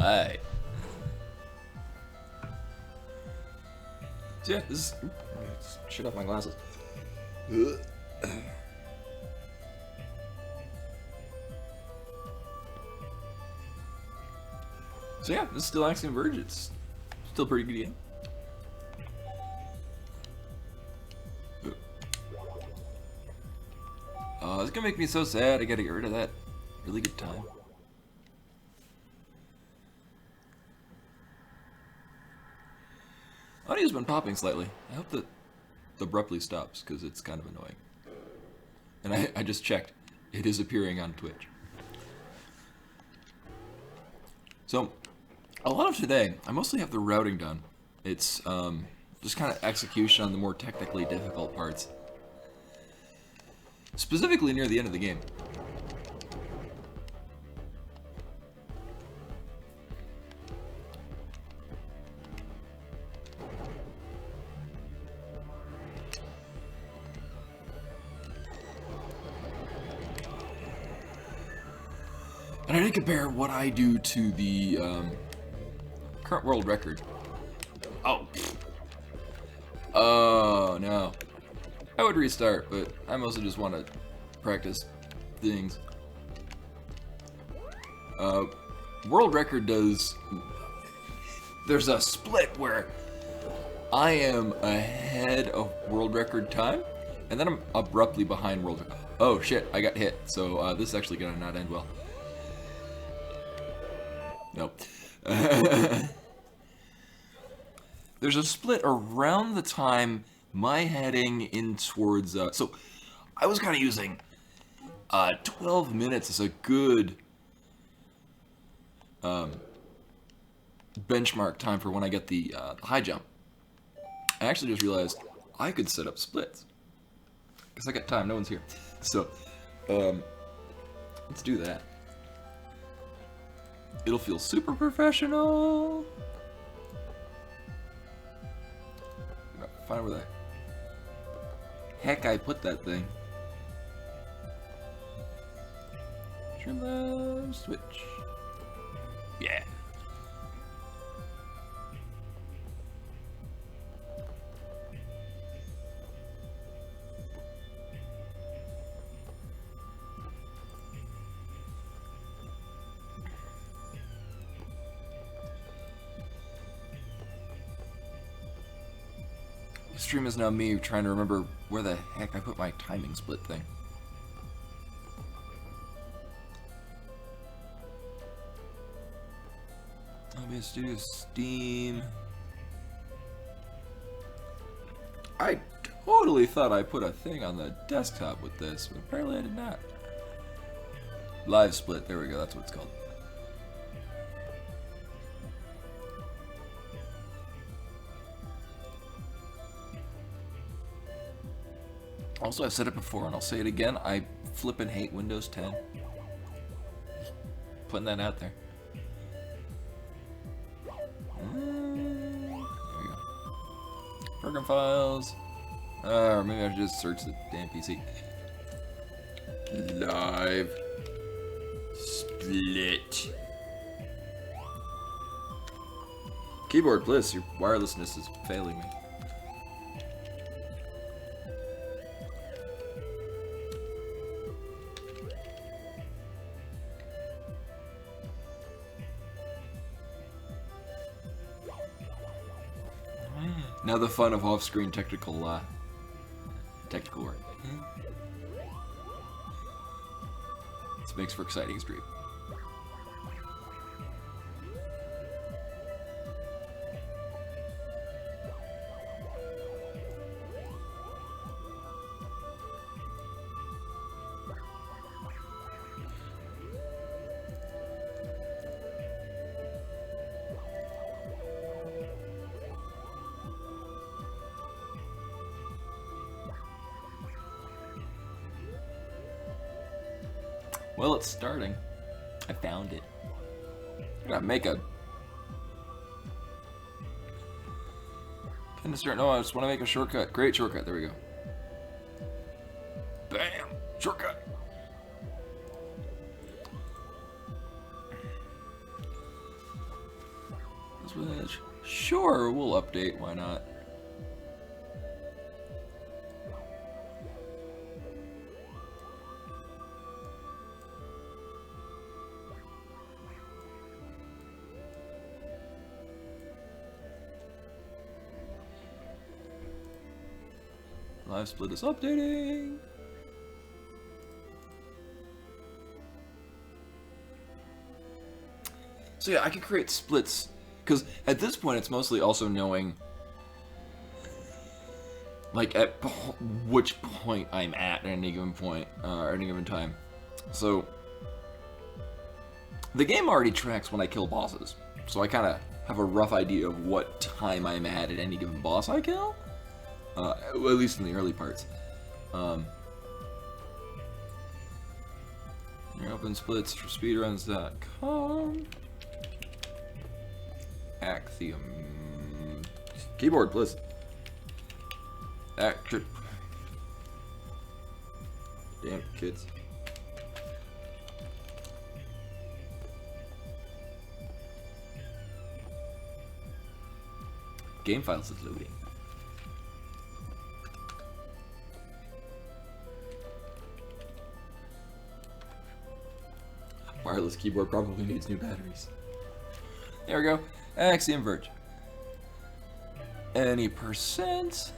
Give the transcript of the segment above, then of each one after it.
Why? So yeah, this is shit off my glasses. So yeah, this is still Axiom Verge. It's still pretty good game. Oh, it's gonna make me so sad. I gotta get rid of that really good time. Audio's been popping slightly. I hope that abruptly stops, because it's kind of annoying. And I just checked. It is appearing on Twitch. So, a lot of today, I mostly have the routing done. It's just kind of execution on the more technically difficult parts. Specifically near the end of the game. And I did compare what I do to the current world record. Oh. Oh, no. I would restart, but I mostly just want to practice things. World record does... There's a split where I am ahead of world record time, and then I'm abruptly behind world record. Oh shit, I got hit, so this is actually gonna not end well. Nope. There's a split around the time my heading in towards... so, I was kind of using 12 minutes as a good benchmark time for when I get the high jump. I actually just realized I could set up splits. Because I got time, no one's here. So, let's do that. It'll feel super professional. Find where the heck I put that thing. Trim the switch. Yeah. Stream is now me trying to remember where the heck I put my timing split thing. OBS Studio Steam. I totally thought I put a thing on the desktop with this, but apparently I did not. Live split, there we go, that's what it's called. Also, I've said it before, and I'll say it again, I flippin' hate Windows 10. Putting that out there. There we go. Program files. Or maybe I should just search the damn PC. Live. Split. Keyboard Bliss, your wirelessness is failing me. Now the fun of off-screen technical work. This makes for exciting stream. Well, it's starting. I found it. I gotta make a... Pin to start. No, I just want to make a shortcut. Great shortcut. There we go. Bam! Shortcut! Switch. Sure, we'll update. Why not? Live split is updating. So yeah, I can create splits, because at this point it's mostly also knowing, like, at which point I'm at any given point, or any given time. So the game already tracks when I kill bosses, so I kind of have a rough idea of what time I'm at any given boss I kill. At least in the early parts. Your open splits for speedruns.com. Axiom. Keyboard, please. Damn kids. Game files is loading. Wireless keyboard probably needs new batteries. There we go. Axiom Verge. Any percent?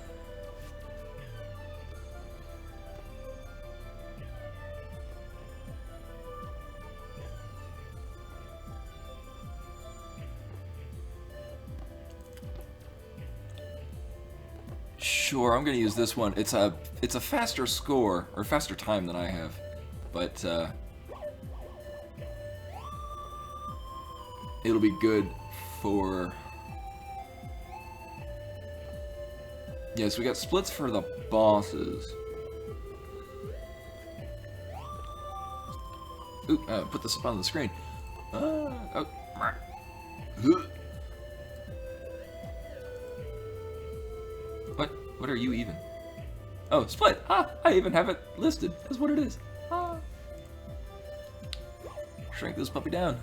Sure, I'm gonna use this one. It's a faster score, or faster time than I have, but it'll be good for... Yes, we got splits for the bosses. Ooh, put this up on the screen. Oh. What are you even? Oh, split! Ah, I even have it listed. That's what it is. Ah. Shrink this puppy down.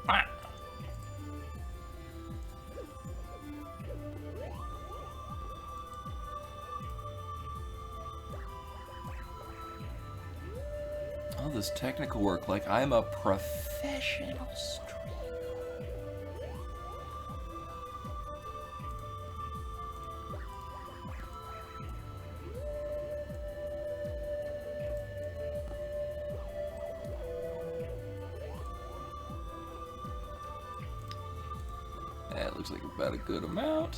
Ah. All this technical work, like I'm a professional streamer. That looks like about a good amount.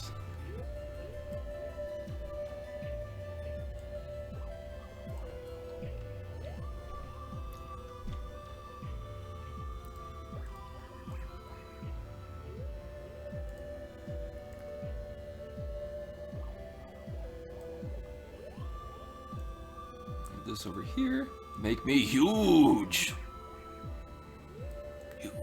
This over here. Make me huge. Huge.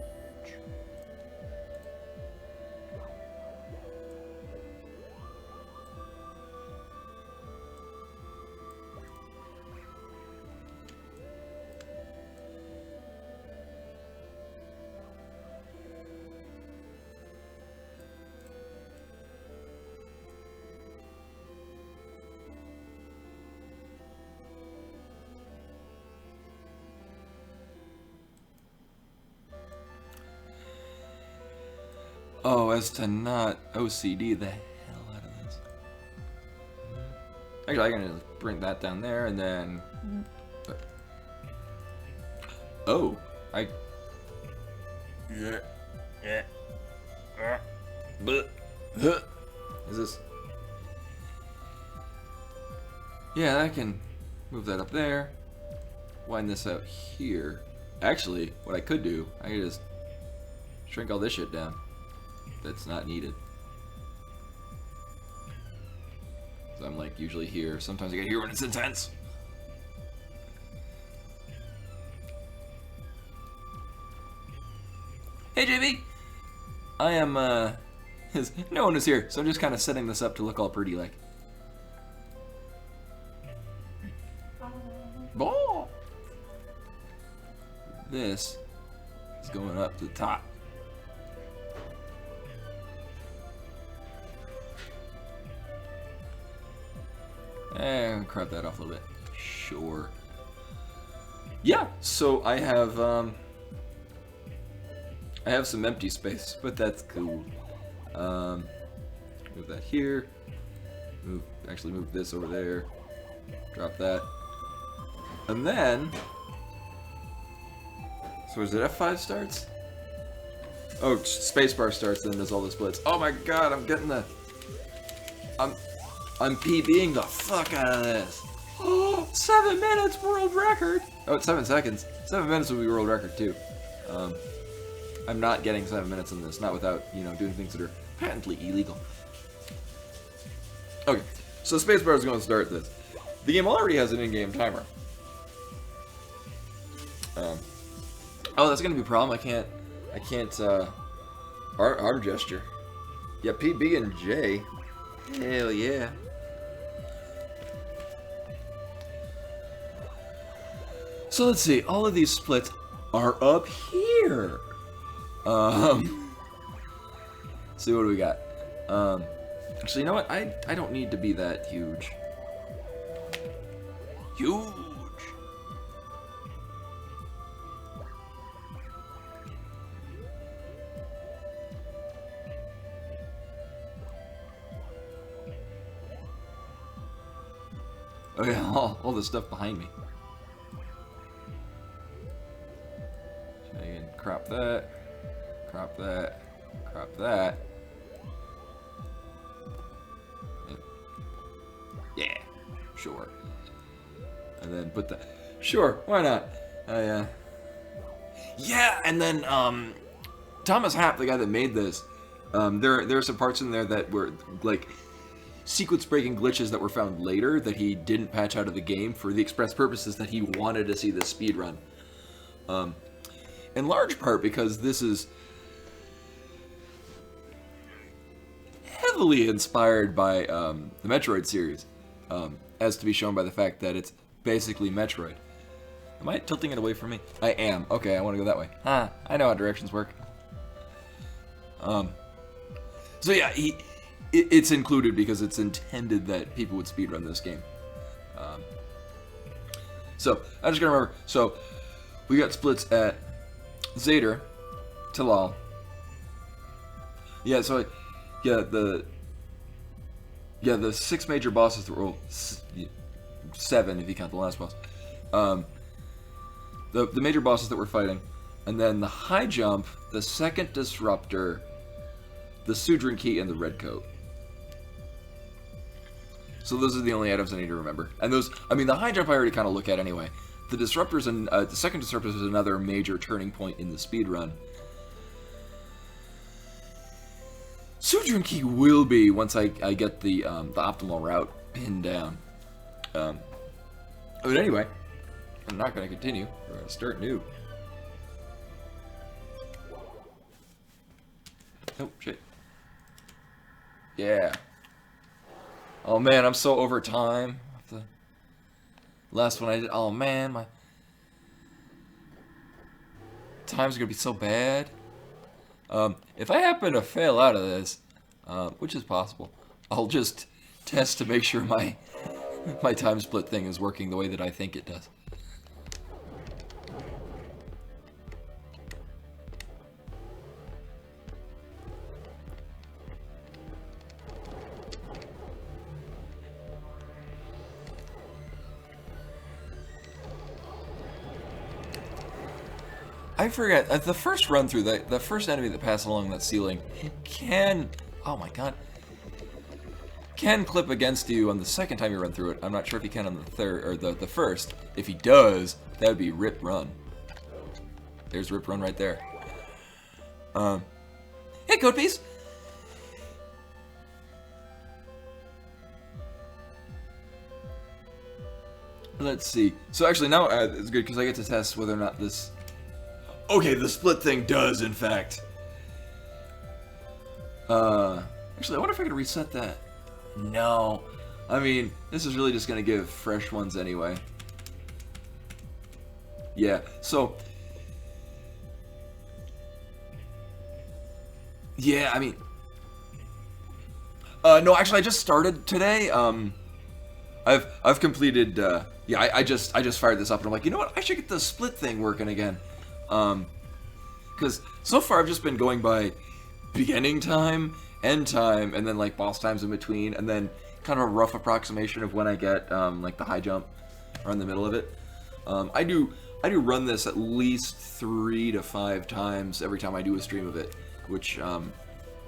Oh, as to not OCD the hell out of this. Actually, I can just bring that down there and then... Oh, I... Is this... Yeah, I can move that up there. Wind this out here. Actually, what I could do, I could just shrink all this shit down. That's not needed. So I'm like usually here. Sometimes I get here when it's intense. Hey JB! I am no one is here, so I'm just kind of setting this up to look all pretty like. Ball. This is going up to the top. Crop that off a little bit. Sure. Yeah, so I have some empty space, but that's cool. Move that here. Actually move this over there. Drop that. And then, so is it F5 starts? Oh, spacebar starts, then there's all the splits. Oh my god, I'm getting the... I'm PBing the fuck out of this. Oh, 7 minutes world record! Oh, it's 7 seconds. 7 minutes would be world record too. I'm not getting 7 minutes in this, not without, you know, doing things that are patently illegal. Okay, so spacebar is going to start this. The game already has an in-game timer. Oh, that's going to be a problem. I can't, arm gesture. Yeah, PB and J. Hell yeah. So let's see, all of these splits are up here. See what do we got? Actually, you know what? I don't need to be that huge. Huge. Oh yeah, all the stuff behind me. So you can crop that, crop that, crop that. Yeah, sure. And then put that. Sure, why not? Yeah, and then Thomas Happ, the guy that made this, there are some parts in there that were like sequence-breaking glitches that were found later that he didn't patch out of the game for the express purposes that he wanted to see this speedrun. In large part because this is heavily inspired by the Metroid series, as to be shown by the fact that it's basically Metroid. Am I tilting it away from me? I am. Okay, I want to go that way. I know how directions work. So yeah, it's included because it's intended that people would speedrun this game. So, I just gotta remember. So, we got splits at Zader, Talal. Yeah, so, yeah, the 6 major bosses, well, 7 if you count the last boss. The major bosses that we're fighting, and then the high jump, the second disruptor, the Sudrin key, and the red coat. So those are the only items I need to remember. And those, I mean, the high jump I already kind of look at anyway. The disruptors and the second disruptor is another major turning point in the speedrun. Sudrin key will be once I get the optimal route pinned down. But anyway, I'm not going to continue. We're going to start new. Oh shit. Yeah. Oh man, I'm so over time. The last one I did, oh man, my time's gonna be so bad. If I happen to fail out of this, which is possible, I'll just test to make sure my time split thing is working the way that I think it does. I forget, the first run through, the first enemy that passes along that ceiling can, oh my god, can clip against you on the second time you run through it. I'm not sure if he can on the third, or the first. If he does, that would be Rip Run. There's Rip Run right there. Hey, Code Piece! Let's see. So actually now it's good because I get to test whether or not this... Okay, the split thing does, in fact. Actually, I wonder if I could reset that. No. I mean, this is really just going to give fresh ones anyway. Yeah, so... Yeah, I mean... no, actually, I just started today. I've completed. Yeah, I just fired this up and I'm like, you know what? I should get the split thing working again. Because so far I've just been going by beginning time, end time, and then like boss times in between, and then kind of a rough approximation of when I get like the high jump or in the middle of it. I do run this at least 3 to 5 times every time I do a stream of it, which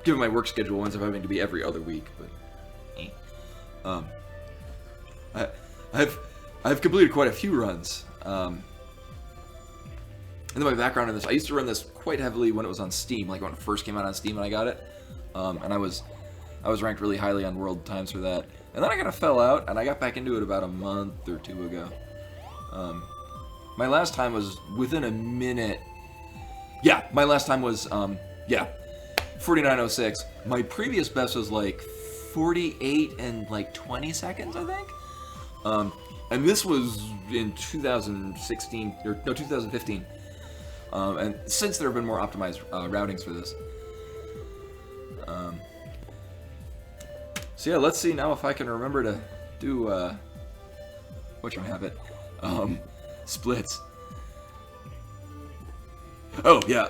given my work schedule ends up having to be every other week. But I've completed quite a few runs. And then my background in this, I used to run this quite heavily when it was on Steam, like when it first came out on Steam and I got it. And I was ranked really highly on world times for that. And then I kind of fell out, and I got back into it about a month or 2 ago. My last time was within a minute. Yeah, my last time was, 49:06. My previous best was like 48 and like 20 seconds, I think. And this was in 2016, or no, 2015. And since there have been more optimized routings for this. So yeah, let's see now if I can remember to do, whatchamacallit, splits. Oh, yeah,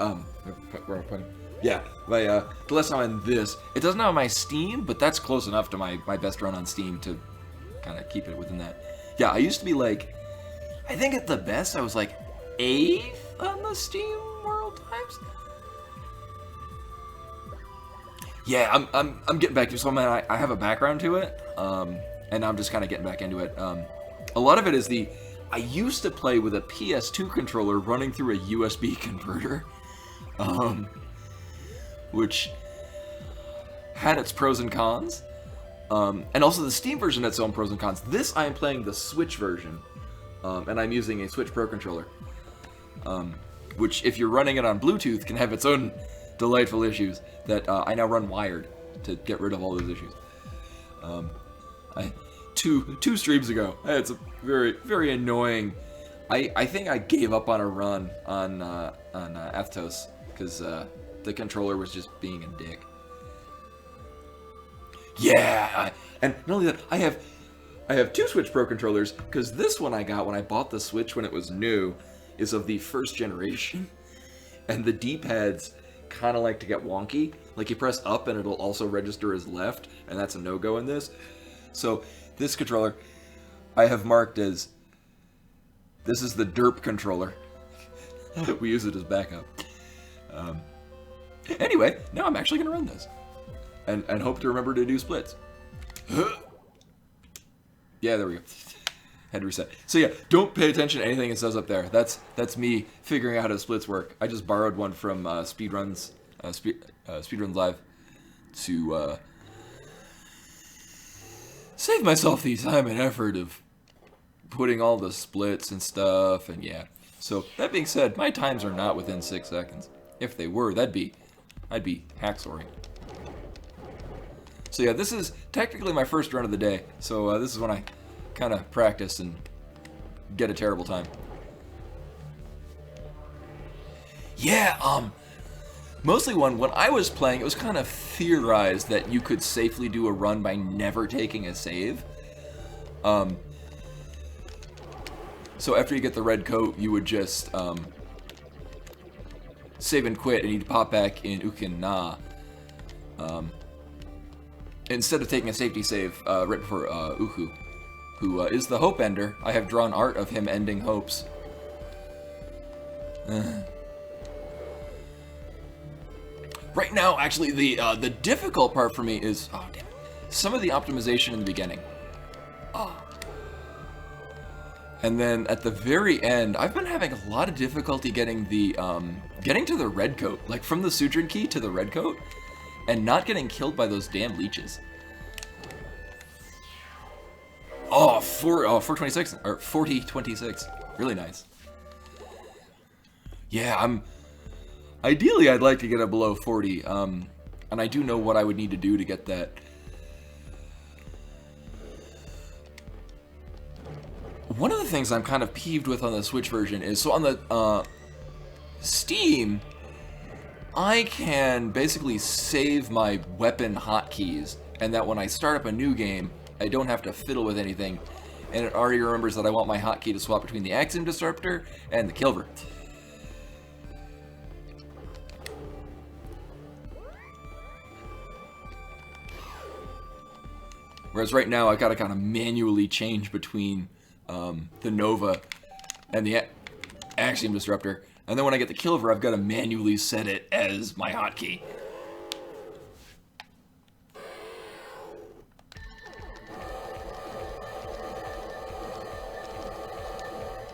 where am I putting? Yeah, the last time on this, it doesn't have my Steam, but that's close enough to my best run on Steam to kind of keep it within that. Yeah, I used to be like, I think at the best I was like 8th on the Steam World Times. Yeah, I'm getting back to it. So man, I have a background to it, and I'm just kind of getting back into it. A lot of it is I used to play with a PS2 controller running through a USB converter, which had its pros and cons, and also the Steam version had its own pros and cons. This I am playing the Switch version, and I'm using a Switch Pro controller, which if you're running it on Bluetooth can have its own delightful issues that I now run wired to get rid of all those issues. Two streams ago, I had some very, very annoying. I think I gave up on a run on Athos because the controller was just being a dick. Yeah, and not only that, I have 2 Switch Pro controllers because this one I got when I bought the Switch when it was new is of the first generation, and the D-pads kind of like to get wonky. Like you press up and it'll also register as left, and that's a no-go in this. So this controller I have marked as, this is the derp controller. We use it as backup. Anyway, now I'm actually going to run this. And hope to remember to do splits. Yeah, there we go. Had to reset. So yeah, don't pay attention to anything it says up there. That's me figuring out how the splits work. I just borrowed one from Speedruns, Speedruns Live to save myself the time and effort of putting all the splits and stuff, and yeah. So that being said, my times are not within 6 seconds. If they were, I'd be hacksawing. So yeah, this is technically my first run of the day. So this is when I kind of practice and get a terrible time. Yeah, mostly when I was playing, it was kind of theorized that you could safely do a run by never taking a save. So after you get the red coat, you would just save and quit, and you'd pop back in Ukin-Na. Instead of taking a safety save right before Uhu, who is the Hope Ender. I have drawn art of him ending hopes. Right now, actually, the difficult part for me is, oh damn it, some of the optimization in the beginning. Oh. And then at the very end, I've been having a lot of difficulty getting getting to the red coat, like from the Sudrin key to the red coat, and not getting killed by those damn leeches. Oh, 426 or 4026, really nice. Yeah, ideally I'd like to get it below 40, and I do know what I would need to do to get that. One of the things I'm kind of peeved with on the Switch version is, so on the Steam, I can basically save my weapon hotkeys, and that when I start up a new game, I don't have to fiddle with anything. and it already remembers that I want my hotkey to swap between the Axiom Disruptor and the Kilver. Whereas right now, I gotta kind of manually change between the Nova and the Axiom Disruptor. And then when I get the Kilver, I've got to manually set it as my hotkey.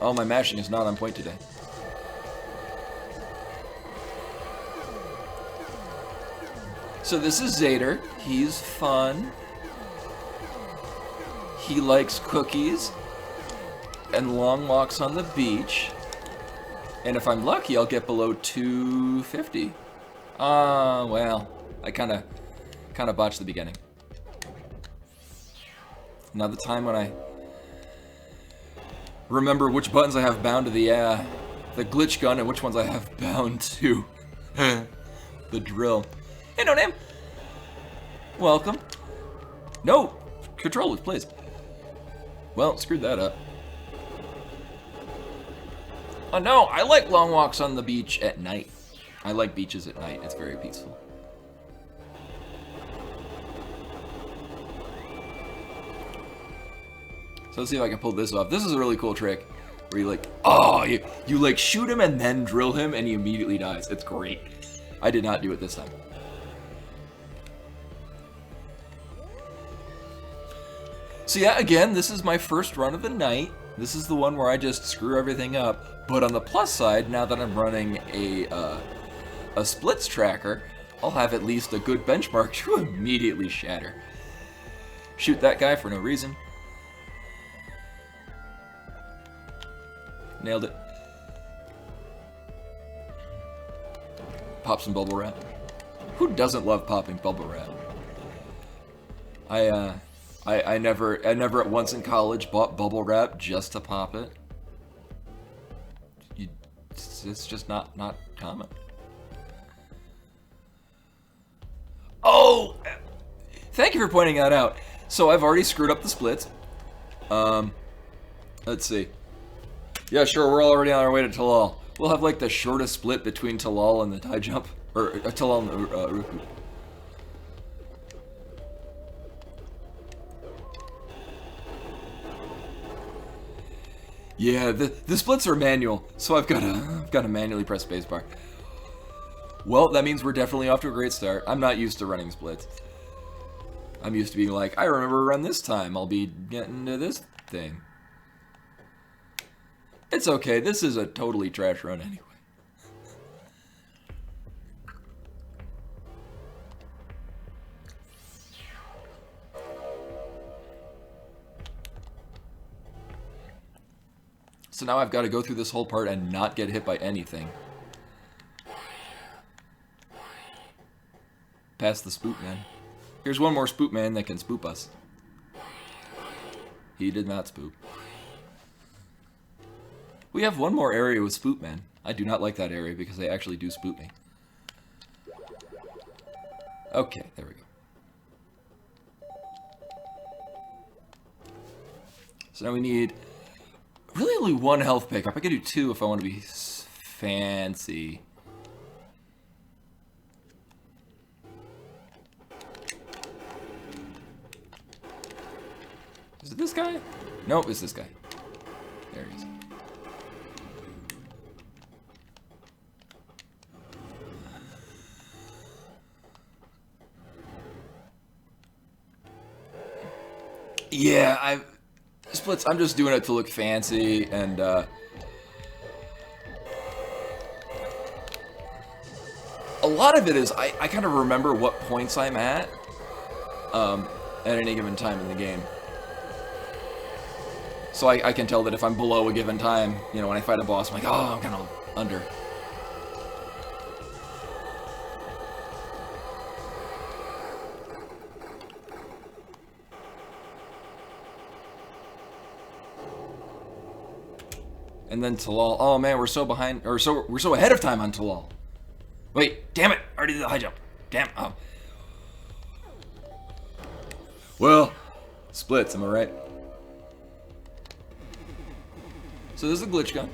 Oh, my mashing is not on point today. So this is Zader. He's fun. He likes cookies and long walks on the beach. And if I'm lucky, I'll get below 250. Well, I kind of botched the beginning. Now the time when I remember which buttons I have bound to the glitch gun and which ones I have bound to the drill. Hey, no name. Welcome. No controllers, please. Well, screwed that up. Oh no, I like long walks on the beach at night. I like beaches at night. It's very peaceful. So let's see if I can pull this off. This is a really cool trick where you like, you like shoot him and then drill him and he immediately dies. It's great. I did not do it this time. So yeah, again, this is my first run of the night. This is the one where I just screw everything up. But on the plus side, now that I'm running a splits tracker, I'll have at least a good benchmark to immediately shatter. Shoot that guy for no reason. Nailed it. Pop some bubble wrap. Who doesn't love popping bubble wrap? I never at once in college bought bubble wrap just to pop it. It's just not common. Oh! Thank you for pointing that out. So I've already screwed up the splits. Let's see. Yeah, sure, we're already on our way to Talal. We'll have like the shortest split between Talal and the tie jump. Or Talal and the Ruku. Yeah, the splits are manual, so I've got to manually press spacebar. Well, that means we're definitely off to a great start. I'm not used to running splits. I'm used to being like, I remember around this time I'll be getting to this thing. It's okay, this is a totally trash run anyway. So now I've got to go through this whole part and not get hit by anything. Past the spook man. Here's one more spook man that can spook us. He did not spook. We have one more area with spook men. I do not like that area because they actually do spook me. Okay, there we go. So now we need really only one health pickup. I could do two if I want to be fancy. Is it this guy? Nope, it's this guy. There he is. Yeah, splits, I'm just doing it to look fancy, and a lot of it is I kind of remember what points I'm at any given time in the game. So I can tell that if I'm below a given time, you know, when I fight a boss, I'm like, oh, I'm kind of under. And then Talal. Oh man, we're so behind, or we're so ahead of time on Talal. Wait, damn it! I already did the high jump. Damn. Oh. Well, splits. Am I right? So this is the glitch gun.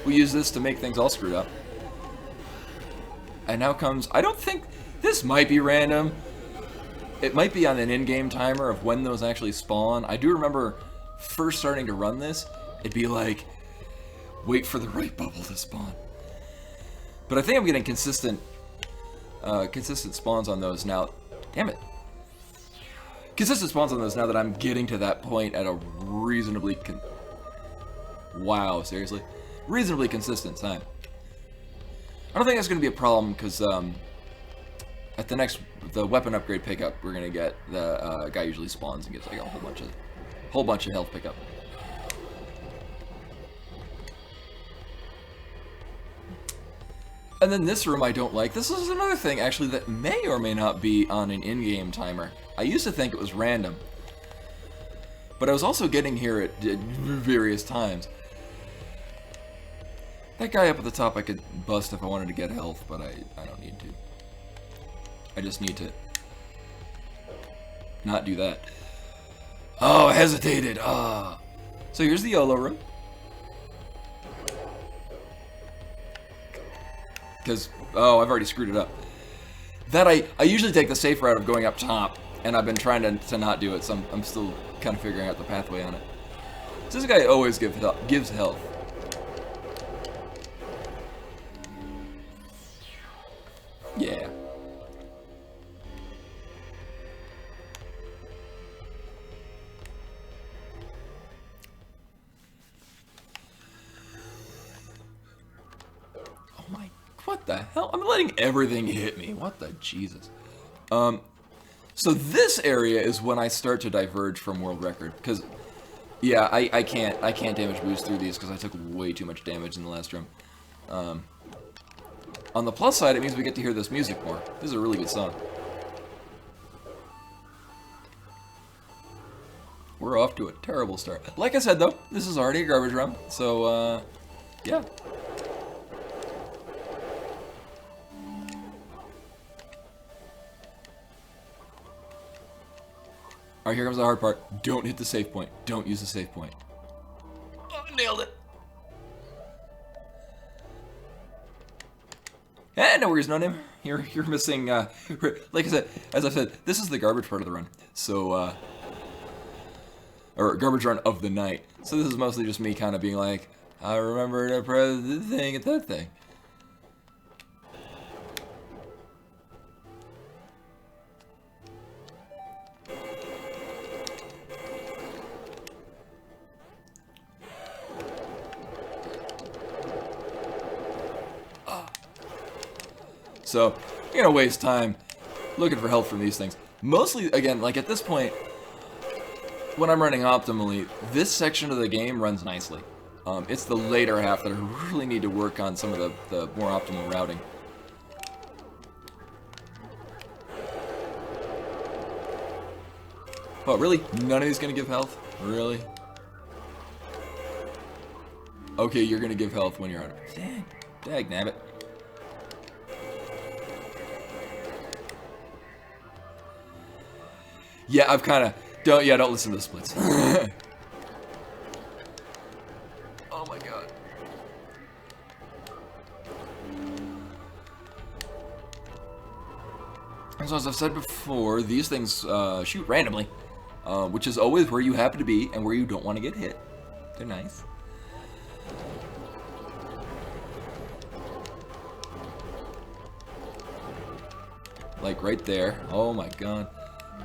We use this to make things all screwed up. And now comes, I don't think, this might be random. It might be on an in-game timer of when those actually spawn. I do remember first starting to run this, it'd be like, wait for the right bubble to spawn. But I think I'm getting consistent spawns on those now. Damn it. Consistent spawns on those now that I'm getting to that point at a reasonably wow, seriously? Reasonably consistent time. I don't think that's going to be a problem, because at the weapon upgrade pickup, we're going to get the guy usually spawns and gets like a whole bunch of health pickup. And then this room I don't like. This is another thing, actually, that may or may not be on an in-game timer. I used to think it was random. But I was also getting here at various times. That guy up at the top I could bust if I wanted to get health, but I don't need to. I just need to not do that. Oh, I hesitated. Ah. So here's the YOLO room. Because, oh, I've already screwed it up. That I usually take the safe route of going up top, and I've been trying to not do it, so I'm still kind of figuring out the pathway on it. So this guy always gives health. Yeah. Oh my, what the hell? I'm letting everything hit me. What the Jesus? So this area is when I start to diverge from world record, because yeah, I can't damage boost through these because I took way too much damage in the last room. On the plus side, it means we get to hear this music more. This is a really good song. We're off to a terrible start. Like I said, though, this is already a garbage run, so, yeah. Alright, here comes the hard part. Don't hit the save point. Don't use the save point. Oh, nailed it. Eh, no worries, no name. You're missing, like I said, as I said, this is the garbage part of the run. So, or garbage run of the night. So this is mostly just me kind of being like, I remember to press the thing at that thing. So, you're gonna waste time looking for help from these things. Mostly, again, like at this point, when I'm running optimally, this section of the game runs nicely. It's the later half that I really need to work on some of the more optimal routing. Oh, really? None of these gonna give health? Really? Okay, you're gonna give health when you're out of it. Dag nabbit. Yeah, I've kind of don't listen to the splits. Oh my god. And so as I've said before, these things shoot randomly, which is always where you happen to be and where you don't want to get hit. They're nice. Like right there. Oh my god.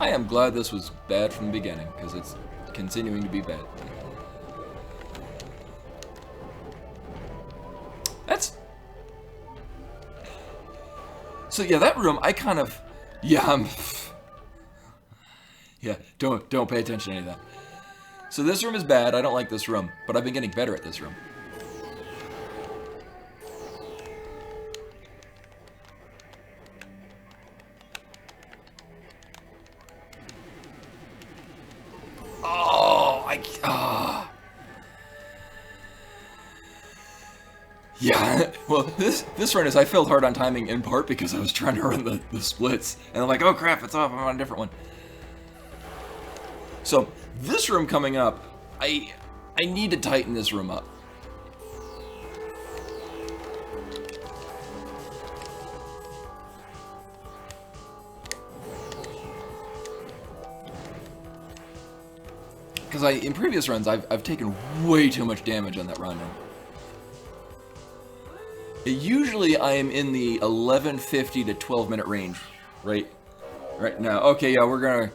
I am glad this was bad from the beginning, because it's continuing to be bad. That's... So yeah, that room, I kind of... Yeah, yeah, don't pay attention to any of that. So this room is bad, I don't like this room, but I've been getting better at this room. Yeah, well, this run is I failed hard on timing in part because I was trying to run the splits, and I'm like, oh crap, it's off, I'm on a different one. So, this room coming up, I I need to tighten this room up. Because in previous runs, I've taken way too much damage on that run. Usually I am in the 11:50 to 12-minute range, right now. Okay, yeah, we're gonna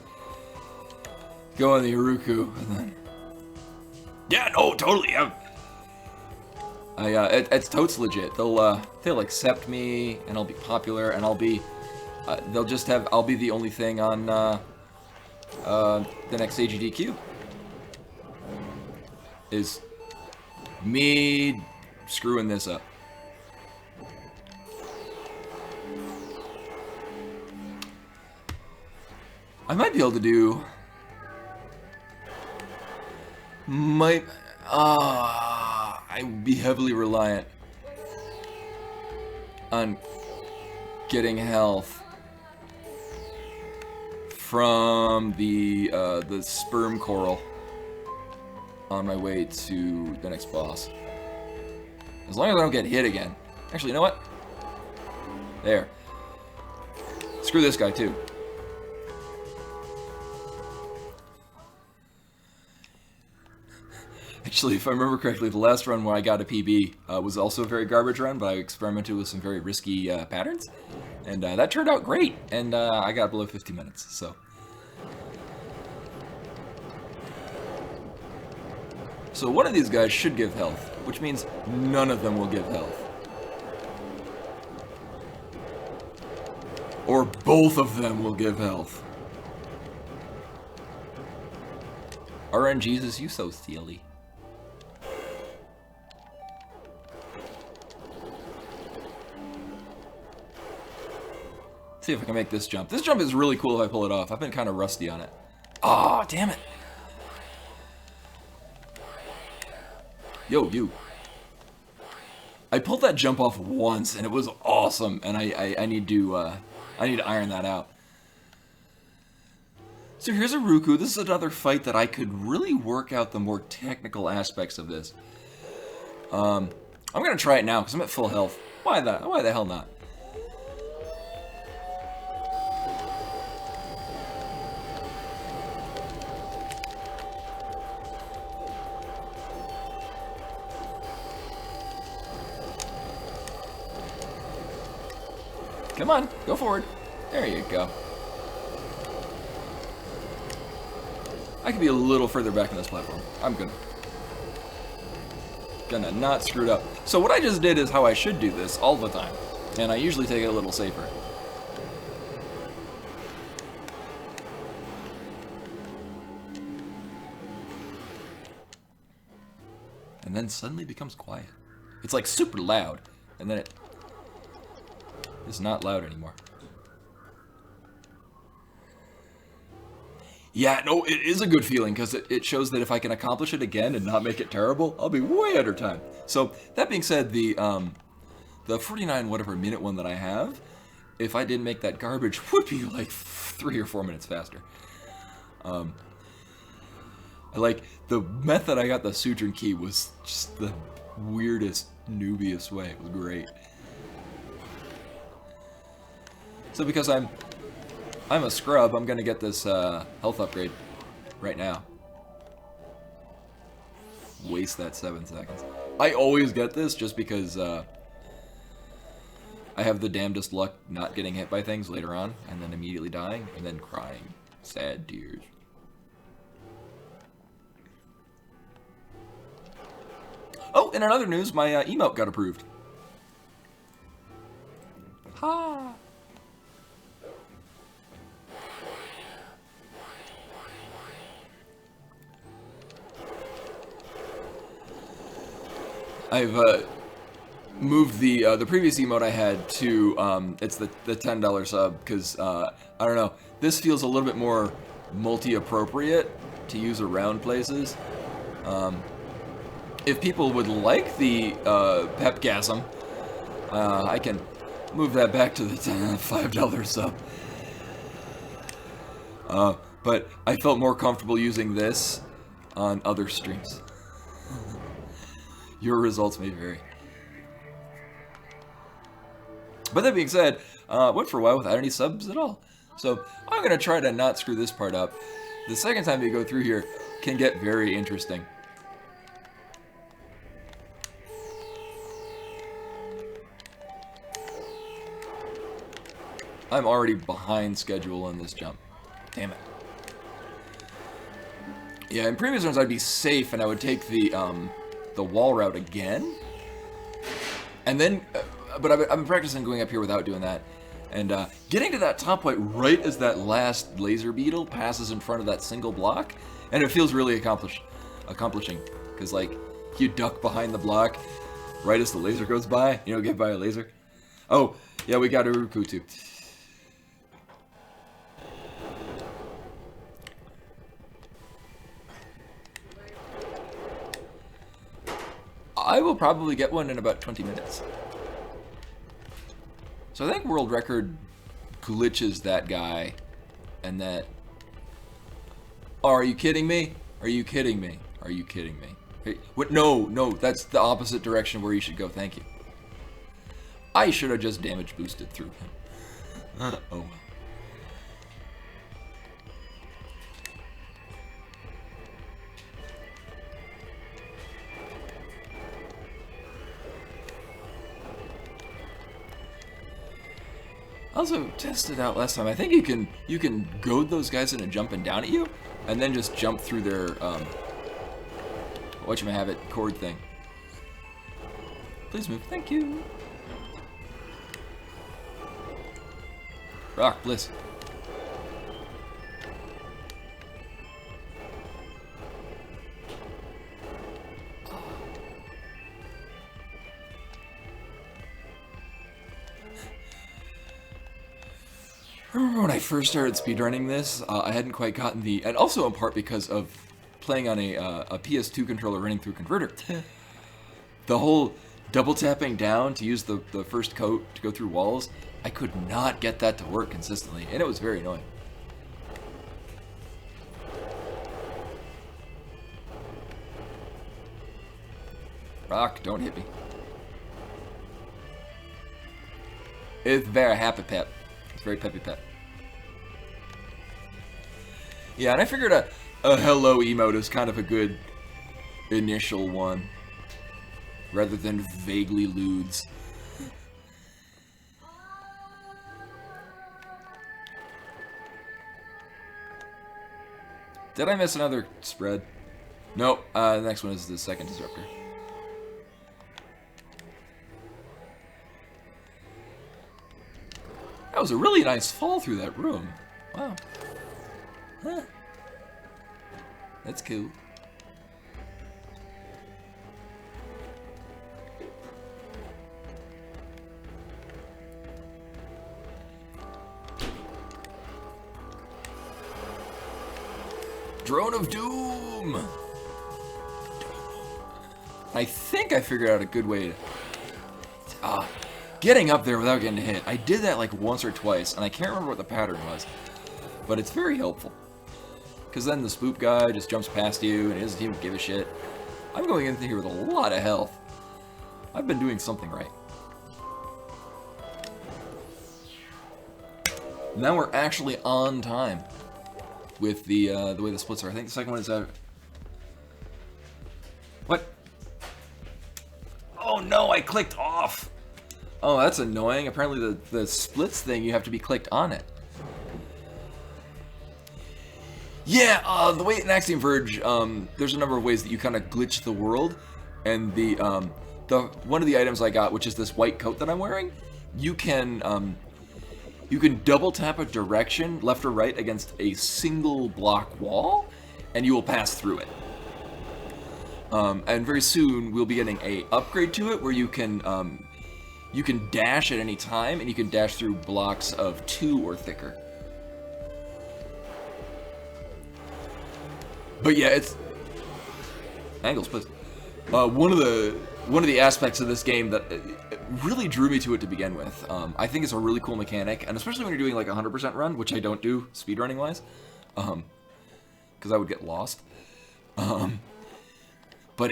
go on the Uruku, and then... Yeah, no, totally, it's totes legit. They'll accept me, and I'll be popular, and I'll be, I'll be the only thing on, the next AGDQ. Is me screwing this up. I might be able to do... I would be heavily reliant on getting health from the sperm coral on my way to the next boss. As long as I don't get hit again. Actually, you know what? There. Screw this guy, too. Actually, if I remember correctly, the last run where I got a PB was also a very garbage run, but I experimented with some very risky patterns. And that turned out great, and I got below 50 minutes, so... So one of these guys should give health, which means none of them will give health. Or both of them will give health. RNGesus, you so steely. See if I can make this jump. This jump is really cool if I pull it off. I've been kind of rusty on it. Ah, oh, damn it. Yo, you. I pulled that jump off once, and it was awesome, and I need to iron that out. So here's a Ruku. This is another fight that I could really work out the more technical aspects of this. I'm gonna try it now, because I'm at full health. Why the hell not? Come on, go forward. There you go. I could be a little further back on this platform. I'm gonna not screw it up. So what I just did is how I should do this all the time. And I usually take it a little safer. And then suddenly becomes quiet. It's like super loud. And then it's not loud anymore. Yeah, no, it is a good feeling because it shows that if I can accomplish it again and not make it terrible, I'll be way under time. So that being said, the 49 whatever minute one that I have, if I didn't make that garbage, would be like 3 or 4 minutes faster. I like the method I got the Speedrun key was just the weirdest, noobiest way. It was great. So because I'm a scrub, I'm gonna get this health upgrade right now. Waste that 7 seconds. I always get this just because I have the damnedest luck not getting hit by things later on, and then immediately dying, and then crying sad tears. Oh, and in other news, my emote got approved. Ha! I've moved the previous emote I had to it's the $10 sub because I don't know, this feels a little bit more multi-appropriate to use around places. If people would like the Pepgasm, I can move that back to the $5 sub. But I felt more comfortable using this on other streams. Your results may vary. But that being said, went for a while without any subs at all. So I'm going to try to not screw this part up. The second time you go through here can get very interesting. I'm already behind schedule on this jump. Damn it. Yeah, in previous runs I'd be safe and I would take the wall route again. And then, but I've been practicing going up here without doing that. And getting to that top point right as that last laser beetle passes in front of that single block. And it feels really accomplishing. Because, like, you duck behind the block right as the laser goes by. You know, get by a laser. Oh, yeah, we got Uruku too. I will probably get one in about 20 minutes. So I think world record glitches that guy, and that... Oh, are you kidding me? Are you kidding me? Are you kidding me? Hey, what? No, no, that's the opposite direction where you should go, thank you. I should have just damage boosted through him. Oh well. I also tested out last time. I think you can goad those guys into jumping down at you, and then just jump through their whatchamahave cord thing. Please move. Thank you. Rock bliss. I remember when I first started speedrunning this, I hadn't quite gotten the, and also in part because of playing on a PS2 controller running through converter. The whole double tapping down to use the first coat to go through walls, I could not get that to work consistently, and it was very annoying. Rock, don't hit me. It's very happy pep. It's very peppy pep. Yeah, and I figured a hello emote is kind of a good initial one, rather than vaguely lewds. Did I miss another spread? Nope, the next one is the second disruptor. That was a really nice fall through that room. Wow. Huh. That's cool. Drone of Doom! I think I figured out a good way to... getting up there without getting hit. I did that like once or twice, and I can't remember what the pattern was. But it's very helpful. Because then the spook guy just jumps past you, and he doesn't even give a shit. I'm going in here with a lot of health. I've been doing something right. Now we're actually on time with the way the splits are. I think the second one is out. What? Oh no, I clicked off. Oh, that's annoying. Apparently the splits thing, you have to be clicked on it. Yeah, the way in Axiom Verge, there's a number of ways that you kind of glitch the world, and the one of the items I got, which is this white coat that I'm wearing, you can double tap a direction, left or right, against a single block wall, and you will pass through it. And very soon we'll be getting a upgrade to it where you can dash at any time, and you can dash through blocks of 2 or thicker. But yeah, it's angles, please. One of the aspects of this game that really drew me to it to begin with. I think it's a really cool mechanic, and especially when you're doing like a 100% run, which I don't do speedrunning wise, because I would get lost. But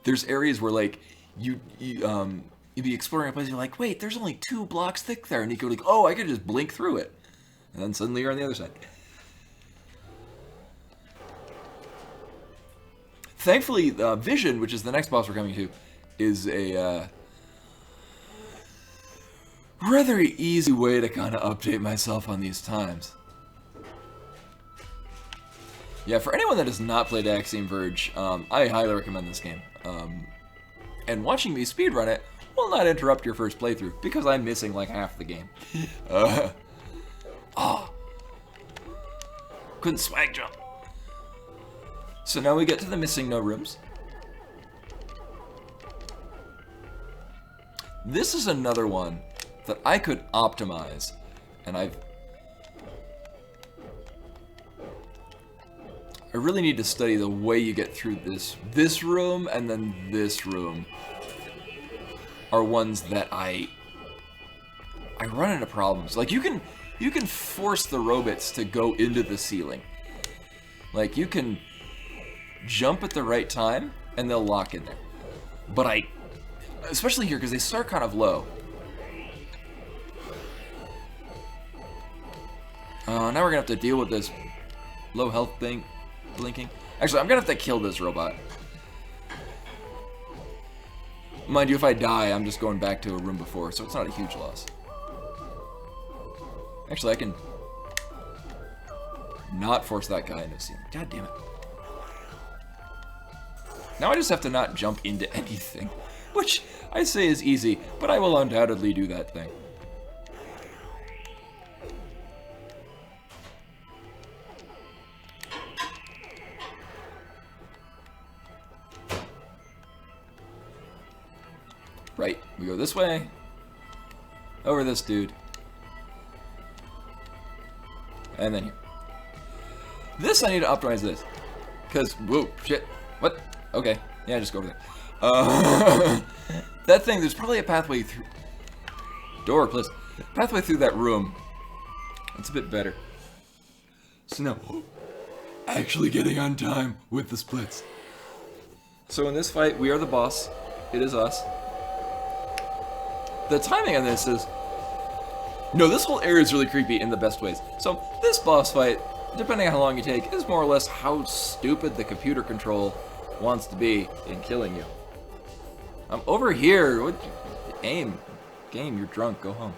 there's areas where like you'd be exploring a place, and you're like, wait, there's only 2 blocks thick there, and you go like, oh, I could just blink through it, and then suddenly you're on the other side. Thankfully, Vision, which is the next boss we're coming to, is a rather easy way to kind of update myself on these times. Yeah, for anyone that has not played Axiom Verge, I highly recommend this game. And watching me speedrun it will not interrupt your first playthrough, because I'm missing like half the game. Couldn't swag jump. So now we get to the missing no rooms. This is another one that I could optimize, and I really need to study the way you get through this room, and then this room are ones that I run into problems. Like you can force the robots to go into the ceiling. Like you can jump at the right time and they'll lock in there. But especially here because they start kind of low. Now we're gonna have to deal with this low health thing blinking. Actually, I'm gonna have to kill this robot. Mind you, if I die, I'm just going back to a room before, so it's not a huge loss. Actually, I can not force that guy into the ceiling. God damn it. Now I just have to not jump into anything, which I say is easy, but I will undoubtedly do that thing. Right, we go this way, over this dude, and then here. This, I need to optimize this, because, whoa, shit, what? Okay, yeah, just go over there. That thing, there's probably a pathway through, door, please, pathway through that room. It's a bit better. So now, actually getting on time with the splits. So in this fight, we are the boss, it is us. The timing on this is... No, this whole area is really creepy in the best ways. So, this boss fight, depending on how long you take, is more or less how stupid the computer control wants to be in killing you. I'm over here. What? Aim. Game, you're drunk. Go home.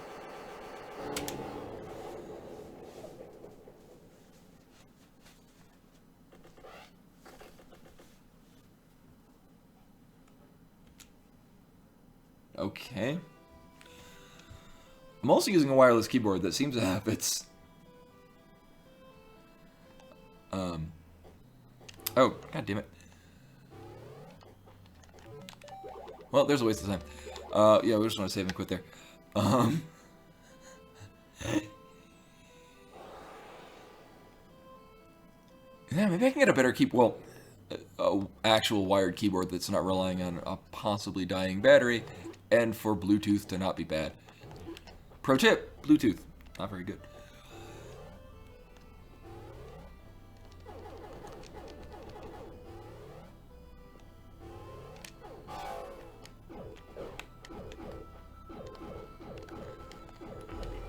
Okay. I'm also using a wireless keyboard that seems to have its... Oh, god damn it. Well, there's a waste of time. Yeah, we just want to save and quit there. Yeah, maybe I can get a better keyboard. Well, a actual wired keyboard that's not relying on a possibly dying battery, and for Bluetooth to not be bad. Pro tip, Bluetooth, not very good.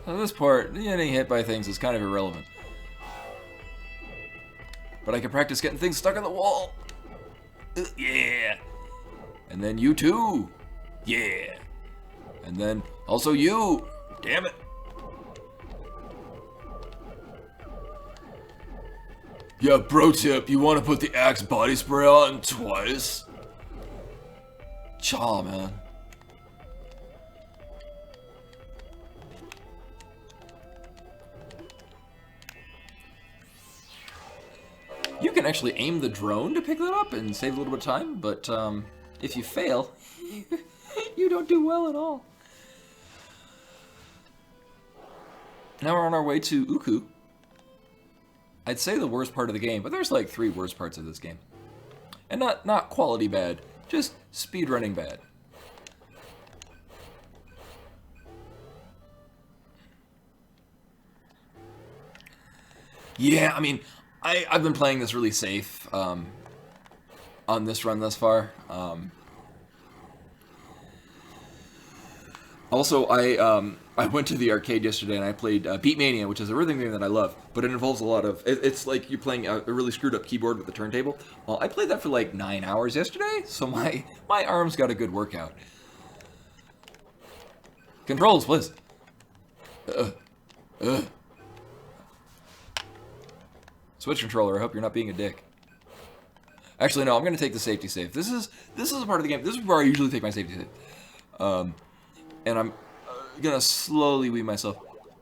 Now this part, getting hit by things is kind of irrelevant. But I can practice getting things stuck on the wall. Yeah. And then you too. Yeah. And then also you. Damn it. Yeah, pro tip, you want to put the Axe body spray on twice? Chaw, man. You can actually aim the drone to pick that up and save a little bit of time, but if you fail, you don't do well at all. Now we're on our way to Uku. I'd say the worst part of the game, but there's like 3 worst parts of this game. And not quality bad, just speedrunning bad. Yeah, I mean, I've been playing this really safe on this run thus far. Also, I went to the arcade yesterday and I played Beatmania, which is a rhythm game that I love, but it involves a lot of. It's like you're playing a really screwed up keyboard with a turntable. Well, I played that for like 9 hours yesterday, so my arms got a good workout. Controls, please. Switch controller. I hope you're not being a dick. Actually, no. I'm gonna take the safety save. This is a part of the game. This is where I usually take my safety save. And I'm gonna slowly weed myself.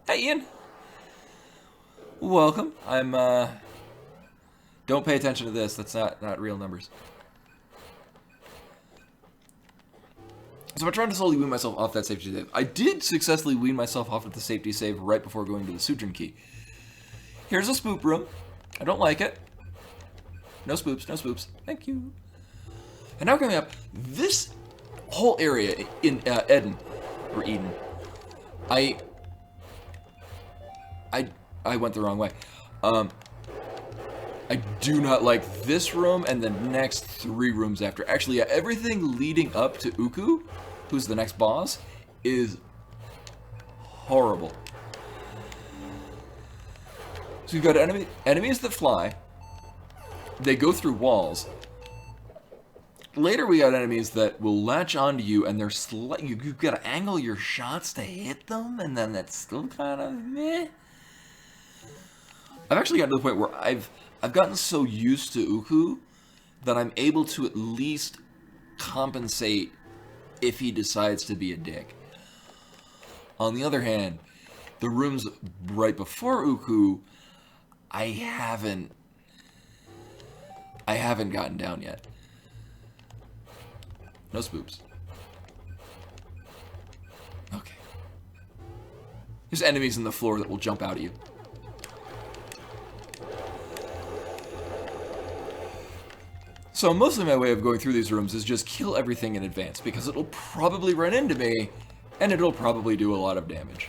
Hey, Ian. Welcome. Don't pay attention to this. That's not real numbers. So I'm trying to slowly wean myself off that safety save. I did successfully wean myself off of the safety save right before going to the Sutran key. Here's a spoop room. I don't like it. No spoops, no spoops. Thank you. And now coming up, this whole area in Eden, I went the wrong way. I do not like this room and the next 3 rooms after. Actually, yeah, everything leading up to Uku, who's the next boss, is horrible. So you've got enemies that fly. They go through walls. Later we got enemies that will latch onto you and they're you've got to angle your shots to hit them, and then that's still kind of meh. I've actually gotten to the point where I've gotten so used to Uku that I'm able to at least compensate if he decides to be a dick. On the other hand, the rooms right before Uku, I haven't gotten down yet. No spoops. Okay. There's enemies in the floor that will jump out at you. So mostly my way of going through these rooms is just kill everything in advance, because it'll probably run into me, and it'll probably do a lot of damage.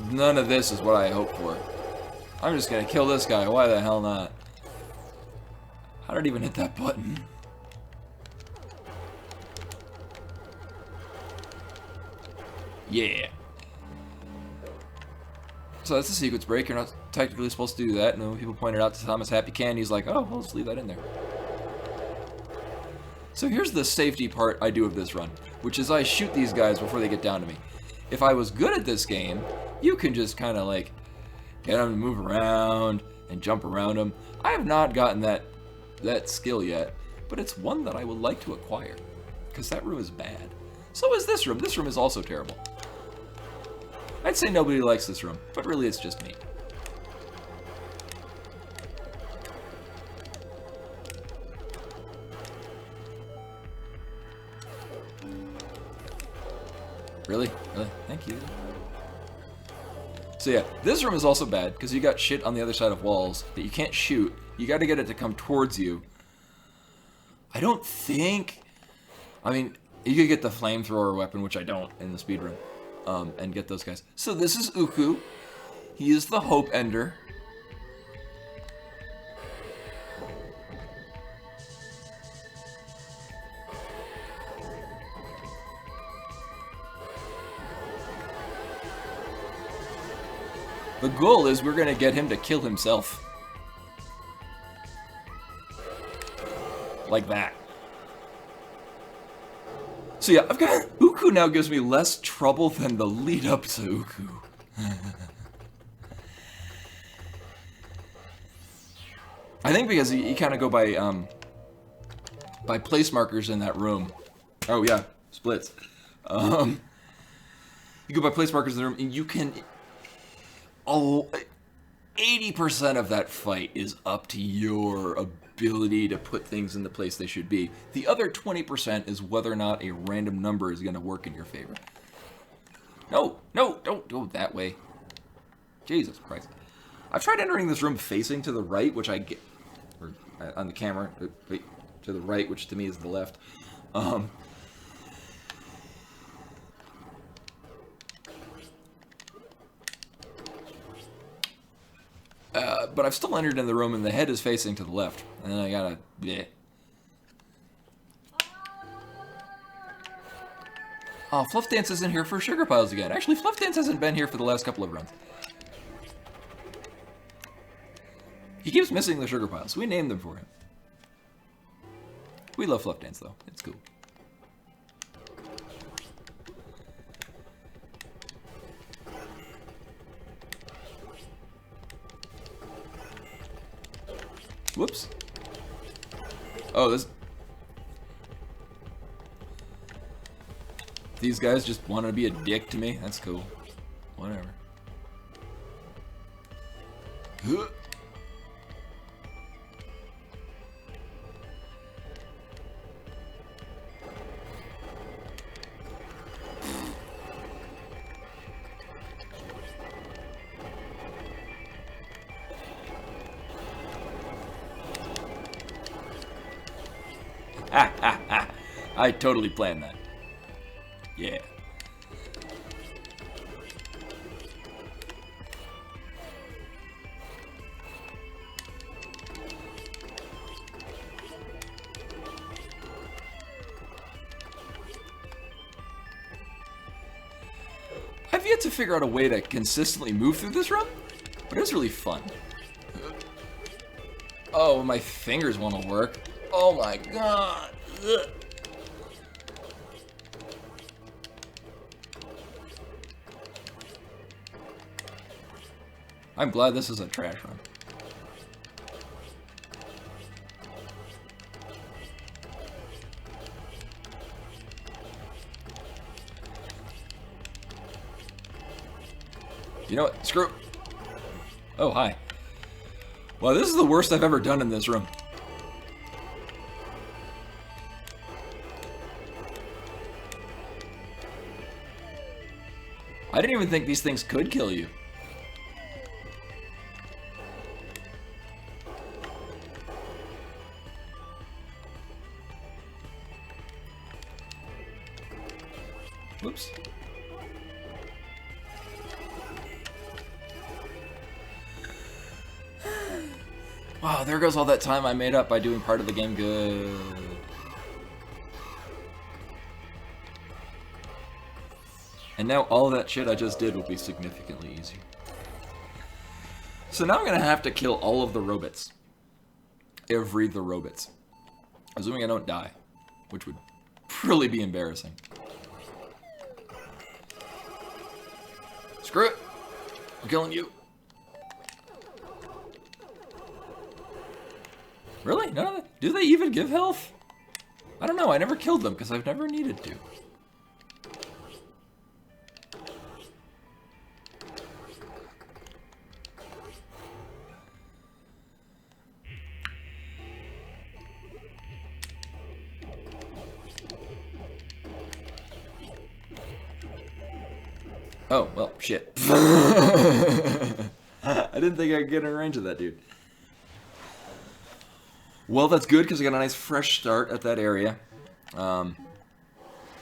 None of this is what I hoped for. I'm just gonna kill this guy. Why the hell not? How did I even hit that button? Yeah. So that's a sequence break. You're not technically supposed to do that. And when people pointed out to Thomas Happy Candy, he's like, oh, well, let's leave that in there. So here's the safety part I do of this run, which is I shoot these guys before they get down to me. If I was good at this game, you can just kind of like get them to move around and jump around them. I have not gotten that skill yet, but it's one that I would like to acquire, because that room is bad. So is this room. This room is also terrible. I'd say nobody likes this room, but really it's just me. Really? Really? Thank you. So yeah, this room is also bad, because you got shit on the other side of walls that you can't shoot. You got to get it to come towards you. I don't think... I mean, you could get the flamethrower weapon, which I don't in the speedrun, and get those guys. So this is Uku. He is the Hope Ender. The goal is we're going to get him to kill himself. Like that. So yeah, I've got... Uku now gives me less trouble than the lead up to Uku. I think because you kind of go by place markers in that room. Oh yeah, splits. You go by place markers in the room, and you can... Oh, 80% of that fight is up to your ability to put things in the place they should be. The other 20% is whether or not a random number is going to work in your favor. No, no, don't go that way. Jesus Christ. I've tried entering this room facing to the right, which I get... Or on the camera, wait, to the right, which to me is the left. But I've still entered in the room, and the head is facing to the left. And then I gotta... Yeah. Oh, Fluff Dance isn't here for Sugar Piles again. Actually, Fluff Dance hasn't been here for the last couple of runs. He keeps missing the Sugar Piles. We named them for him. We love Fluff Dance, though. It's cool. Whoops. Oh, this... These guys just want to be a dick to me? That's cool. Whatever. I totally planned that. Yeah. I've yet to figure out a way to consistently move through this run, but it's really fun. Oh, my fingers want to work. Oh my god. Ugh. I'm glad this is a trash run. You know what? Screw it. Oh, hi. Well, this is the worst I've ever done in this room. I didn't even think these things could kill you. Whoops. Wow, there goes all that time I made up by doing part of the game good. And now all that shit I just did will be significantly easier. So now I'm gonna have to kill all of the robots. The robots. Assuming I don't die, which would really be embarrassing. Screw it. I'm killing you. Really? None of them? Do they even give health? I don't know. I never killed them because I've never needed to. Oh, well, shit. I didn't think I could get in range of that dude. Well, that's good, because I got a nice fresh start at that area. Yeah,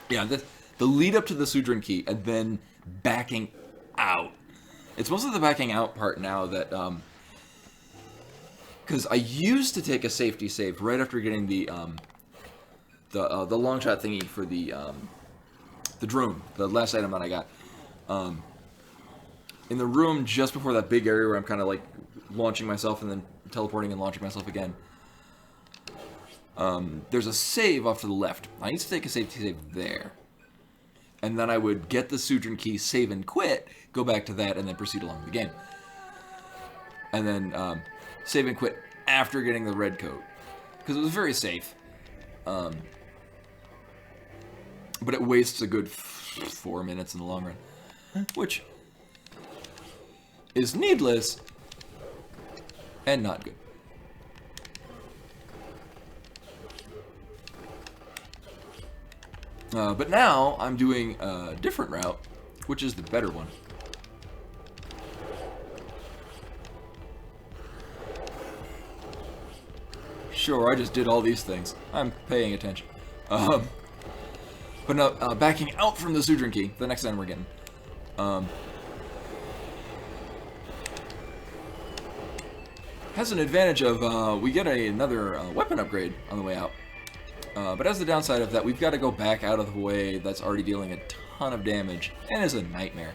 the lead up to the Speedrun key, and then backing out. It's mostly the backing out part now that, because I used to take a safety save right after getting the long shot thingy for the drone, the last item that I got. In the room just before that big area where I'm kind of like launching myself and then teleporting and launching myself again. There's a save off to the left. I used to take a safety save there. And then I would get the Speedrun key, save and quit, go back to that, and then proceed along the game. And then save and quit after getting the red coat. Because it was very safe. But it wastes a good 4 minutes in the long run. Which is needless and not good. But now I'm doing a different route, which is the better one. Sure, I just did all these things. I'm paying attention. But no, backing out from the Speedrun key, the next item we're getting. has an advantage of we get another weapon upgrade on the way out. But as the downside of that, we've got to go back out of the way that's already dealing a ton of damage and is a nightmare.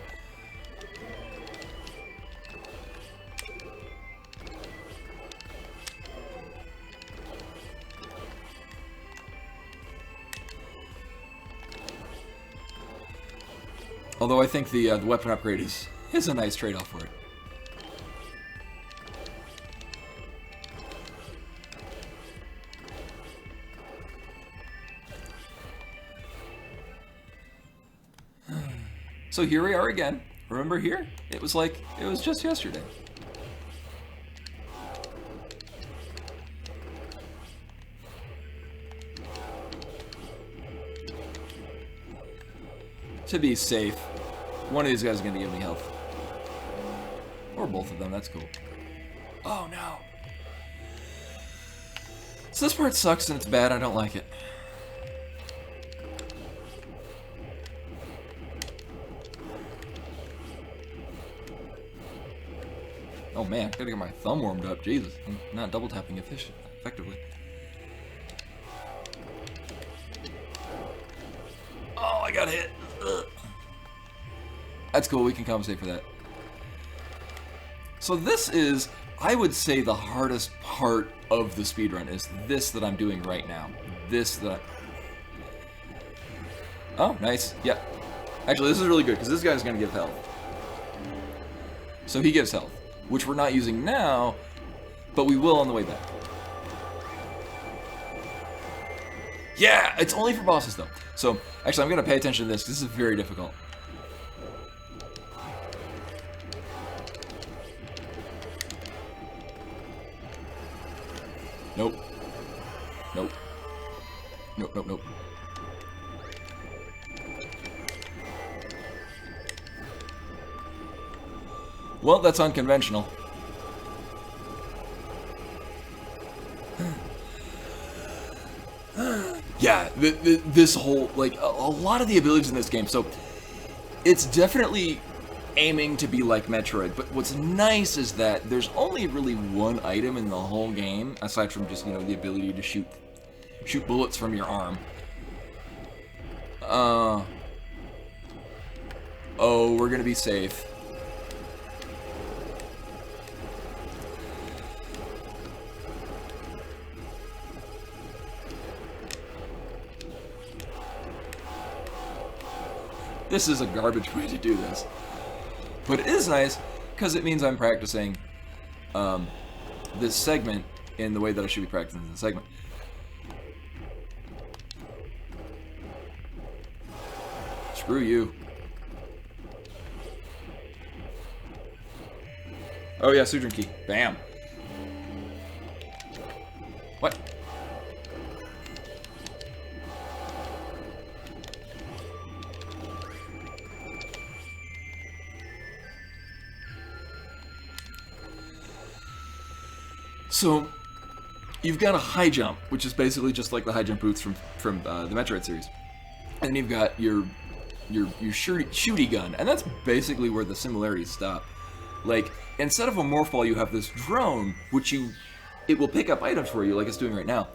Although I think the weapon upgrade is a nice trade-off for it. So here we are again. Remember here? It was like, it was just yesterday. To be safe, one of these guys is going to give me health. Or both of them, that's cool. Oh no. So this part sucks and it's bad, I don't like it. Oh man, I gotta get my thumb warmed up. Jesus, I'm not double tapping effectively. Oh, I got hit. Ugh. That's cool, we can compensate for that. So this is, I would say, the hardest part of the speedrun is this that I'm doing right now. This that Oh, nice. Yeah. Actually, this is really good because this guy's gonna give health. So he gives health, which we're not using now, but we will on the way back. Yeah, it's only for bosses though. So, actually, I'm going to pay attention to this. This is very difficult. Nope. Nope. Nope, nope, nope. Well, that's unconventional. Yeah, this whole, like, a lot of the abilities in this game, so it's definitely aiming to be like Metroid, but what's nice is that there's only really one item in the whole game, aside from just, you know, the ability to shoot bullets from your arm. Oh, we're gonna be safe. This is a garbage way to do this. But it is nice, because it means I'm practicing this segment in the way that I should be practicing this segment. Screw you. Oh yeah, Speedrun key. Bam. What? So, you've got a high jump, which is basically just like the high jump boots from the Metroid series, and then you've got your shooty gun, and that's basically where the similarities stop. Like, instead of a morph ball, you have this drone, which it will pick up items for you, like it's doing right now.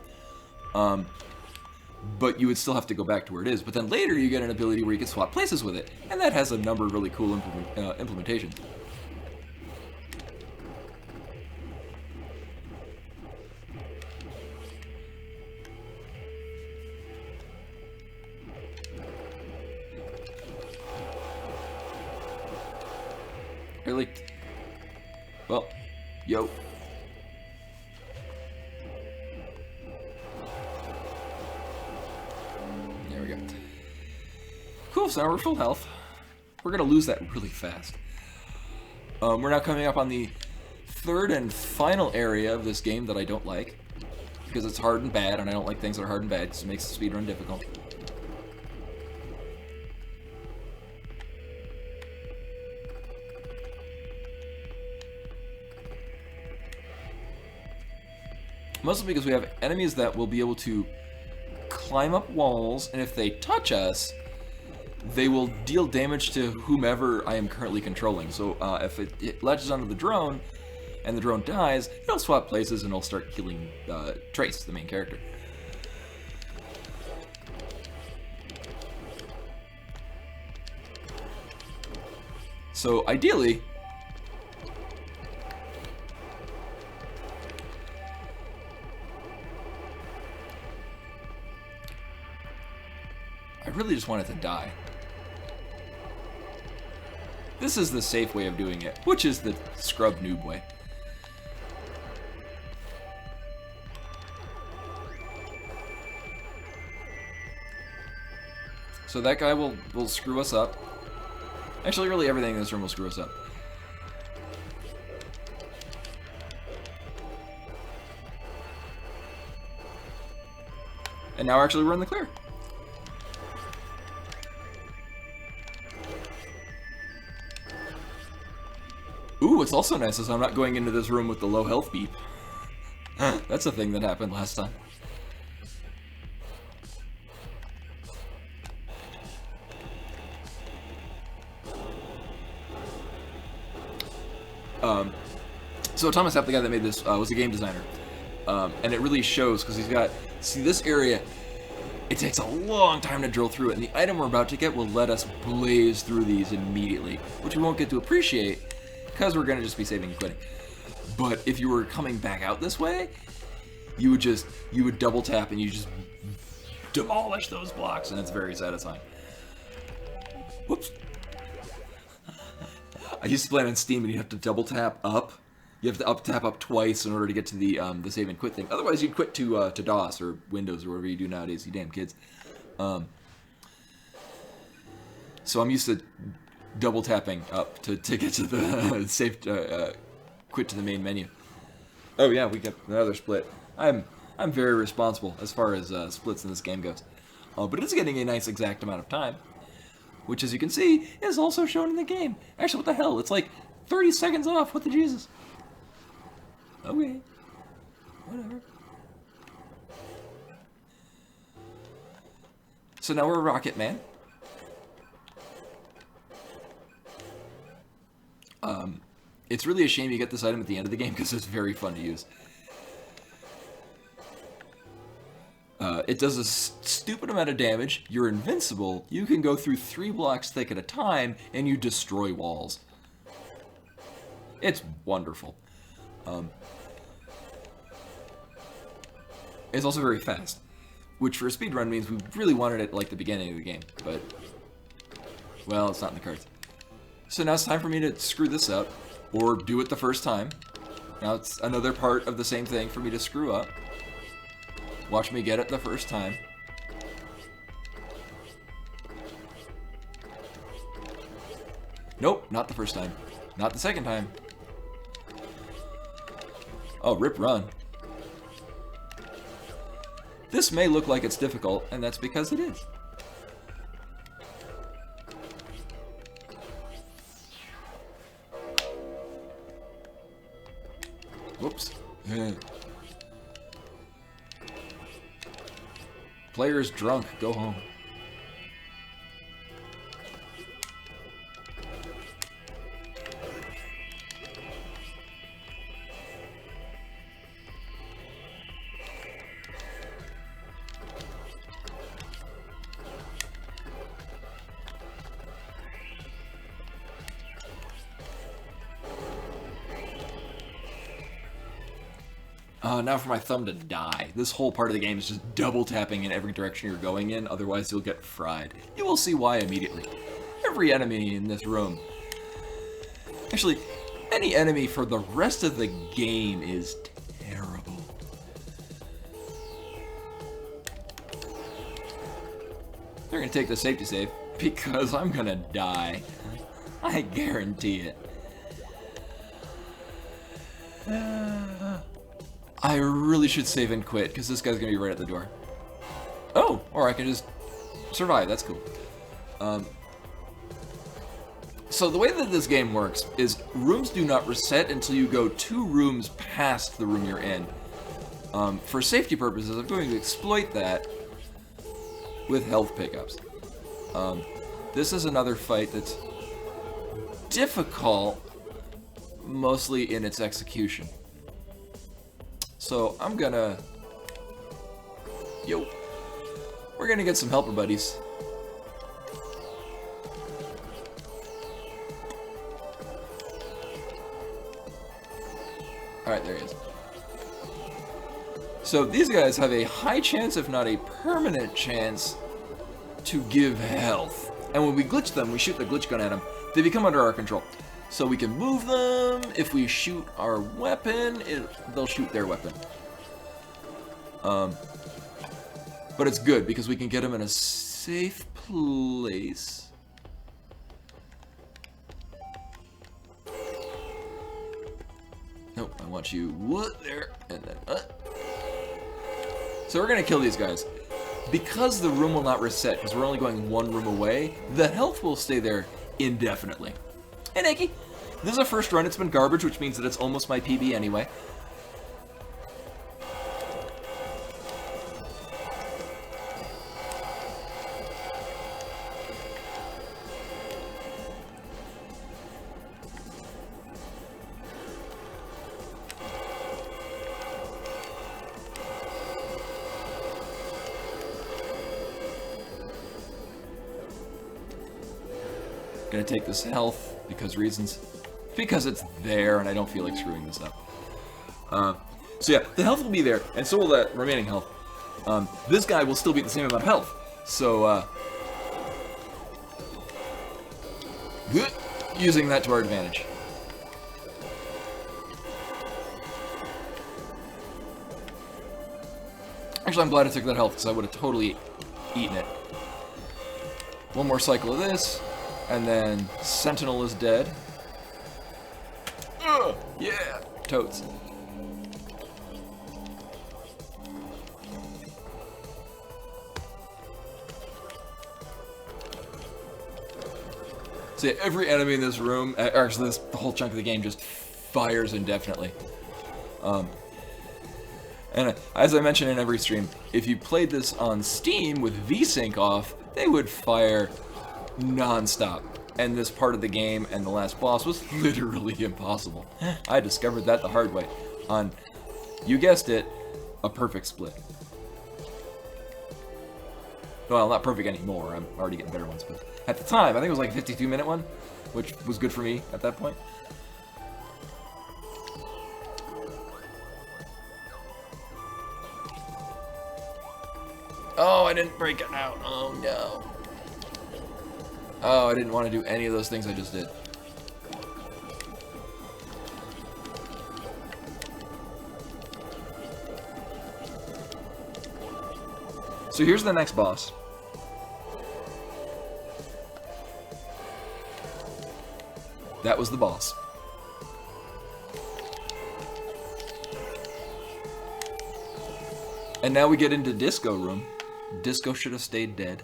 But you would still have to go back to where it is. But then later you get an ability where you can swap places with it, and that has a number of really cool implementations. Really? Well, yo. There we go. Cool, so now we're full health. We're gonna lose that really fast. We're now coming up on the third and final area of this game that I don't like, because it's hard and bad, and I don't like things that are hard and bad because it makes the speedrun difficult. Mostly because we have enemies that will be able to climb up walls, and if they touch us, they will deal damage to whomever I am currently controlling. So if it latches onto the drone, and the drone dies, it'll swap places and it'll start killing Trace, the main character. So ideally, I really just want it to die. This is the safe way of doing it, which is the scrub noob way. So that guy will screw us up. Actually, really everything in this room will screw us up. And now actually we're in the clear. Ooh, what's also nice is I'm not going into this room with the low health beep. That's a thing that happened last time. So Thomas App, the guy that made this, was a game designer. And it really shows, because he's got, see this area, it takes a long time to drill through it, and the item we're about to get will let us blaze through these immediately, which we won't get to appreciate, because we're going to just be saving and quitting. But if you were coming back out this way, you would double tap and you just demolish those blocks, and it's very satisfying. Whoops. I used to play it on Steam, and you have to double tap up. You have to tap up twice in order to get to the save and quit thing. Otherwise, you'd quit to DOS or Windows or whatever you do nowadays. You damn kids. So I'm used to double tapping up to get to the save quit to the main menu. Oh yeah, we got another split. I'm very responsible as far as splits in this game goes. But it's getting a nice exact amount of time, which, as you can see, is also shown in the game. Actually, what the hell? It's like 30 seconds off. What the Jesus? Okay. Whatever. So now we're Rocket Man. It's really a shame you get this item at the end of the game because it's very fun to use. It does a stupid amount of damage. You're invincible. You can go through 3 blocks thick at a time, and you destroy walls. It's wonderful. It's also very fast, which for a speedrun means we really wanted it like the beginning of the game, but, well, it's not in the cards. So now it's time for me to screw this up, or do it the first time. Now it's another part of the same thing for me to screw up. Watch me get it the first time. Nope, not the first time. Not the second time. Oh, rip run. This may look like it's difficult, and that's because it is. Whoops. Player's drunk. Go home. Now for my thumb to die. This whole part of the game is just double tapping in every direction you're going in, otherwise you'll get fried. You will see why immediately. Every enemy in this room, actually, any enemy for the rest of the game is terrible. They're gonna take the safety save, because I'm gonna die. I guarantee it. I really should save and quit, because this guy's going to be right at the door. Oh! Or I can just survive. That's cool. So the way that this game works is rooms do not reset until you go 2 rooms past the room you're in. For safety purposes, I'm going to exploit that with health pickups. This is another fight that's difficult, mostly in its execution. So I'm gonna... Yo. We're gonna get some helper buddies. Alright, there he is. So these guys have a high chance, if not a permanent chance, to give health. And when we glitch them, we shoot the glitch gun at them, they become under our control. So we can move them. If we shoot our weapon, they'll shoot their weapon. But it's good because we can get them in a safe place. Nope, I want you there, and then So we're gonna kill these guys. Because the room will not reset, because we're only going one room away, the health will stay there indefinitely. Hey, Nikki! This is a first run, it's been garbage, which means that it's almost my PB anyway. Gonna take this health because reasons. Because it's there and I don't feel like screwing this up. So yeah, the health will be there, and so will the remaining health. This guy will still be at the same amount of health. So, using that to our advantage. Actually, I'm glad I took that health because I would have totally eaten it. One more cycle of this. And then Sentinel is dead. Yeah, totes. So yeah, every enemy in this room, actually the whole chunk of the game just fires indefinitely. And as I mentioned in every stream, if you played this on Steam with VSync off, they would fire non-stop. And this part of the game and the last boss was literally impossible. I discovered that the hard way on, you guessed it, a perfect split. Well, not perfect anymore, I'm already getting better ones, but at the time, I think it was like a 52-minute one, which was good for me at that point. Oh, I didn't break it out. Oh, no. Oh, I didn't want to do any of those things I just did. So here's the next boss. That was the boss. And now we get into Disco Room. Disco should have stayed dead.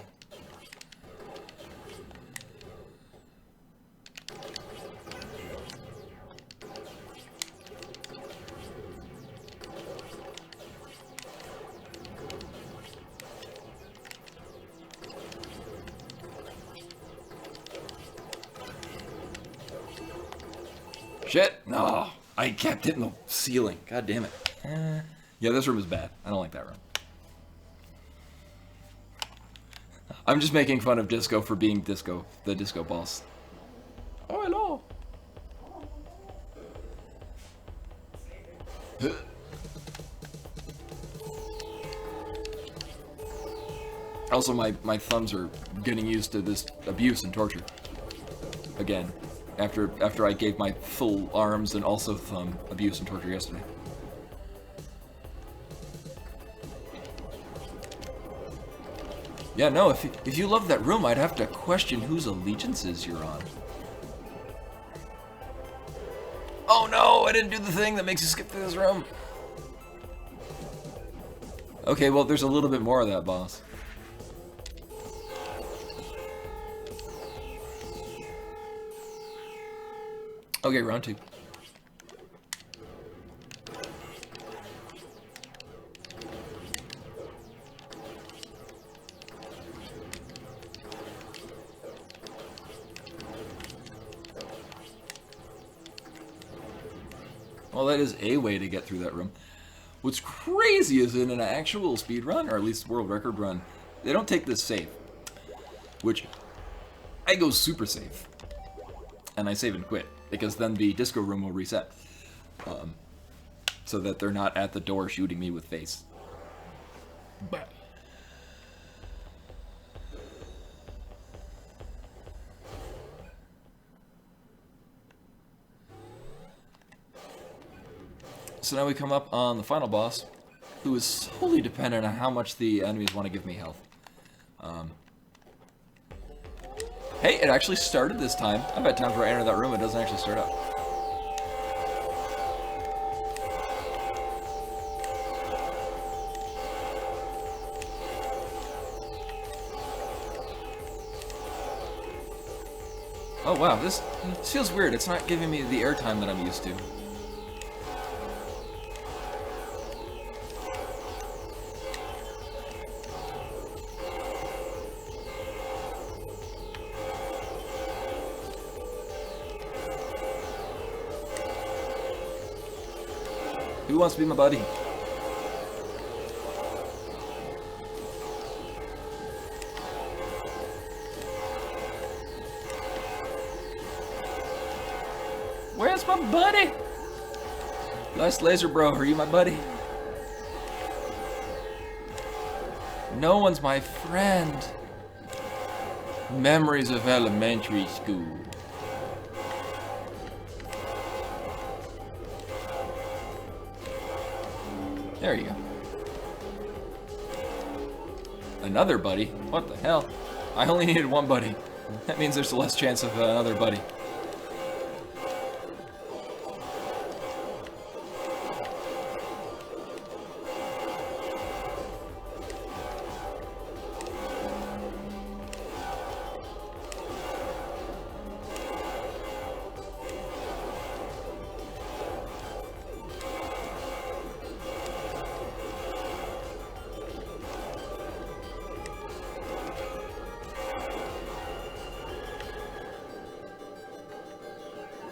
Shit! No, I kept hitting the ceiling. God damn it. Yeah, this room is bad. I don't like that room. I'm just making fun of Disco for being Disco, the Disco boss. Oh, hello. Also, my thumbs are getting used to this abuse and torture. Again. After I gave my full arms and also thumb abuse and torture yesterday. Yeah, no, if you love that room, I'd have to question whose allegiances you're on. Oh no, I didn't do the thing that makes you skip through this room. Okay, well, there's a little bit more of that, boss. Okay, round 2. Well, that is a way to get through that room. What's crazy is in an actual speed run, or at least world record run, they don't take this safe. Which, I go super safe. And I save and quit, because then the disco room will reset. So that they're not at the door shooting me with face. But so now we come up on the final boss, who is solely dependent on how much the enemies want to give me health. Hey, it actually started this time. I've had times where I enter that room, it doesn't actually start up. Oh wow, this feels weird. It's not giving me the airtime that I'm used to. Who wants to be my buddy? Where's my buddy? Last Laser Bro, are you my buddy? No one's my friend. Memories of elementary school. There you go. Another buddy? What the hell? I only needed one buddy. That means there's less chance of another buddy.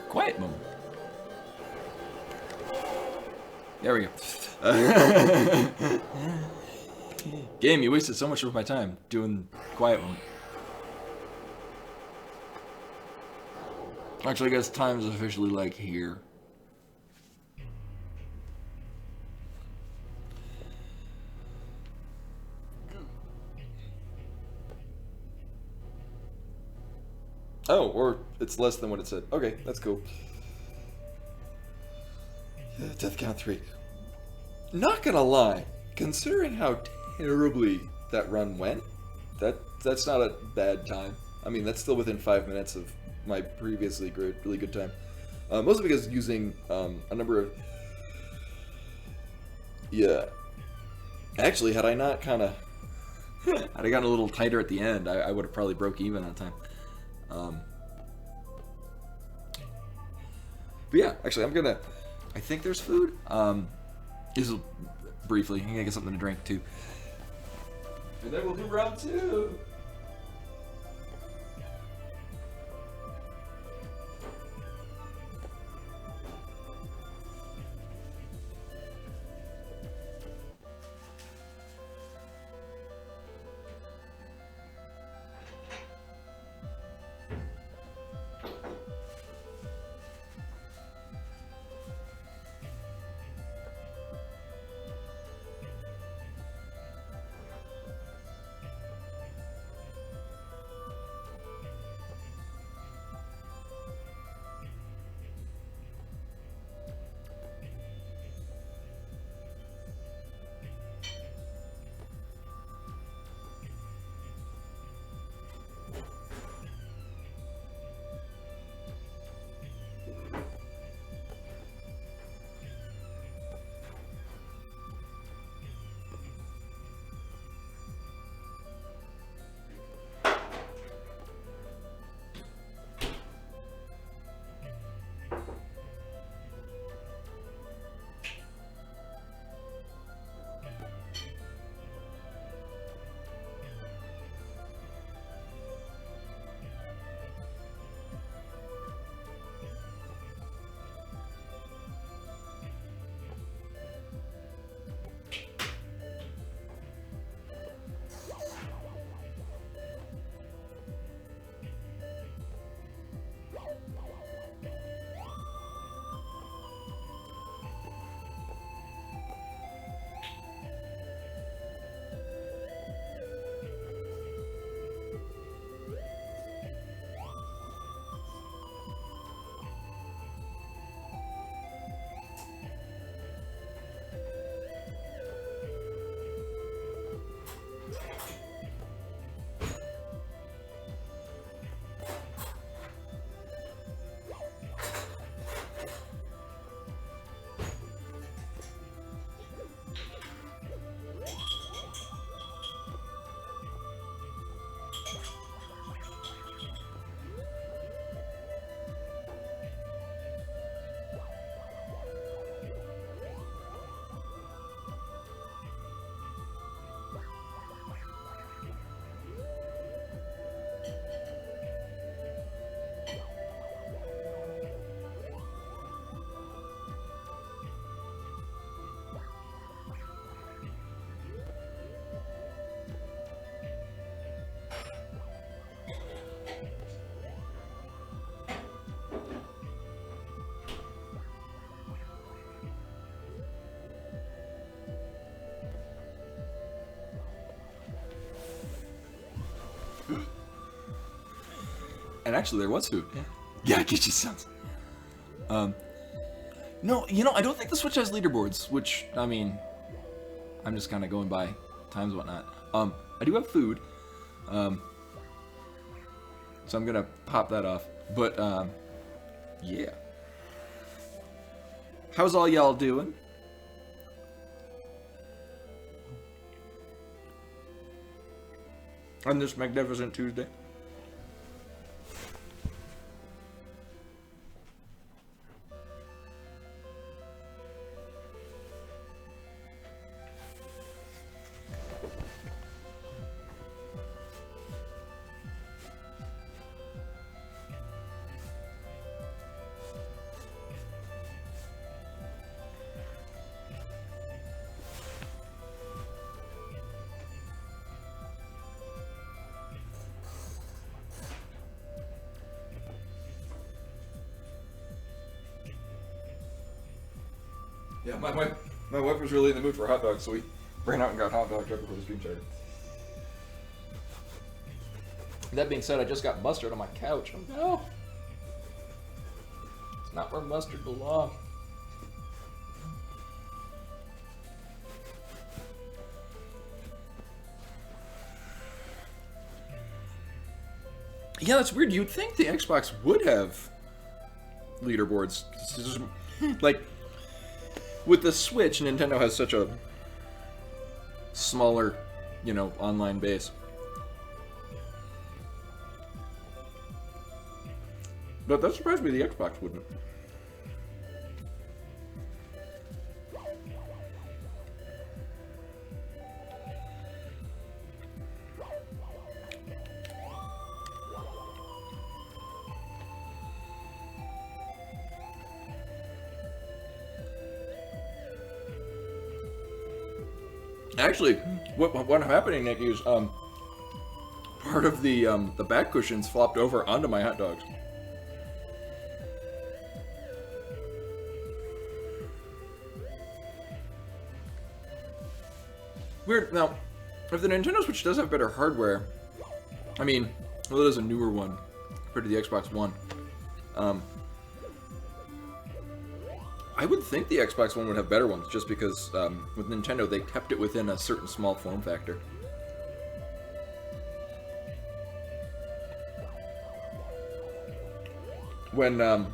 Quiet moment. There we go. Game, you wasted so much of my time doing quiet moment. Actually, I guess time's officially like here. Oh, or it's less than what it said. Okay, that's cool. Death count 3. Not gonna lie, considering how terribly that run went, that's not a bad time. I mean, that's still within 5 minutes of my previously really good time. Mostly because using a number of... Yeah. Actually, had I not kind of... had I gotten a little tighter at the end, I would have probably broke even on time. But yeah, actually, I'm gonna... I think there's food. Just briefly, I'm gonna get something to drink too. And then we'll do round 2. And actually, there was food. Yeah, get you some. No, you know, I don't think the Switch has leaderboards, which, I mean, I'm just kind of going by times and whatnot. I do have food, so I'm gonna pop that off. But, yeah. How's all y'all doing? On this magnificent Tuesday? Yeah, my wife was really in the mood for hot dogs, so we ran out and got hot dogs right before the stream started. That being said, I just got mustard on my couch. Oh no! It's not where mustard belongs. Yeah, that's weird. You'd think the Xbox would have leaderboards. Like, with the Switch, Nintendo has such a smaller, you know, online base. But that surprised me the Xbox wouldn't. Actually, what happening, Nick, is part of the back cushions flopped over onto my hot dogs. Weird. Now, if the Nintendo Switch does have better hardware, I mean, well, it is a newer one compared to the Xbox One. I would think the Xbox One would have better ones, just because with Nintendo they kept it within a certain small form factor. When the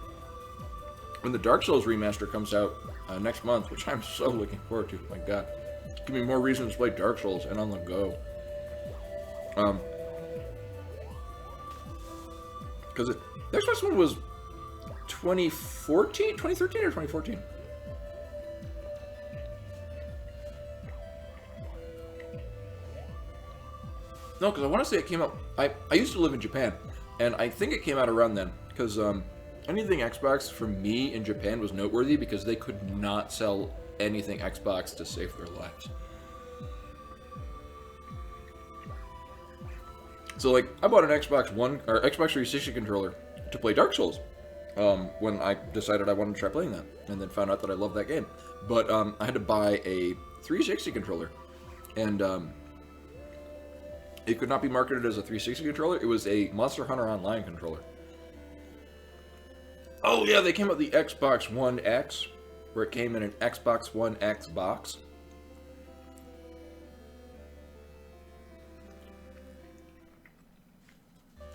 Dark Souls remaster comes out next month, which I'm so looking forward to, my god, give me more reasons to play Dark Souls and on the go. Because the Xbox One was 2013 or 2014? No, because I want to say it came out. I used to live in Japan, and I think it came out around then. Because anything Xbox for me in Japan was noteworthy because they could not sell anything Xbox to save their lives. So, like, I bought an Xbox One or Xbox 360 controller to play Dark Souls. When I decided I wanted to try playing that, and then found out that I loved that game. But I had to buy a 360 controller, and it could not be marketed as a 360 controller. It was a Monster Hunter Online controller. Oh yeah, they came out with the Xbox One X, where it came in an Xbox One X box.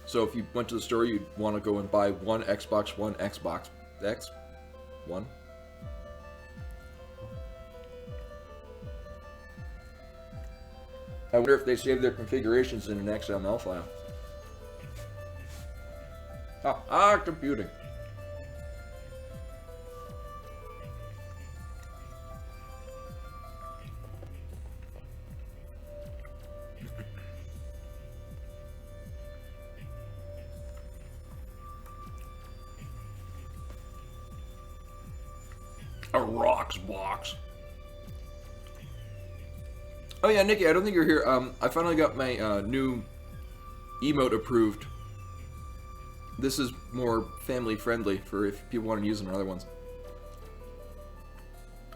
So if you went to the store, you'd want to go and buy one Xbox One Xbox X one. I wonder if they saved their configurations in an XML file. Computing. A rocks box. Oh yeah, Nikki, I don't think you're here. I finally got my new emote approved. This is more family friendly for if people want to use them in other ones.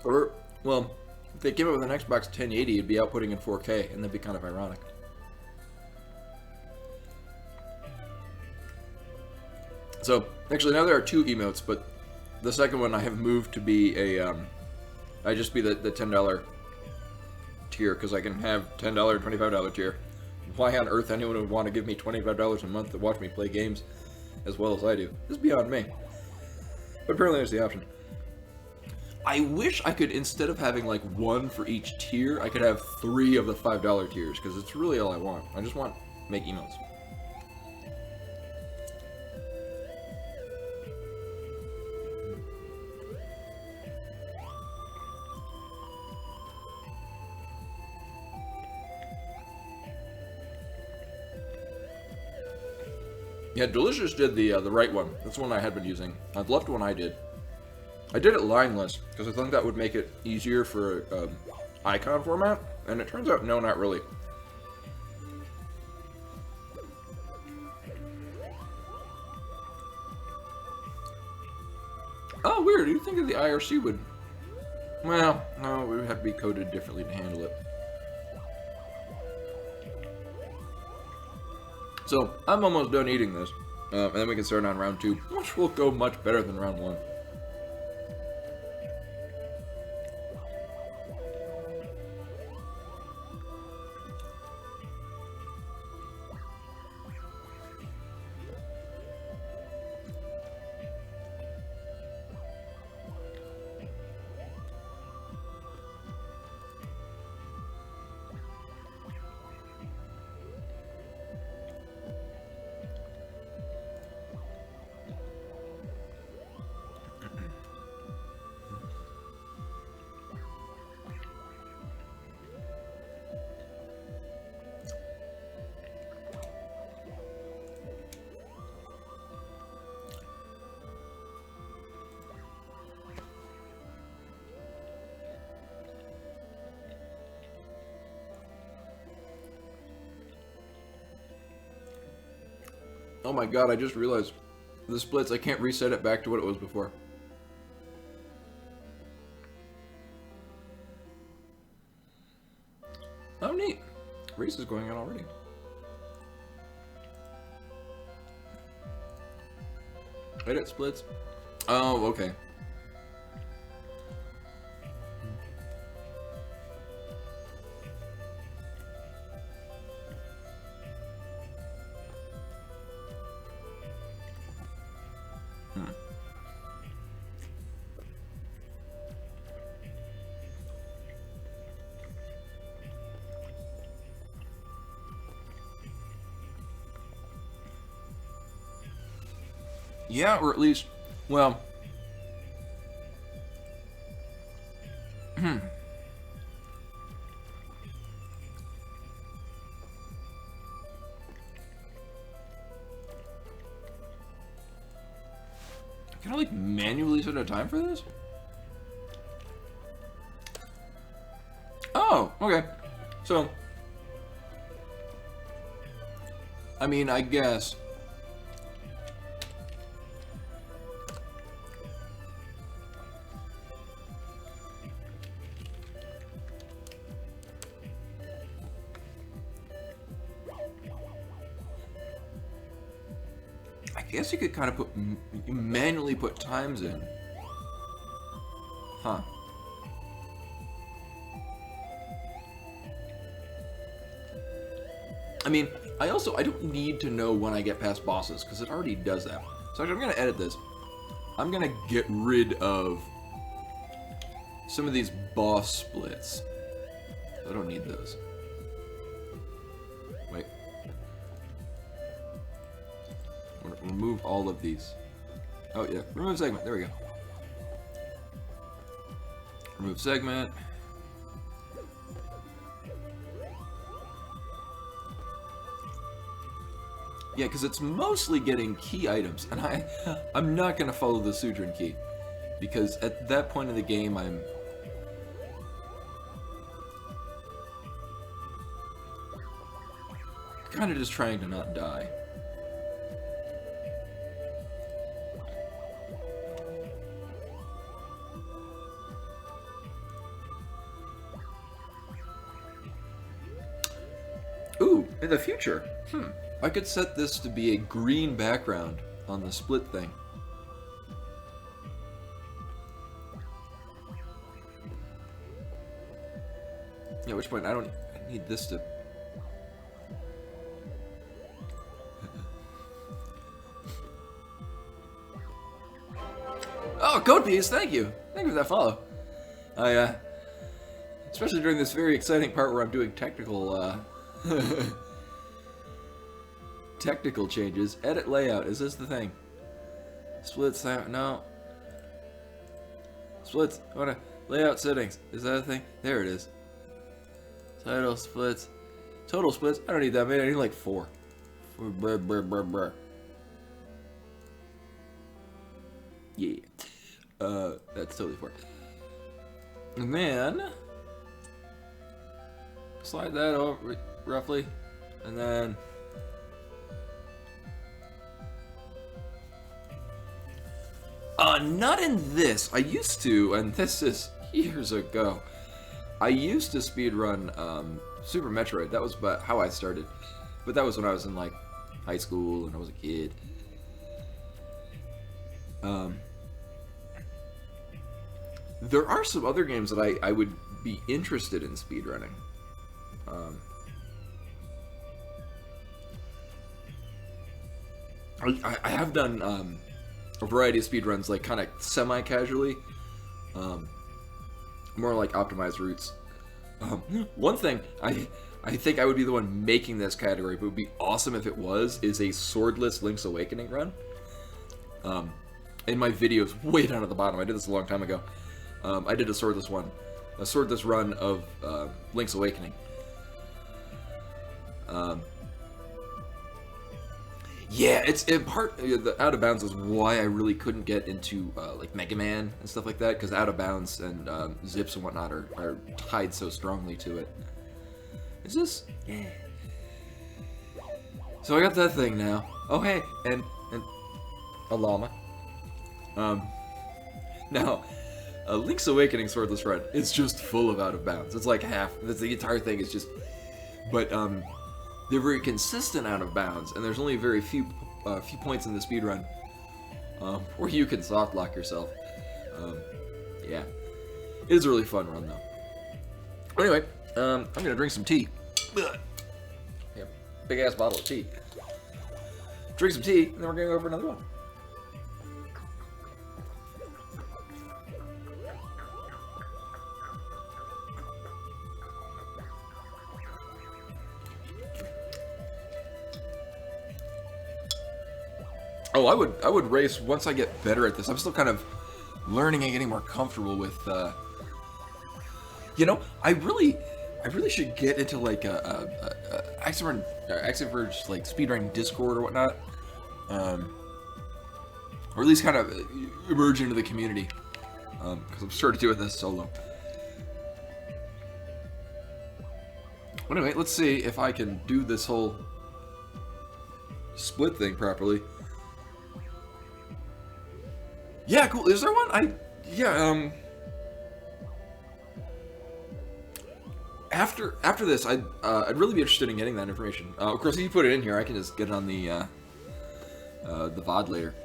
Or, well, if they came out with an Xbox 1080, it'd be outputting in 4K, and that'd be kind of ironic. So, actually, now there are 2 emotes, but the second one I have moved to be a, I just be the $10 tier, because I can have $10 and $25 tier. Why on earth anyone would want to give me $25 a month to watch me play games as well as I do is beyond me. But apparently there's the option. I wish I could, instead of having like 1 for each tier, I could have 3 of the $5 tiers, because it's really all I want. I just want to make emotes. Yeah, Delicious did the right one. That's the one I had been using. The left one I did. I did it lineless, because I think that would make it easier for icon format, and it turns out, no, not really. Oh, weird. You'd think that the IRC would... Well, no, it would have to be coded differently to handle it. So, I'm almost done eating this, and then we can start on round 2, which will go much better than round 1. Oh my god, I just realized the splits, I can't reset it back to what it was before. Oh, neat. Race is going on already. Edit splits. Oh, okay. Yeah, or at least, well, can I like manually set a time for this? Oh, okay. So, I mean, I guess. I guess you could kind of manually put times in. Huh. I mean, I don't need to know when I get past bosses, because it already does that. So actually, I'm going to edit this. I'm going to get rid of some of these boss splits. I don't need those. Wait. I'm going to remove all of these. Oh, yeah. Remove segment. There we go. Remove segment. Yeah, because it's mostly getting key items, and I'm not going to follow the Speedrun key, because at that point in the game, I'm kind of just trying to not die. Ooh, in the future, I could set this to be a green background on the split thing. Yeah, at which point I need this to... Oh, Code Piece, thank you! Thank you for that follow. Especially during this very exciting part where I'm doing technical, technical changes. Edit layout, is this the thing? Splits, no. Splits, I wanna... Layout settings, is that a thing? There it is. Title splits. Total splits, I don't need that many, I need like 4. Brr, brr, brr, brr. Yeah. That's totally 4. And then... slide that over, roughly. And then... not in this. I used to, and this is years ago. I used to speedrun Super Metroid. That was about how I started. But that was when I was in like high school and I was a kid. There are some other games that I would be interested in speedrunning. I have done a variety of speedruns, like kind of semi-casually, more like optimized routes. One thing I think I would be the one making this category, but it would be awesome if it was, is a swordless Link's Awakening run. In my videos way down at the bottom, I did this a long time ago. I did a swordless run of Link's Awakening. Yeah, it's in part the Out of Bounds is why I really couldn't get into like Mega Man and stuff like that, because Out of Bounds and Zips and whatnot are tied so strongly to it. Is this? Yeah. So I got that thing now. Oh hey, and a llama. Now, Link's Awakening Swordless Run is just full of Out of Bounds. It's like half. The entire thing is just. But they're very consistent Out of Bounds, and there's only very few points in the speedrun where you can soft lock yourself. Yeah, it is a really fun run though. Anyway, I'm gonna drink some tea. Yeah, big ass bottle of tea. Drink some tea, and then we're gonna go for another one. Oh, I would race once I get better at this. I'm still kind of learning and getting more comfortable with. You know, I really should get into like a Axiom Verge like speedrunning Discord or whatnot, or at least kind of emerge into the community, because I'm sort of doing this solo. Anyway, let's see if I can do this whole split thing properly. Yeah, cool. Is there one? After this, I'd really be interested in getting that information. Of course, if you put it in here, I can just get it on the VOD later.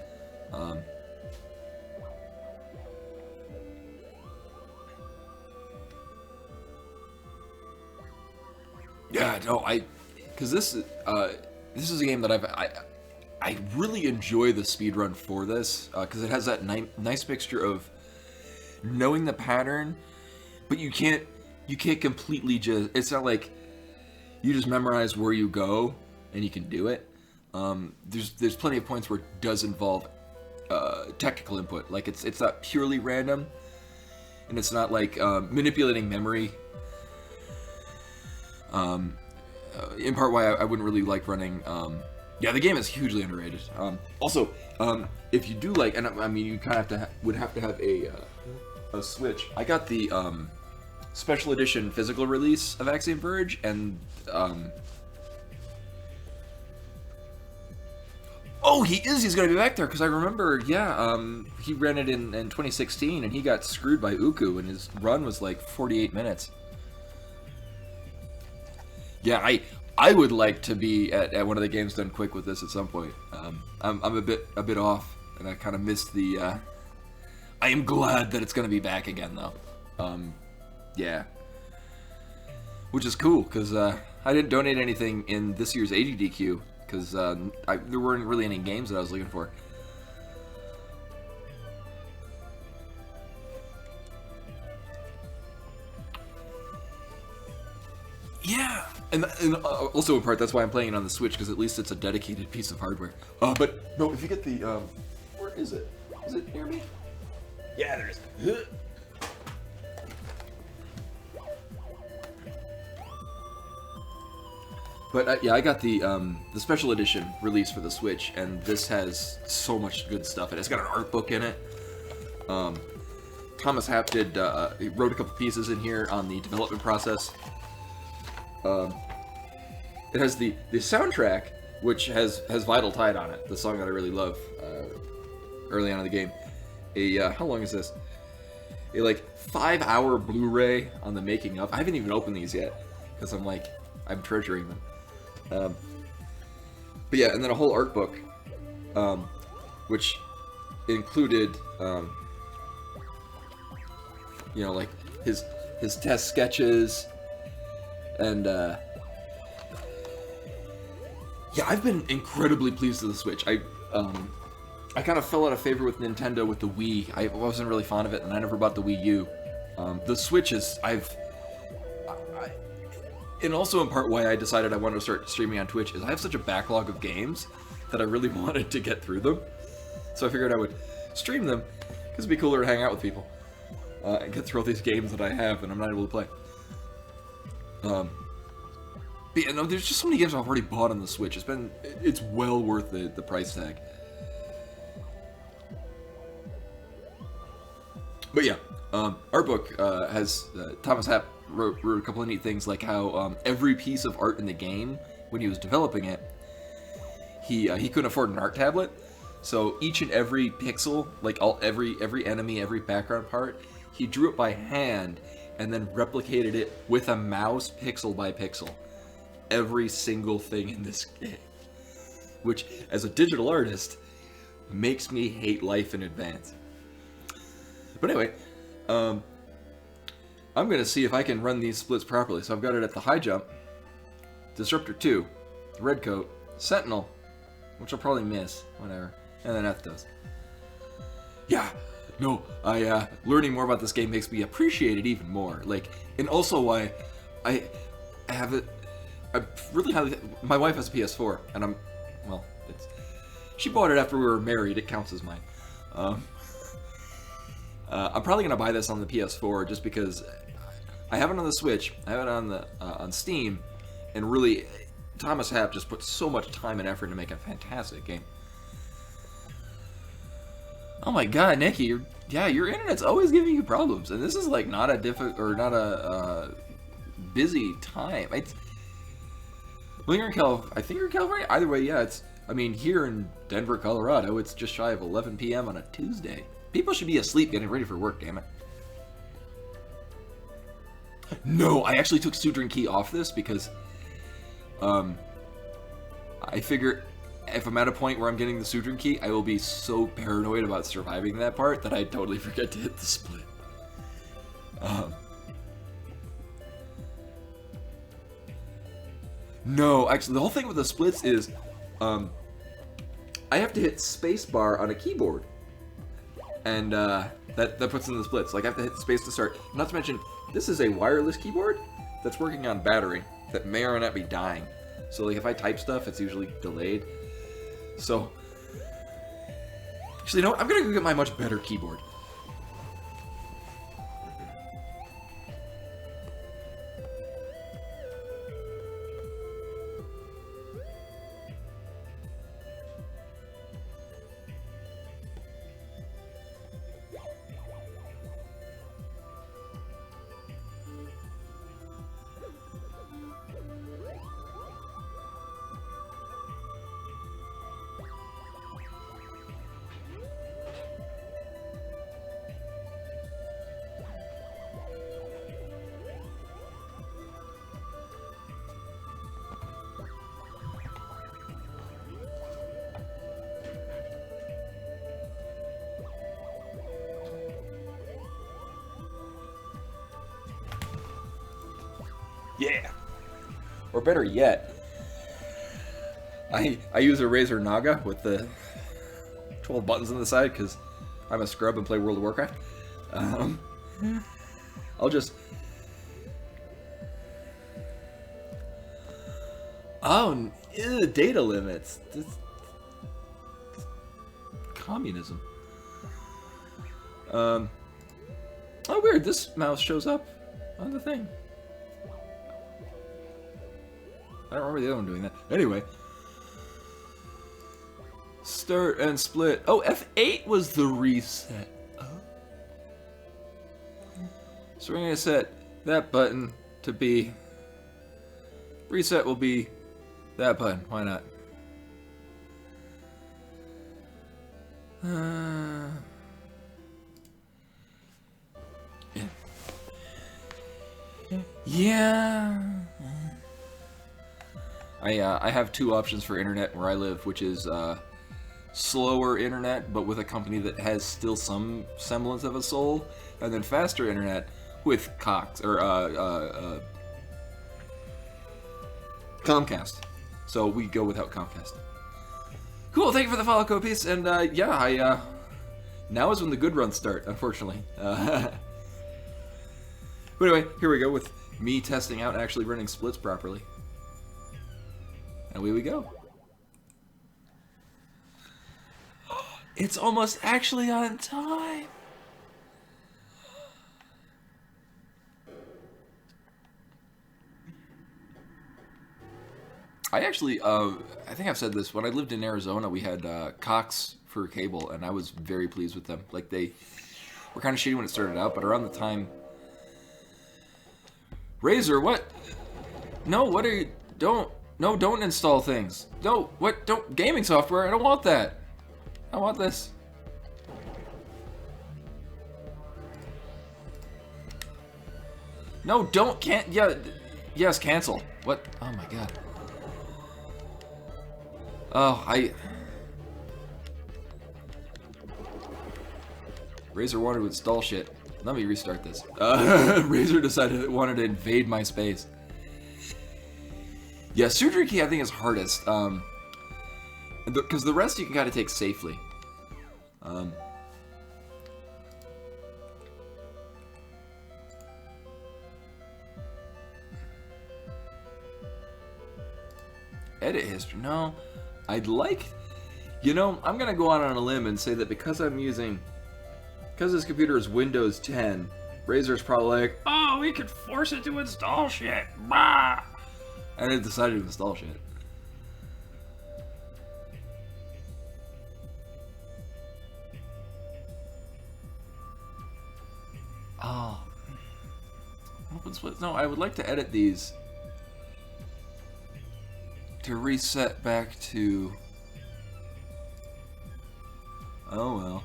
Yeah, no, because this is a game that I really enjoy the speedrun for this, because it has that nice mixture of knowing the pattern, but you can't completely just, it's not like you just memorize where you go and you can do it. There's plenty of points where it does involve technical input, like it's not purely random, and it's not like manipulating memory. In part why I wouldn't really like running. Yeah, the game is hugely underrated. Also, if you do like, and I mean, you kind of would have to have a Switch. I got the special edition physical release of Axiom Verge, and oh, he's gonna be back there, because I remember, yeah, he ran it in 2016, and he got screwed by Uku, and his run was like 48 minutes. Yeah, I would like to be at one of the games done quick with this at some point. I'm a bit off, and I kind of missed the. I am glad that it's going to be back again, though. Yeah, which is cool because I didn't donate anything in this year's AGDQ because there weren't really any games that I was looking for. Yeah, and also in part that's why I'm playing it on the Switch, because at least it's a dedicated piece of hardware. But no, if you get the where is it? Is it near me? Yeah, there is. But yeah, I got the special edition release for the Switch, and this has so much good stuff. It's got an art book in it. Thomas Happ he wrote a couple pieces in here on the development process. It has the soundtrack, which has Vital Tide on it, the song that I really love early on in the game. How long is this? A like 5-hour Blu-ray on the making of. I haven't even opened these yet because I'm treasuring them. But yeah, and then a whole art book, which included like his test sketches. And, yeah, I've been incredibly pleased with the Switch. I kind of fell out of favor with Nintendo with the Wii. I wasn't really fond of it, and I never bought the Wii U. The Switch is, and also in part why I decided I wanted to start streaming on Twitch is I have such a backlog of games that I really wanted to get through them. So I figured I would stream them, because it'd be cooler to hang out with people, and get through all these games that I have and I'm not able to play. But yeah, no, there's just so many games I've already bought on the Switch. It's well worth the price tag. But yeah, art book has Thomas Happ wrote a couple of neat things, like how every piece of art in the game, when he was developing it, he couldn't afford an art tablet, so each and every pixel, like every enemy, every background part, he drew it by hand and then replicated it with a mouse pixel by pixel. Every single thing in this game. Which, as a digital artist, makes me hate life in advance. But anyway, I'm going to see if I can run these splits properly. So I've got it at the high jump, Disruptor 2, Red Coat, Sentinel, which I'll probably miss, whatever, and then Ethos. Yeah, no, learning more about this game makes me appreciate it even more. And also why I have it. I really have. My wife has a PS4, and she bought it after we were married. It counts as mine. I'm probably gonna buy this on the PS4 just because I have it on the Switch. I have it on Steam, and really, Thomas Happ just put so much time and effort to make a fantastic game. Oh my God, Nikki, your internet's always giving you problems, and this is not a busy time. Well, I think you're in California. Either way, yeah, here in Denver, Colorado, it's just shy of 11 p.m. on a Tuesday. People should be asleep getting ready for work, damn it. No, I actually took Speedrun key off this because, I figure if I'm at a point where I'm getting the Speedrun key, I will be so paranoid about surviving that part that I totally forget to hit the split. No, actually, the whole thing with the splits is, I have to hit spacebar on a keyboard, and that puts in the splits. I have to hit space to start. Not to mention, this is a wireless keyboard that's working on battery that may or may not be dying. So, if I type stuff, it's usually delayed. So, actually, I'm gonna go get my much better keyboard. Yeah. Or better yet, I use a Razer Naga with the 12 buttons on the side because I'm a scrub and play World of Warcraft. I'll just... Oh, ew, data limits. Communism. Oh, weird. This mouse shows up on the thing. I don't remember the other one doing that. Anyway. Start and split. Oh, F8 was the reset. Oh. So we're going to set that button to be... Reset will be that button. Why not? Yeah. I have two options for internet where I live, which is slower internet, but with a company that has still some semblance of a soul, and then faster internet with Cox or Comcast. So we go without Comcast. Cool. Thank you for the follow, Copies. And yeah, now is when the good runs start. Unfortunately. But anyway, here we go with me testing out actually running splits properly. And away we go. It's almost actually on time. I actually, I think I've said this, when I lived in Arizona, we had Cox for cable, and I was very pleased with them. Like, they were kind of shitty when it started out, but around the time... Razer, what? No, what are you... don't install things. No, what? Don't... Gaming software, I don't want that. I want this. No, can't... Yeah, yes, cancel. What? Oh my god. Oh, Razer wanted to install shit. Let me restart this. Razer decided it wanted to invade my space. Yeah, Surgery Key I think is hardest. Because the rest you can kind of take safely. Edit history. No. I'd like... You know, I'm going to go out on a limb and say that because this computer is Windows 10, Razer's probably like, oh, we could force it to install shit. Bah! And it decided to install shit. Oh. Open split. No, I would like to edit these to reset back to... Oh well.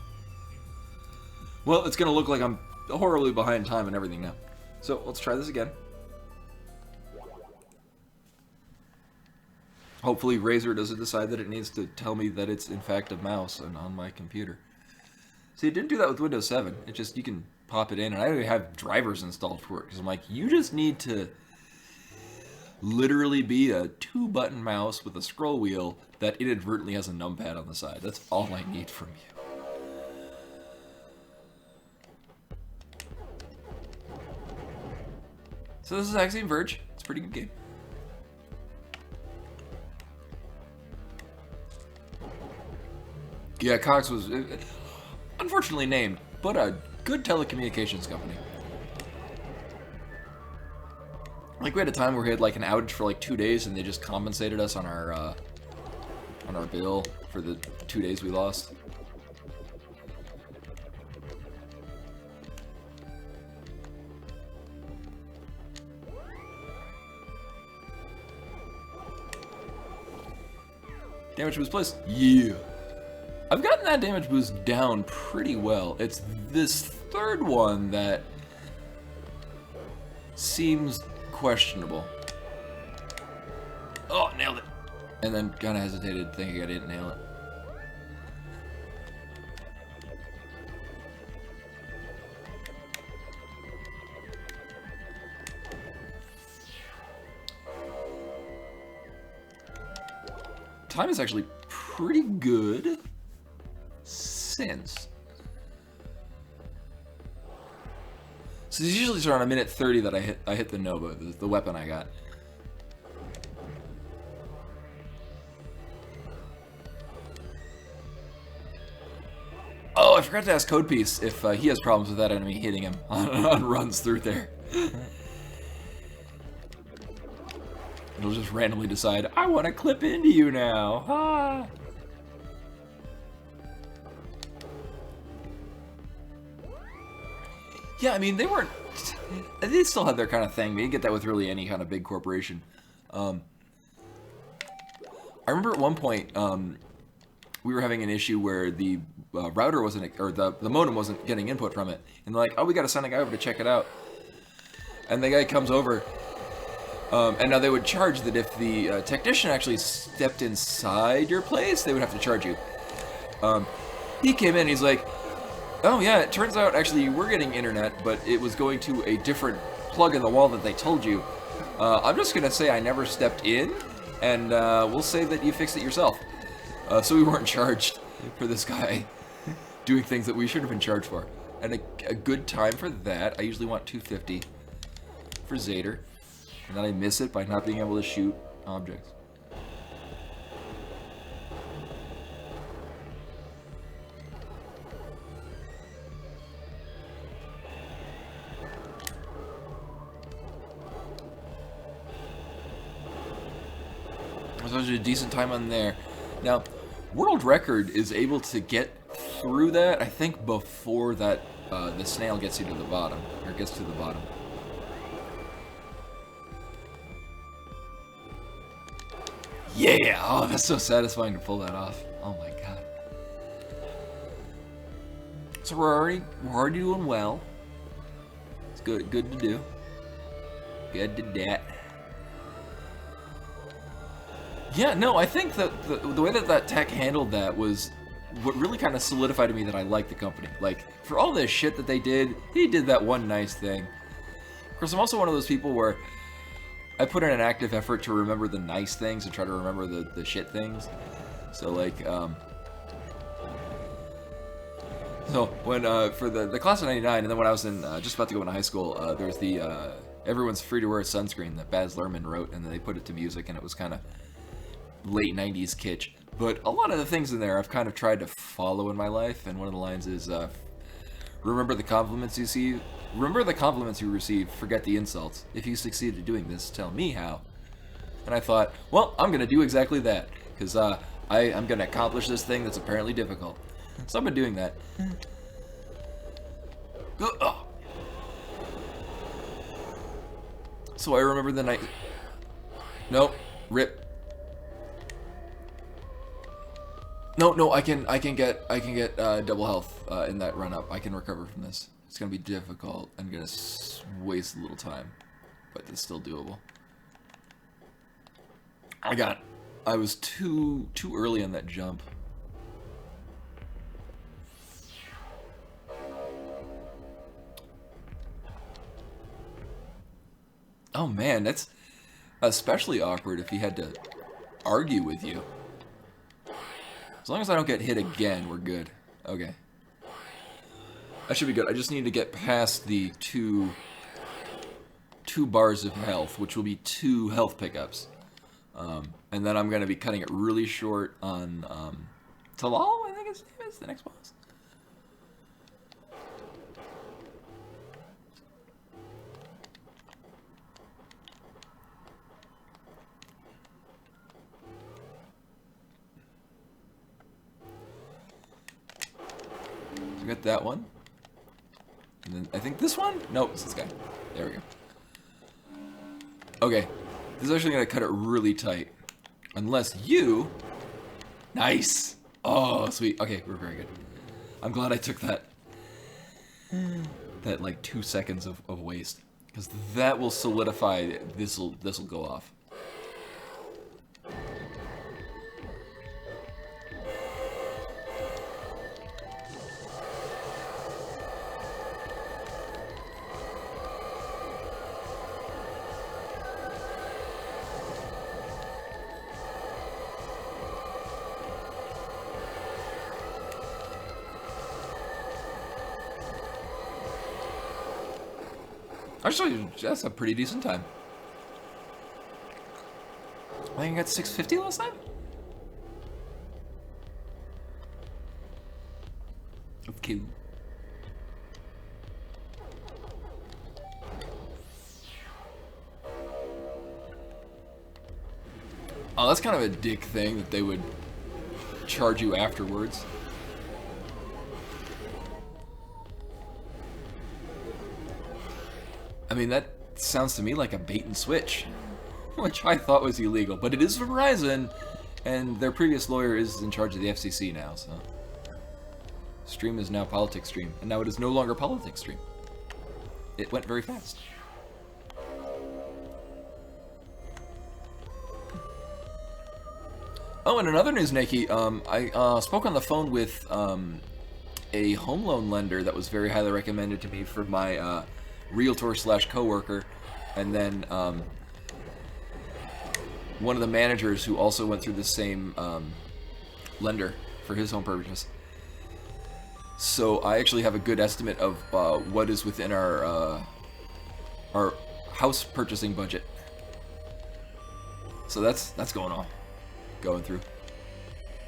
Well, it's gonna look like I'm horribly behind time and everything now. So, let's try this again. Hopefully Razer doesn't decide that it needs to tell me that it's in fact a mouse and on my computer. See, it didn't do that with Windows 7. It just, you can pop it in, and I don't even have drivers installed for it, because I'm like, you just need to literally be a 2-button mouse with a scroll wheel that inadvertently has a numpad on the side. That's all I need from you. So this is Axiom Verge. It's a pretty good game. Yeah, Cox was unfortunately named, but a good telecommunications company. Like, we had a time where we had like an outage for like 2 days, and they just compensated us on our bill for the 2 days we lost. Damage boost place? Yeah. I've gotten that damage boost down pretty well. It's this third one that seems questionable. Oh, nailed it. And then kind of hesitated, thinking I didn't nail it. time is actually pretty good since. So it's usually around a minute 30 that I hit the Nova, the weapon I got. Oh, I forgot to ask Codepiece if he has problems with that enemy hitting him on runs through there. It'll just randomly decide, I want to clip into you now. Ah. Yeah, I mean, they still had their kind of thing. They didn't get that with really any kind of big corporation. I remember at one point, we were having an issue where the router wasn't, or the modem wasn't getting input from it. And they're like, oh, we got to send a guy over to check it out. And the guy comes over, and now they would charge that if the technician actually stepped inside your place, they would have to charge you. He came in, he's like, oh yeah, it turns out actually you were getting internet, but it was going to a different plug in the wall that they told you. I'm just going to say I never stepped in, and we'll say that you fixed it yourself. So we weren't charged for this guy doing things that we should have been charged for. And a good time for that, I usually want 250 for Zader. And then I miss it by not being able to shoot objects. So a decent time on there. Now, world record is able to get through that, I think, before that the snail gets you to the bottom, or gets to the bottom. Yeah! Oh, that's so satisfying to pull that off. Oh my god. So we're already doing well. It's good to do. Good to that. Yeah, no, I think that the way that tech handled that was what really kind of solidified to me that I like the company. Like, for all this shit that they did that one nice thing. Of course, I'm also one of those people where I put in an active effort to remember the nice things and try to remember the shit things. So, like, so when, for the class of 99, and then when I was in, just about to go into high school, there was the, everyone's free to wear sunscreen that Baz Luhrmann wrote, and then they put it to music, and it was kind of late 90s kitsch. But a lot of the things in there I've kind of tried to follow in my life, and one of the lines is, remember the compliments you see, remember the compliments you receive, forget the insults. If you succeed at doing this, tell me how. And I thought, well, I'm going to do exactly that, because I'm going to accomplish this thing that's apparently difficult. So I've been doing that. So I remember the night... Nope. Rip. No, I can get double health in that run up. I can recover from this. It's gonna be difficult. I'm gonna waste a little time, but it's still doable. I was too early on that jump. Oh man, that's especially awkward if he had to argue with you. As long as I don't get hit again, we're good. Okay. That should be good. I just need to get past the two bars of health, which will be 2 health pickups. And then I'm going to be cutting it really short on Talal, I think his name is, the next boss. We got that one. And then I think this one? Nope, it's this guy. There we go. Okay. This is actually going to cut it really tight. Unless you... Nice! Oh, sweet. Okay, we're very good. I'm glad I took that. That, like, 2 seconds of waste. Because that will solidify... This'll go off. Actually, that's a pretty decent time. I think I got 650 last time? Okay. Oh, that's kind of a dick thing that they would charge you afterwards. I mean, that sounds to me like a bait and switch, which I thought was illegal, but it is Verizon, and their previous lawyer is in charge of the FCC now, so. Stream is now Politics Stream, and now it is no longer Politics Stream. It went very fast. Oh, and another news, Nikki, I spoke on the phone with a home loan lender that was very highly recommended to me for my realtor slash coworker, and then one of the managers who also went through the same lender for his home purchase. So I actually have a good estimate of what is within our house purchasing budget. So that's going through.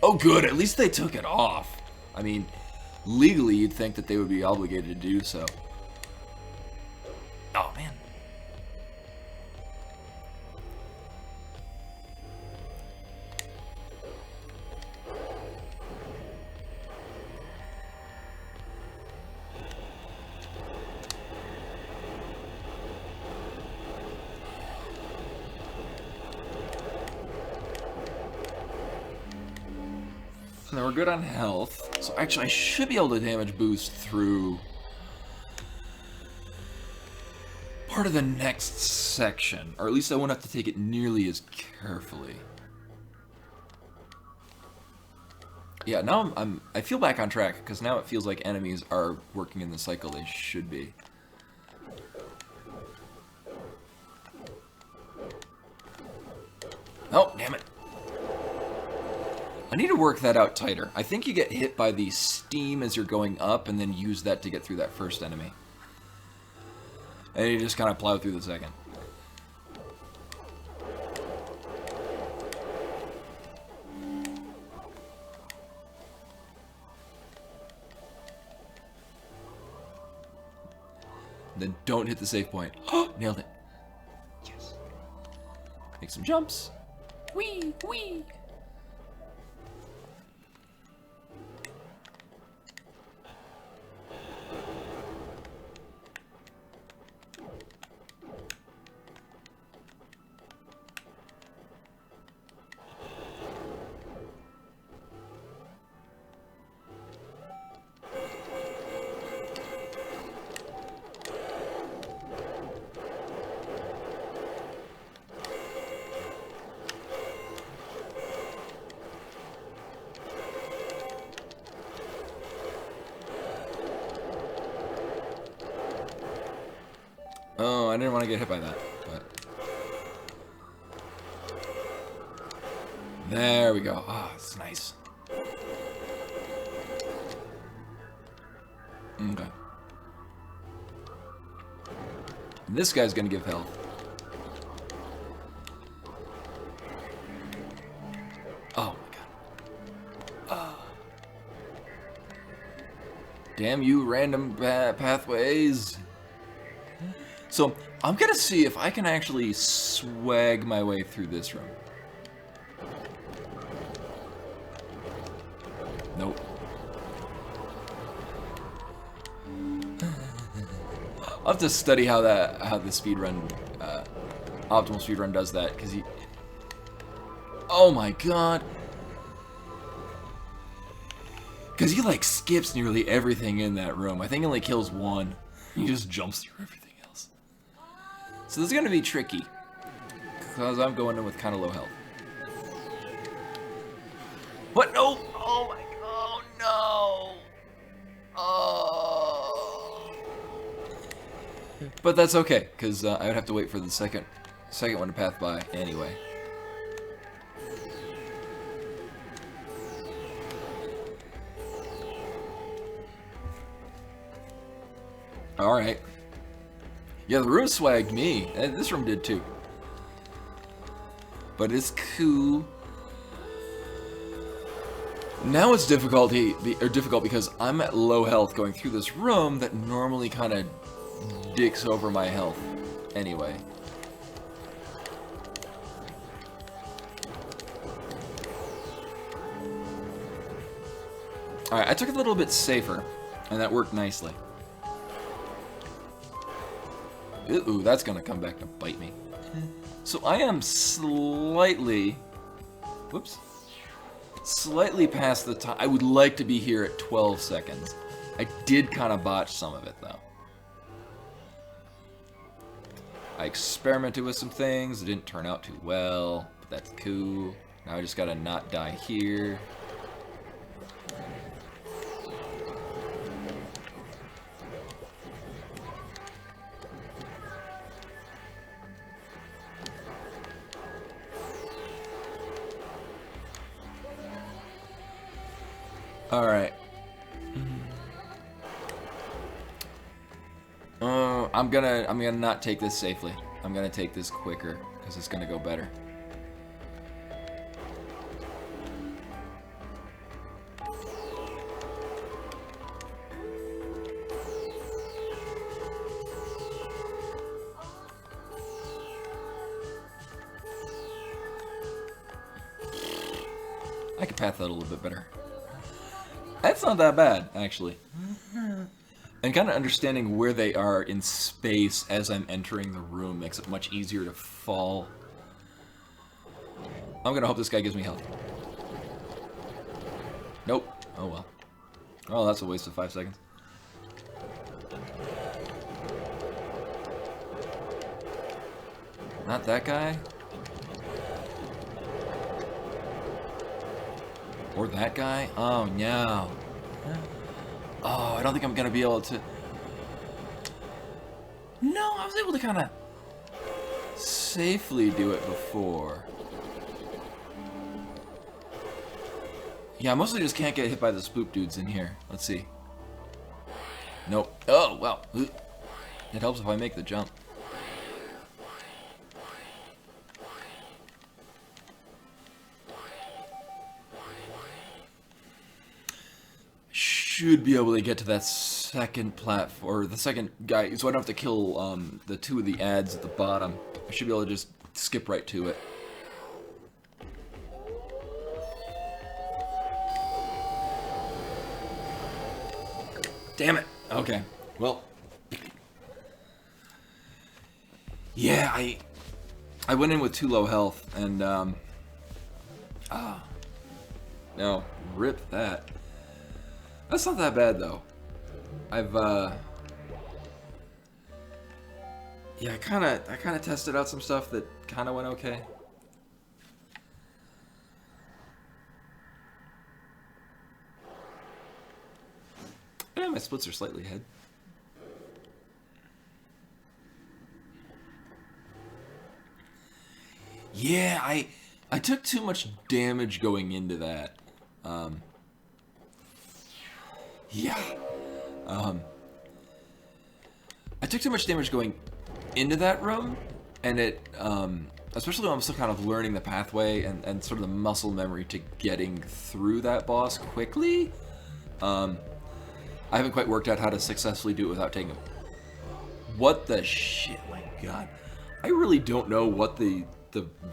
Oh, good. At least they took it off. I mean, legally, you'd think that they would be obligated to do so. Oh, man. Now we're good on health. So actually, I should be able to damage boost through part of the next section, or at least I won't have to take it nearly as carefully. Yeah, now I feel back on track, because now it feels like enemies are working in the cycle they should be. Oh, damn it. I need to work that out tighter. I think you get hit by the steam as you're going up, and then use that to get through that first enemy. And you just kind of plow through the second. Then don't hit the save point. Oh, nailed it. Yes. Make some jumps. Whee, whee. Oh, I didn't want to get hit by that, but... There we go. Ah, oh, it's nice. Okay. This guy's gonna give health. Oh my god. Damn you, random pathways. So, I'm gonna see if I can actually swag my way through this room. Nope. I'll have to study how the speedrun, optimal speedrun does that, because he... Oh my god! Because he, like, skips nearly everything in that room. I think he only kills one. He just jumps through everything. So this is going to be tricky, because I'm going in with kind of low health. What? No! Oh my god, no! Oh. But that's okay, because I would have to wait for the second one to pass by anyway. Alright. Yeah, the room swagged me. And this room did too. But it's cool. Now it's difficult because I'm at low health going through this room that normally kind of dicks over my health. Anyway. Alright, I took it a little bit safer, and that worked nicely. Ooh, that's gonna come back to bite me. So I am slightly... Whoops. Slightly past the time. I would like to be here at 12 seconds. I did kind of botch some of it, though. I experimented with some things. It didn't turn out too well, but that's cool. Now I just gotta not die here. Alright. I'm gonna not take this safely. I'm gonna take this quicker, because it's gonna go better. I can path that a little bit better. That's not that bad, actually. And kind of understanding where they are in space as I'm entering the room makes it much easier to fall. I'm gonna hope this guy gives me health. Nope. Oh well. Oh, that's a waste of 5 seconds. Not that guy. Or that guy? Oh, no. Oh, I don't think I'm going to be able to... No, I was able to kind of safely do it before. Yeah, I mostly just can't get hit by the spook dudes in here. Let's see. Nope. Oh, well. It helps if I make the jump. Should be able to get to that second platform, or the second guy, so I don't have to kill the two of the ads at the bottom. I should be able to just skip right to it. Damn it. Okay. Well. Yeah, I went in with too low health, and no, rip that. That's not that bad, though. Yeah, I kind of tested out some stuff that kind of went okay. Yeah, my splits are slightly ahead. Yeah, I took too much damage going into that. Yeah. I took too much damage going into that room, and it, especially when I'm still kind of learning the pathway and sort of the muscle memory to getting through that boss quickly, I haven't quite worked out how to successfully do it without taking it. What the shit, my god. I really don't know what the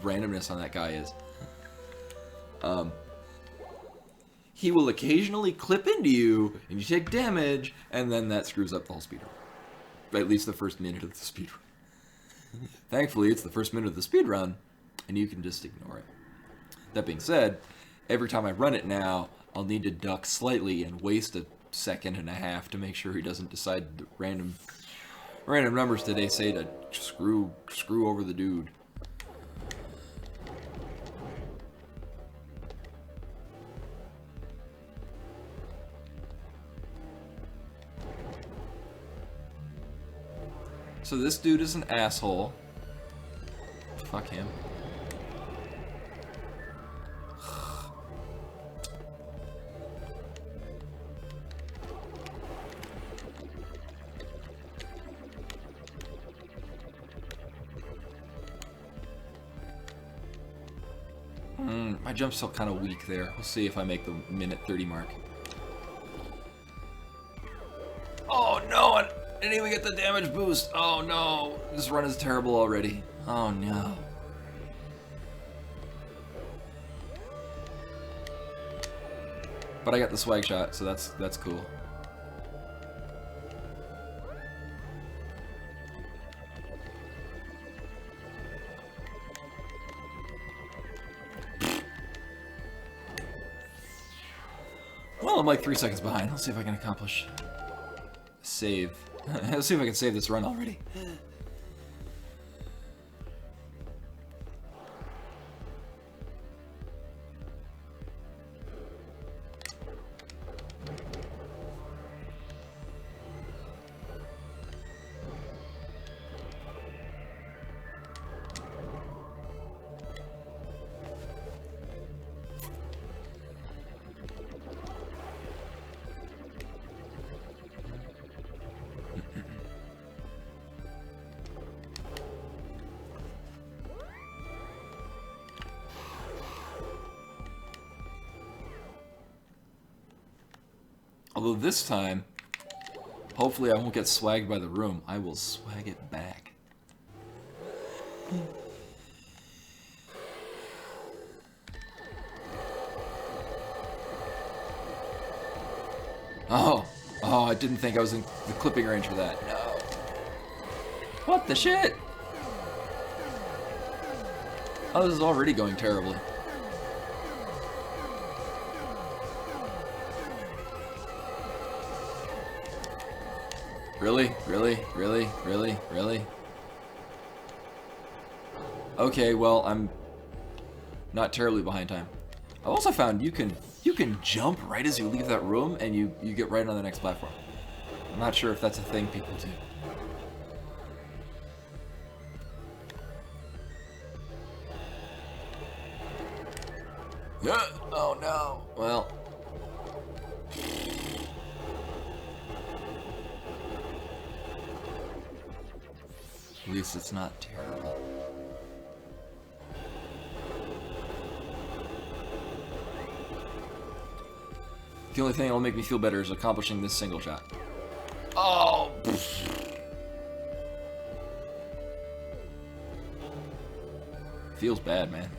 randomness on that guy is. He will occasionally clip into you, and you take damage, and then that screws up the whole speedrun. At least the first minute of the speedrun. Thankfully, it's the first minute of the speedrun, and you can just ignore it. That being said, every time I run it now, I'll need to duck slightly and waste a second and a half to make sure he doesn't decide random numbers today say to screw over the dude. So this dude is an asshole. Fuck him. My jump's still kind of weak there. We'll see if I make the minute 30 mark. Oh no, I didn't even get the damage boost. Oh no, this run is terrible already. Oh no. But I got the swag shot, so that's cool. Well, I'm like 3 seconds behind. Let's see if I can accomplish save. Let's see if I can save this run already. Although this time, hopefully I won't get swagged by the room. I will swag it back. Oh, I didn't think I was in the clipping range for that. No. What the shit? Oh, this is already going terribly. Really? Really? Really? Really? Really? Okay, well, I'm not terribly behind time. I've also found you can jump right as you leave that room and you get right on the next platform. I'm not sure if that's a thing people do. Oh no. Well. At least it's not terrible. The only thing that'll make me feel better is accomplishing this single shot. Oh! Feels bad, man.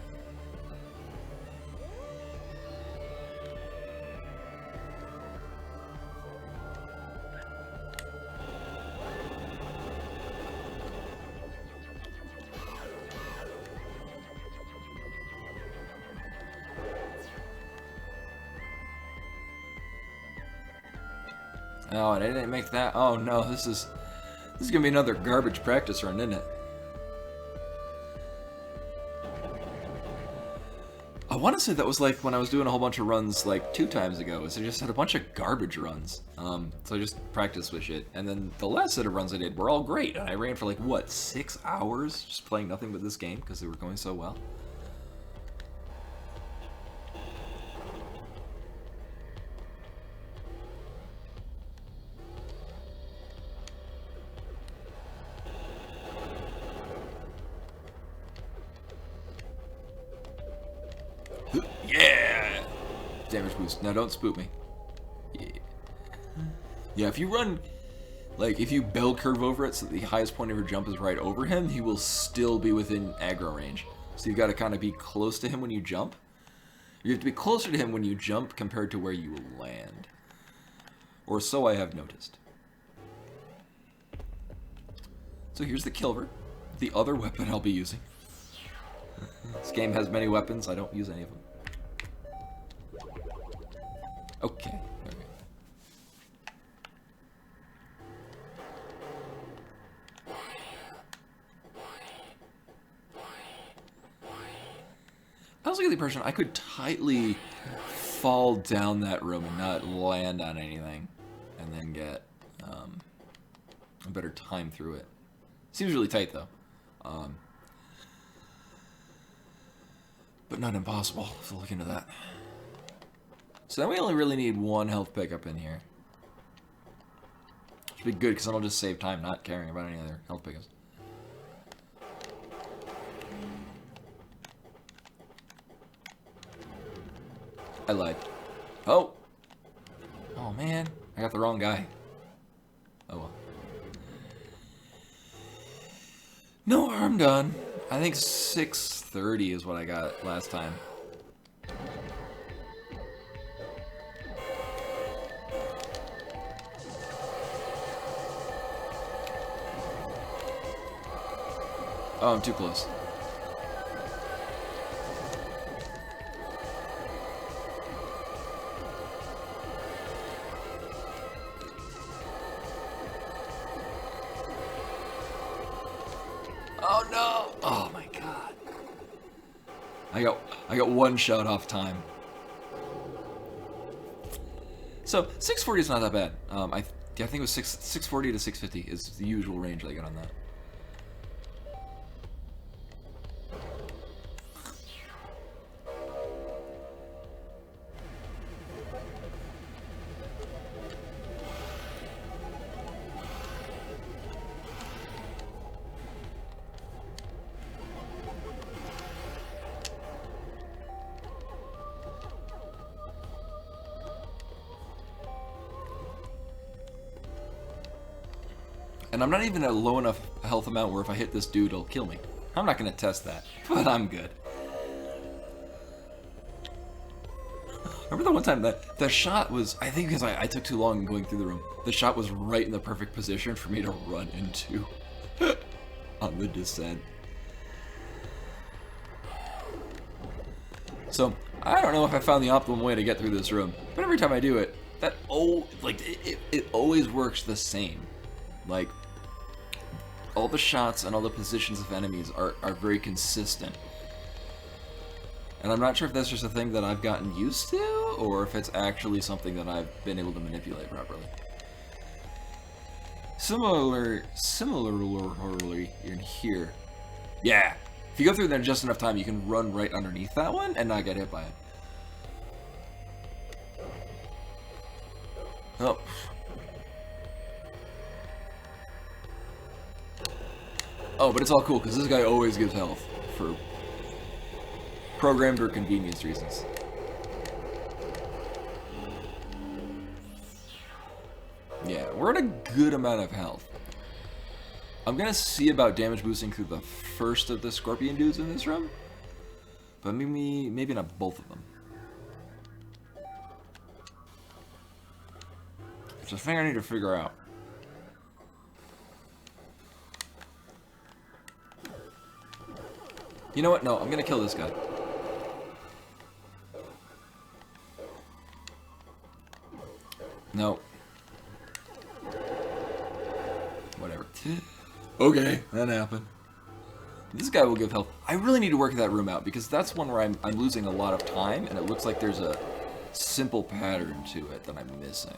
Oh, and I didn't make that. Oh no, this is gonna be another garbage practice run, isn't it? I want to say that was like when I was doing a whole bunch of runs like 2 times ago. So I just had a bunch of garbage runs. So I just practiced with shit. And then the last set of runs I did were all great. And I ran for like, what, 6 hours just playing nothing but this game because they were going so well. Yeah! Damage boost. Now don't spook me. Yeah. Yeah, if you run, like, if you bell curve over it so the highest point of your jump is right over him, he will still be within aggro range. So you've got to kind of be close to him when you jump. You have to be closer to him when you jump compared to where you will land. Or so I have noticed. So here's the Kilver, the other weapon I'll be using. This game has many weapons, I don't use any of them. Okay. I was like the impression I could tightly fall down that room and not land on anything, and then get a better time through it. Seems really tight though, but not impossible. So look into that. So then we only really need 1 health pickup in here. Should be good, because then I'll just save time not caring about any other health pickups. I lied. Oh! Oh man, I got the wrong guy. Oh well. No harm done. I think 630 is what I got last time. Oh, I'm too close. Oh no! Oh my god. I got one shot off time. So 640 is not that bad. I think it was 640 to 650 is the usual range I get on that. And I'm not even at a low enough health amount where if I hit this dude, it'll kill me. I'm not going to test that, but I'm good. Remember the one time that the shot was, I think because I took too long going through the room, the shot was right in the perfect position for me to run into on the descent. So, I don't know if I found the optimum way to get through this room, but every time I do it, it always works the same. Like, all the shots and all the positions of enemies are very consistent. And I'm not sure if that's just a thing that I've gotten used to, or if it's actually something that I've been able to manipulate properly. Similarly in here. Yeah, if you go through there in just enough time, you can run right underneath that one and not get hit by it. Oh. Oh, but it's all cool, because this guy always gives health, for programmed or convenience reasons. Yeah, we're at a good amount of health. I'm going to see about damage boosting through the first of the scorpion dudes in this room, but maybe not both of them. It's a thing I need to figure out. You know what? No, I'm gonna kill this guy. No. Whatever. Okay, that happened. This guy will give health. I really need to work that room out, because that's one where I'm losing a lot of time, and it looks like there's a simple pattern to it that I'm missing.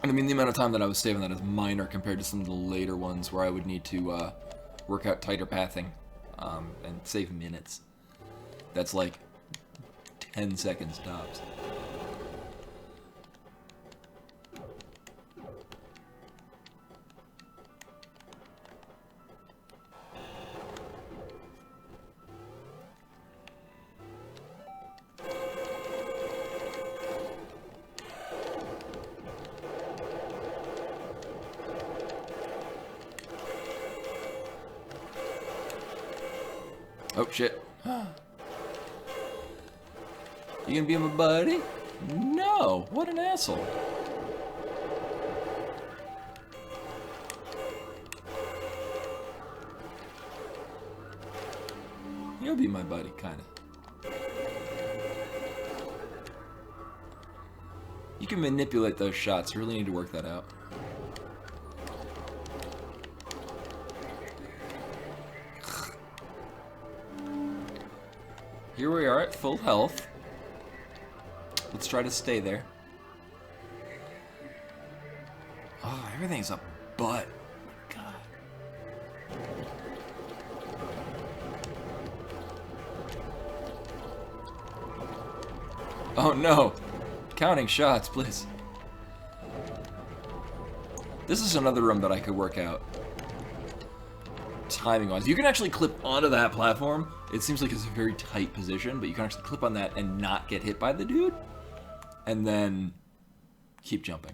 And I mean, the amount of time that I was saving that is minor compared to some of the later ones where I would need to work out tighter pathing and save minutes. That's like 10 seconds tops. Oh, shit. You gonna be my buddy? No! What an asshole. You'll be my buddy, kinda. You can manipulate those shots. You really need to work that out. Here we are at full health. Let's try to stay there. Oh, everything's a butt. God. Oh no. Counting shots, please. This is another room that I could work out. timing-wise. You can actually clip onto that platform. It seems like it's a very tight position, but you can actually clip on that and not get hit by the dude. And then keep jumping.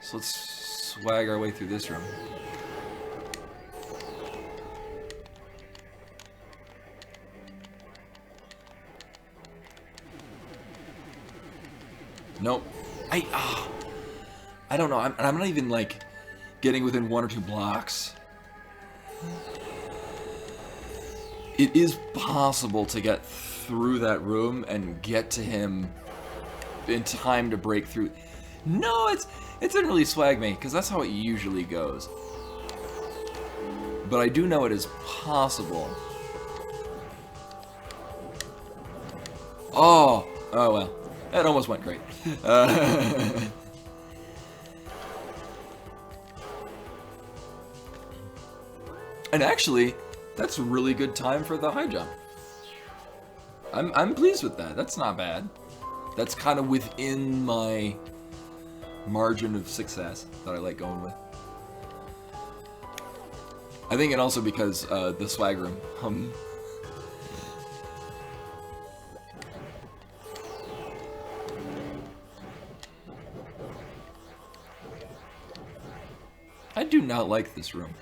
So let's swag our way through this room. Nope. I don't know. I'm not even like getting within 1 or 2 blocks. It is possible to get through that room and get to him in time to break through. No, it didn't really swag me, because that's how it usually goes. But I do know it is possible. Oh well. That almost went great. And actually, that's a really good time for the high jump. I'm pleased with that. That's not bad. That's kind of within my margin of success that I like going with. I think and also because the swag room. I do not like this room.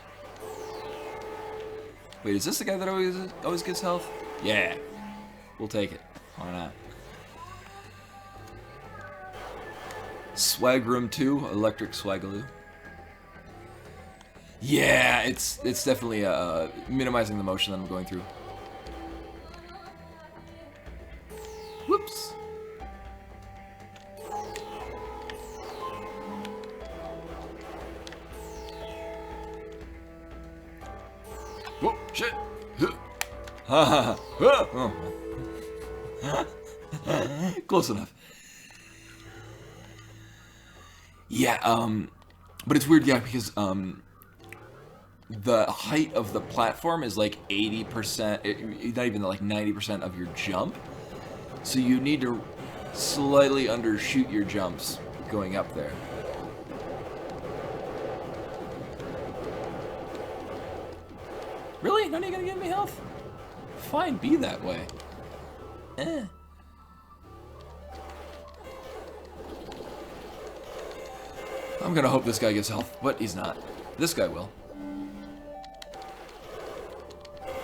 Wait, is this the guy that always gets health? Yeah. We'll take it. Why not? Swag room 2, electric swagaloo. Yeah, it's definitely minimizing the motion that I'm going through. Whoops. Whoa, shit. Ha ha. Close enough. Yeah, but it's weird, yeah, because the height of the platform is like 80%, not even like 90% of your jump. So you need to slightly undershoot your jumps going up there. Really? None of you gonna give me health? Fine, be that way. I'm gonna hope this guy gets health, but he's not. This guy will.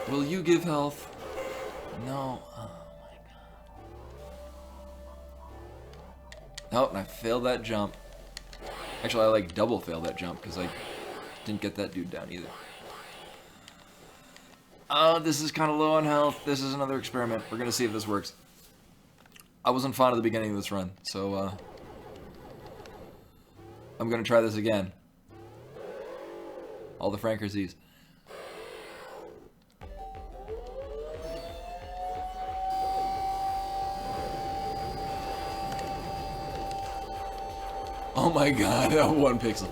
Will you give health? No. Oh my god. Nope, and I failed that jump. Actually, I like double failed that jump because I didn't get that dude down either. Oh, this is kind of low on health. This is another experiment. We're gonna see if this works. I wasn't fond of the beginning of this run, so I'm gonna try this again. All the Frankersies. Oh my god, 1 pixel.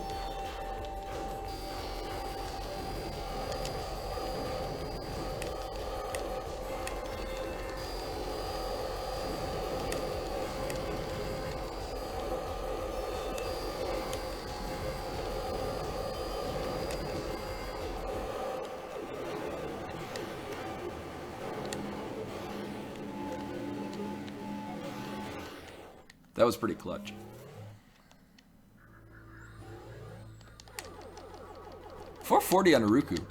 That was pretty clutch. .440 on Uruku.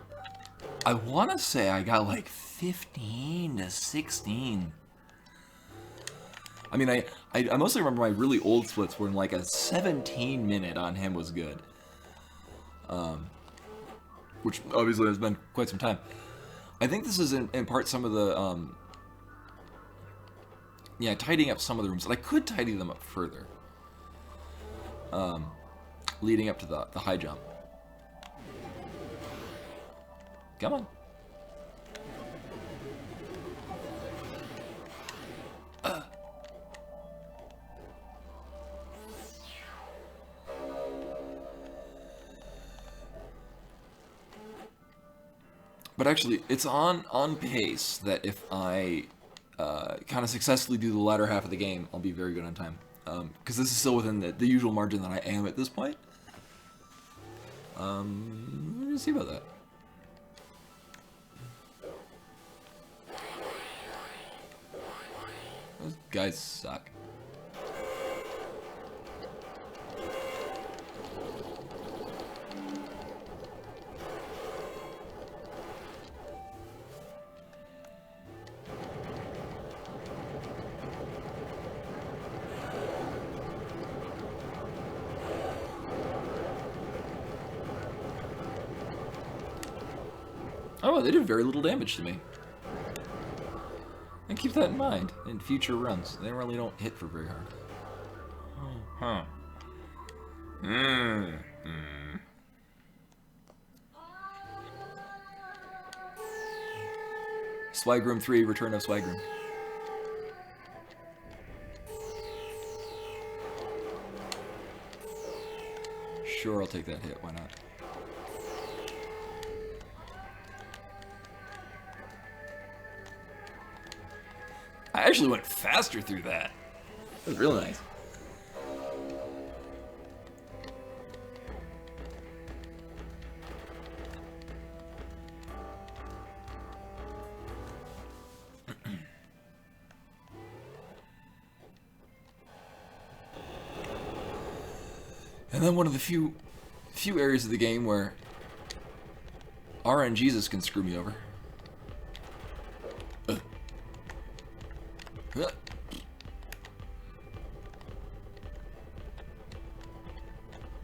I want to say I got like 15 to 16. I mean, I mostly remember my really old splits when like a 17-minute on him was good. Which obviously has been quite some time. I think this is in part some of the, yeah, tidying up some of the rooms. And I could tidy them up further. Leading up to the high jump. Come on. But actually, it's on pace that if I kind of successfully do the latter half of the game, I'll be very good on time. Because this is still within the usual margin that I am at this point. Let me see about that. Those guys suck. Oh, they did very little damage to me. And keep that in mind in future runs. They really don't hit for very hard. Huh. Swagroom 3, Return of Swagroom. Sure, I'll take that hit, why not? I actually went faster through that. That was really nice. And then one of the few areas of the game where RNGesus can screw me over.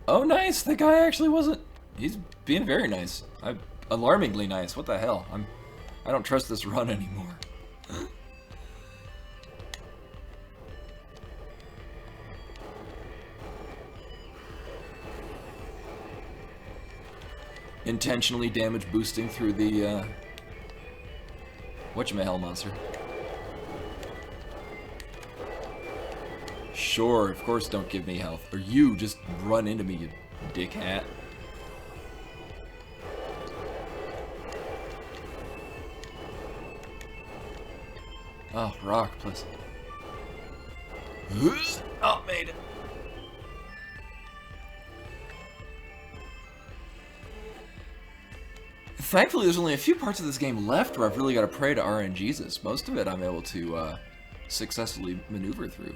Oh, nice! That guy actually wasn't... He's being very nice. Alarmingly nice. What the hell? I don't trust this run anymore. Intentionally damage boosting through the, whatchamahell monster. Sure, of course don't give me health. Or you just run into me, you dick hat. Oh, rock, please. Oh, made it. Thankfully, there's only a few parts of this game left where I've really got to pray to RNGesus. Most of it I'm able to successfully maneuver through.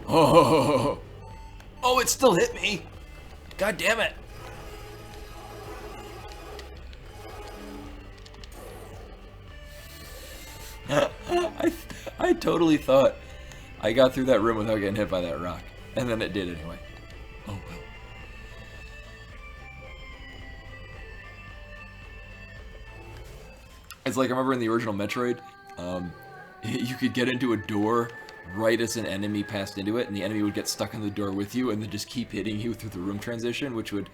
Oh, oh, it still hit me. God damn it. I totally thought I got through that room without getting hit by that rock. And then it did anyway. Oh, well. It's like, I remember in the original Metroid, you could get into a door right as an enemy passed into it, and the enemy would get stuck in the door with you and then just keep hitting you through the room transition, which would,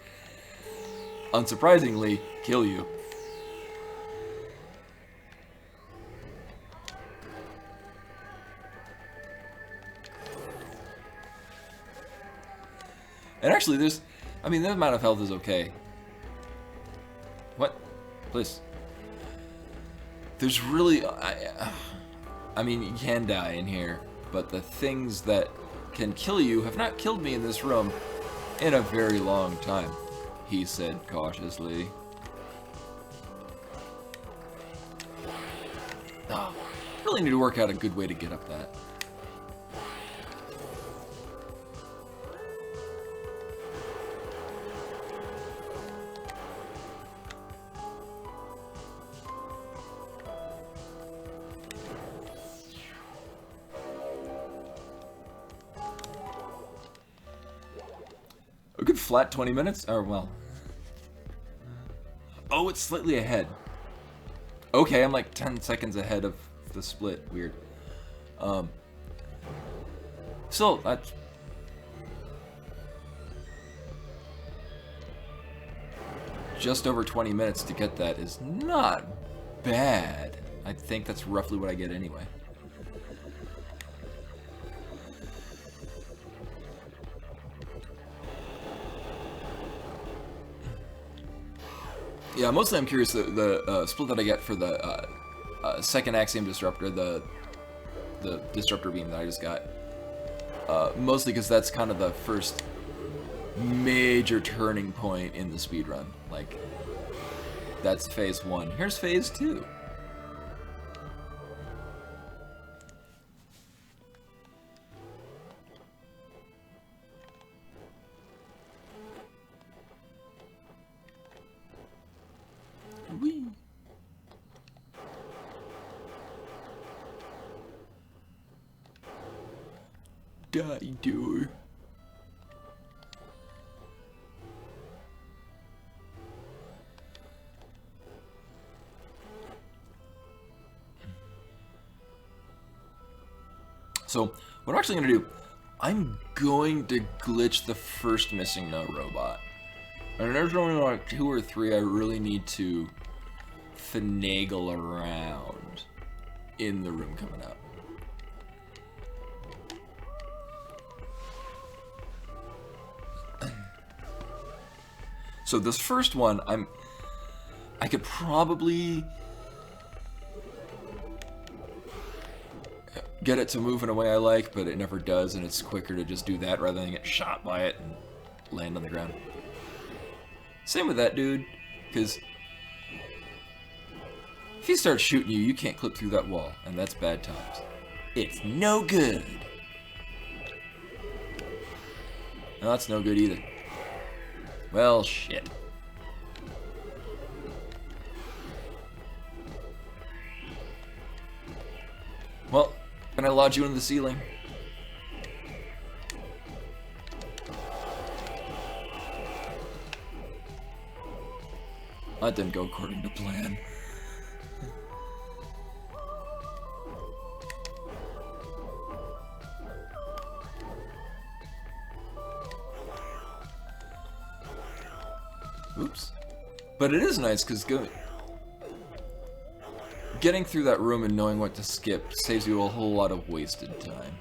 unsurprisingly, kill you. And actually, there's... I mean, the amount of health is okay. What? Please. There's really... I mean, you can die in here, but the things that can kill you have not killed me in this room in a very long time, he said cautiously. Oh, really need to work out a good way to get up that. A good flat 20 minutes? Or, well... Oh, it's slightly ahead. Okay, I'm like 10 seconds ahead of the split. Weird. So, that's... Just over 20 minutes to get that is not bad. I think that's roughly what I get anyway. Yeah, mostly I'm curious the split that I get for the second Axiom Disruptor, the Disruptor Beam that I just got. Mostly because that's kind of the first major turning point in the speedrun. Like, that's phase 1. Here's phase 2. Whee! Die, door. So, what I'm actually going to do, I'm going to glitch the first missing no robot. And there's only like 2 or 3 I really need to finagle around in the room coming up. So this first one, I could probably get it to move in a way I like, but it never does, and it's quicker to just do that rather than get shot by it and land on the ground. Same with that dude, because if he starts shooting you, you can't clip through that wall, and that's bad times. It's no good. No, that's no good either. Well, shit. Well, can I lodge you into the ceiling? That didn't go according to plan. Oops. But it is nice because getting through that room and knowing what to skip saves you a whole lot of wasted time.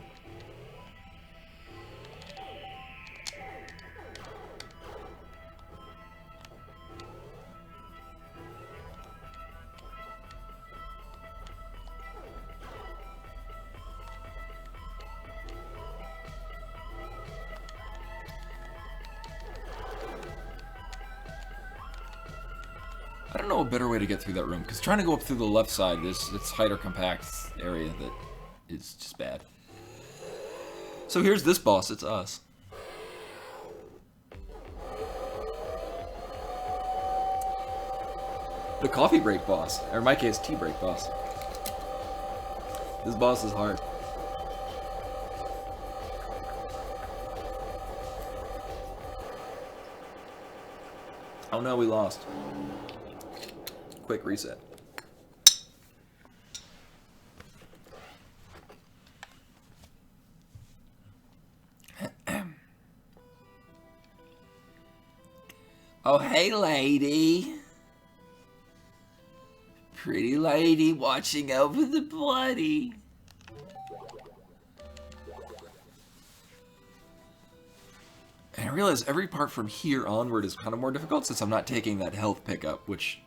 I don't know a better way to get through that room, because trying to go up through the left side, it's tighter compact area that is just bad. So here's this boss, it's us. The coffee break boss, or in my case, tea break boss. This boss is hard. Oh no, we lost. Quick reset. Oh, hey, lady. Pretty lady watching over the bloody. And I realize every part from here onward is kind of more difficult since I'm not taking that health pickup, which...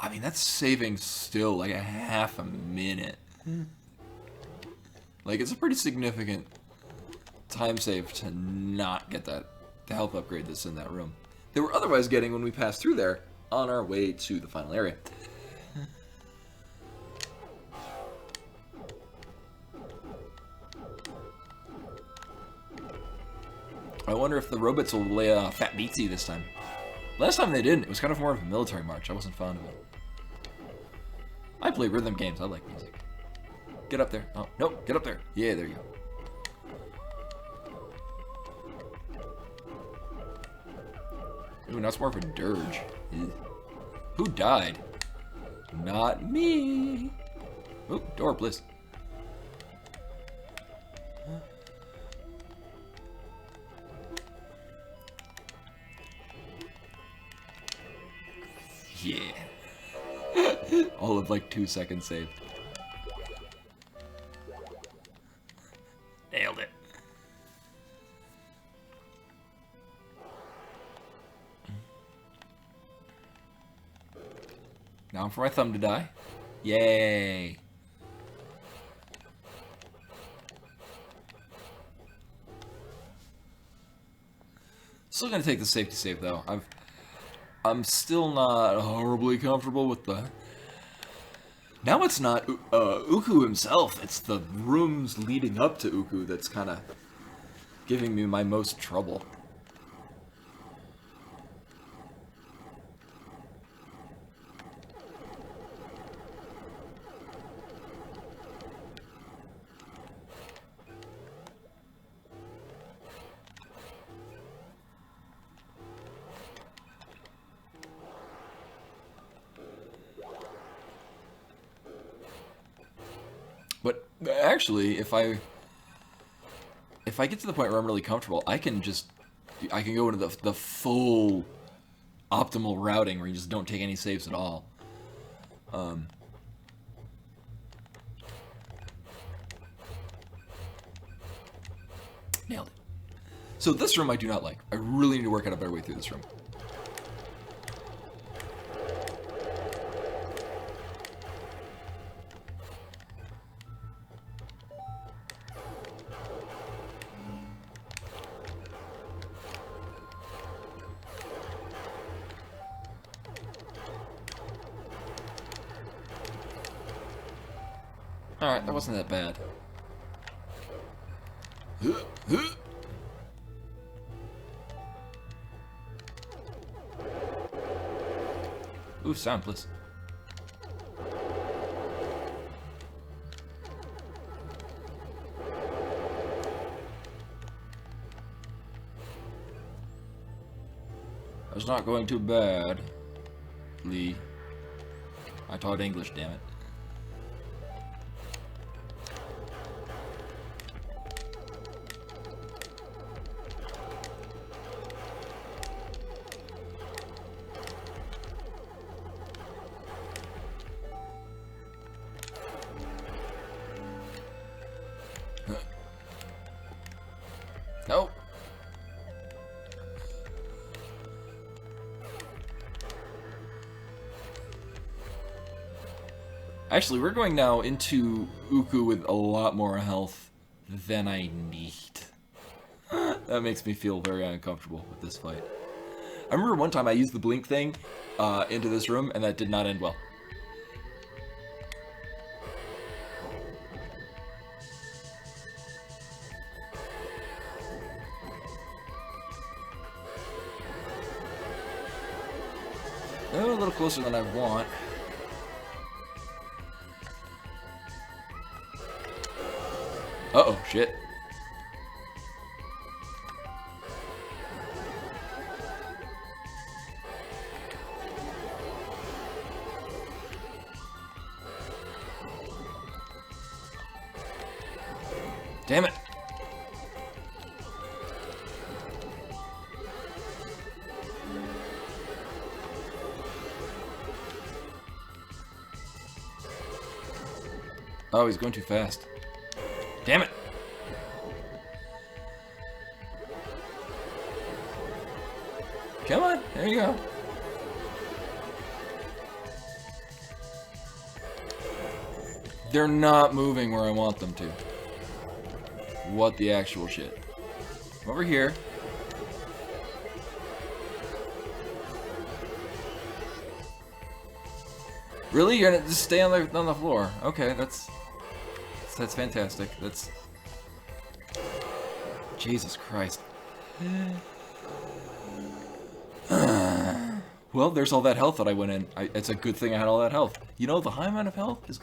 I mean, that's saving still like a half a minute. Like, it's a pretty significant time save to not get the health upgrade that's in that room. They were otherwise getting when we passed through there on our way to the final area. I wonder if the robots will lay a fat beatsy this time. Last time they didn't. It was kind of more of a military march. I wasn't fond of it. I play rhythm games. I like music. Get up there. Oh, nope. Get up there. Yeah, there you go. Ooh, now it's more of a dirge. Ew. Who died? Not me. Ooh, door, please. Yeah. All of like 2 seconds saved. Nailed it. Now for my thumb to die. Yay! Still gonna take the safety save though. I'm still not horribly comfortable with the. Now it's not Uku himself. It's the rooms leading up to Uku that's kind of giving me my most trouble. But actually, if I get to the point where I'm really comfortable, I can go into the full optimal routing where you just don't take any saves at all. Nailed it. So this room I do not like. I really need to work out a better way through this room. Alright, that wasn't that bad. Ooh, sound, please. That's not going too bad, Lee. I taught English, damn it. Nope. Actually, we're going now into Uku with a lot more health than I need. That makes me feel very uncomfortable with this fight. I remember one time I used the blink thing into this room, and that did not end well. Oh, a little closer than I want. Uh-oh, shit. Damn it. Oh, he's going too fast. Damn it! Come on, there you go. They're not moving where I want them to. What the actual shit? Over here. Really? You're gonna just stay on the floor? Okay, that's fantastic. That's Jesus Christ. Well, there's all that health that I went in. It's a good thing I had all that health. You know, the high amount of health is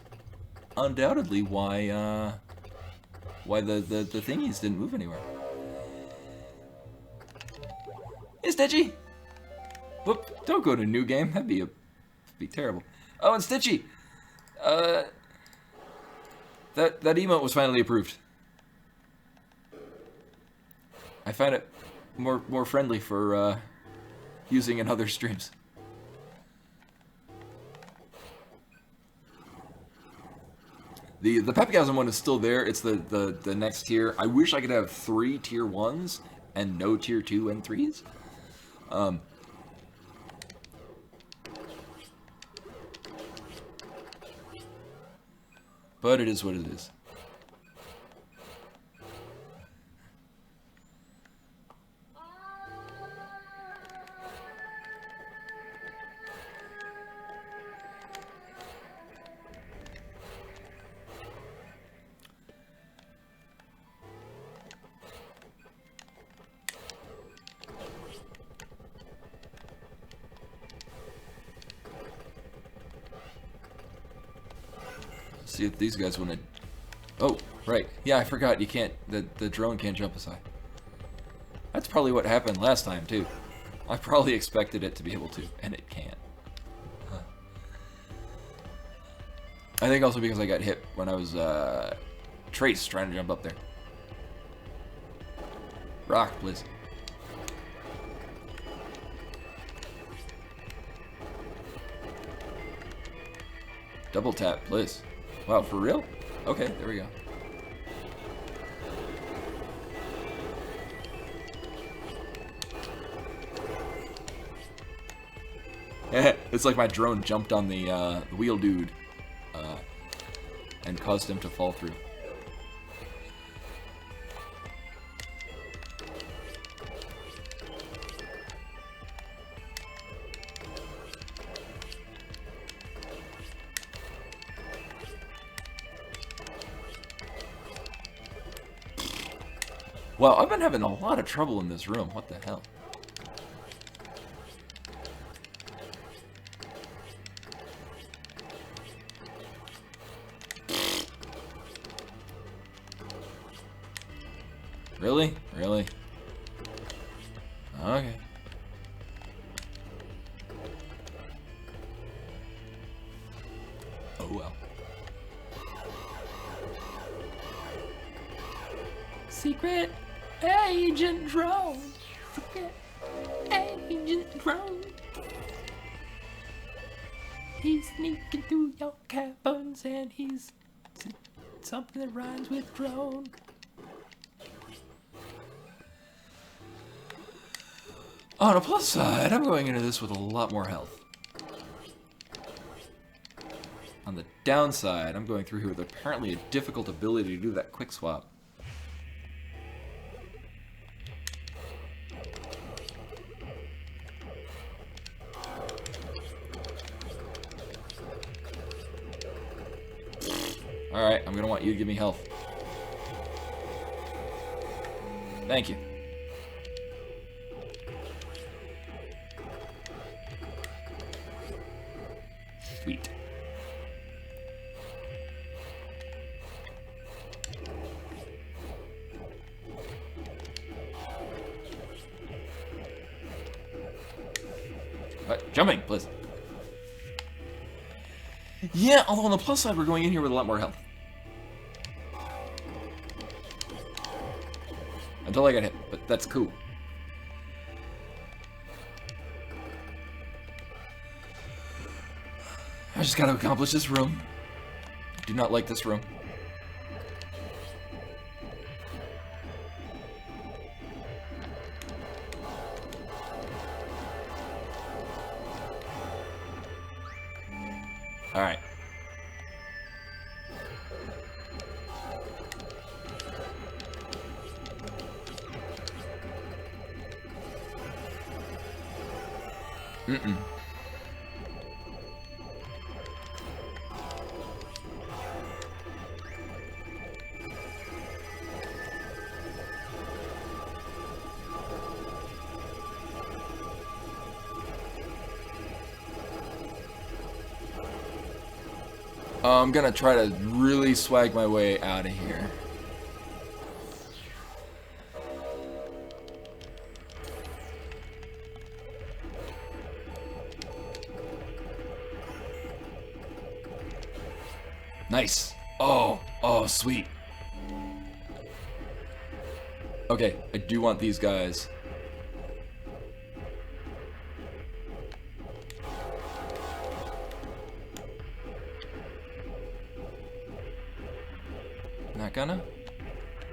undoubtedly why the thingies didn't move anywhere. Hey, Stitchy! Whoop! Don't go to a new game. That'd be terrible. Oh, and Stitchy! That emote was finally approved. I find it more friendly for using in other streams. The Pepgasm one is still there. It's the next tier. I wish I could have 3 tier 1s and no tier 2 and 3s. But it is what it is. See if these guys want to... Oh, right. Yeah, I forgot you can't... The drone can't jump as high. That's probably what happened last time, too. I probably expected it to be able to, and it can't. Huh. I think also because I got hit when I was, Trace trying to jump up there. Rock, please. Double tap, please. Wow, for real? Okay, there we go. It's like my drone jumped on the wheel dude and caused him to fall through. Wow, I've been having a lot of trouble in this room. What the hell? Really? Really? Okay. Oh well. Secret Agent Drone. Secret Agent Drone. He's sneaking through your caverns and he's something that rhymes with drone. On a plus side, I'm going into this with a lot more health. On the downside, I'm going through here with apparently a difficult ability to do that quick swap. Alright, I'm gonna want you to give me health. Thank you. Sweet. Jumping, please. Yeah, although on the plus side, we're going in here with a lot more health. Until I got hit, but that's cool. I just gotta accomplish this room. I do not like this room. Alright. Mm-mm. I'm gonna try to really swag my way out of here. Nice. Oh, sweet. Okay, I do want these guys. Not gonna?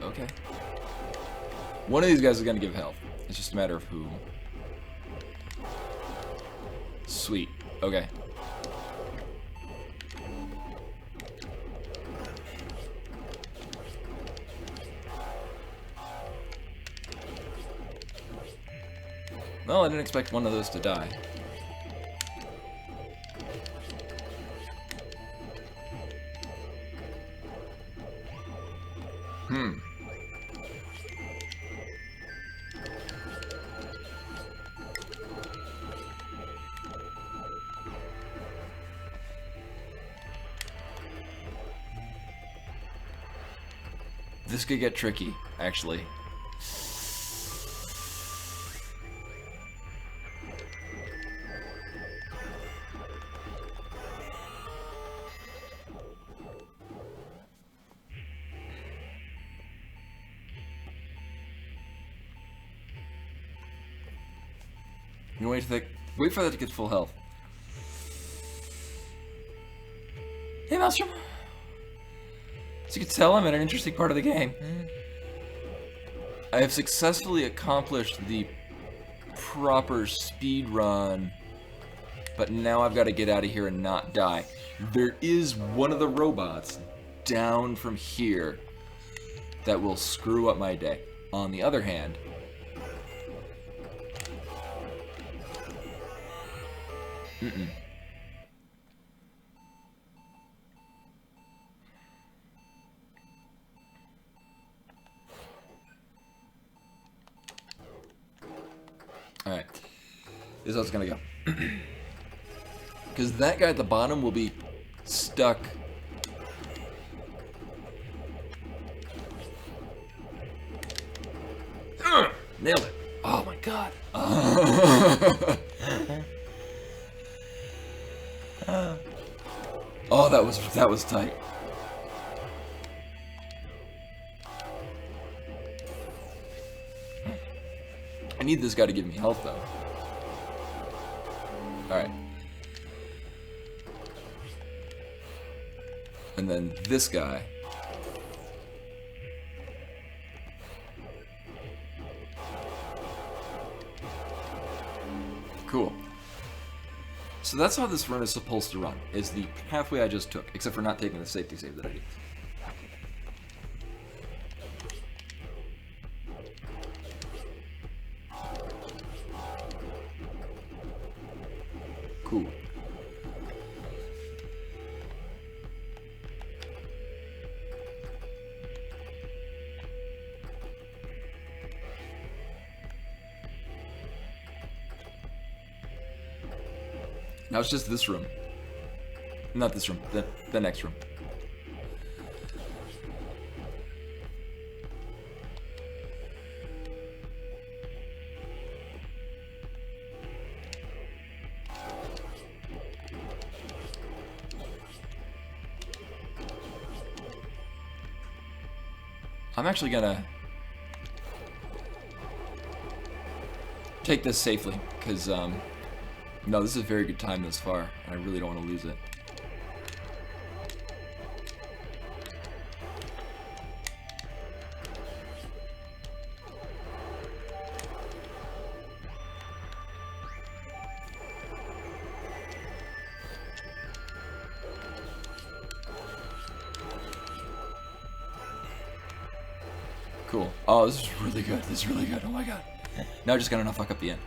Okay. One of these guys is gonna give health. It's just a matter of who. Sweet. Okay. Well, I didn't expect one of those to die. This could get tricky, actually. You wait for that to get full health. Hey, Maelstrom. As you can tell, I'm at an interesting part of the game. I have successfully accomplished the proper speed run, but now I've got to get out of here and not die. There is one of the robots down from here that will screw up my day. On the other hand, Alright. This is how it's gonna go. Because that guy at the bottom will be stuck. Nailed it. Oh my god. Oh, that was tight. I need this guy to give me health, though. Alright. And then this guy. Cool. So that's how this run is supposed to run, is the pathway I just took, except for not taking the safety save that I did. Cool. Now it's just this room. Not this room, the next room. I'm actually gonna take this safely, because, no, this is a very good time thus far, and I really don't want to lose it. Cool. Oh, this is really good. This is really good. Oh my god. Now I just gotta not fuck up the end.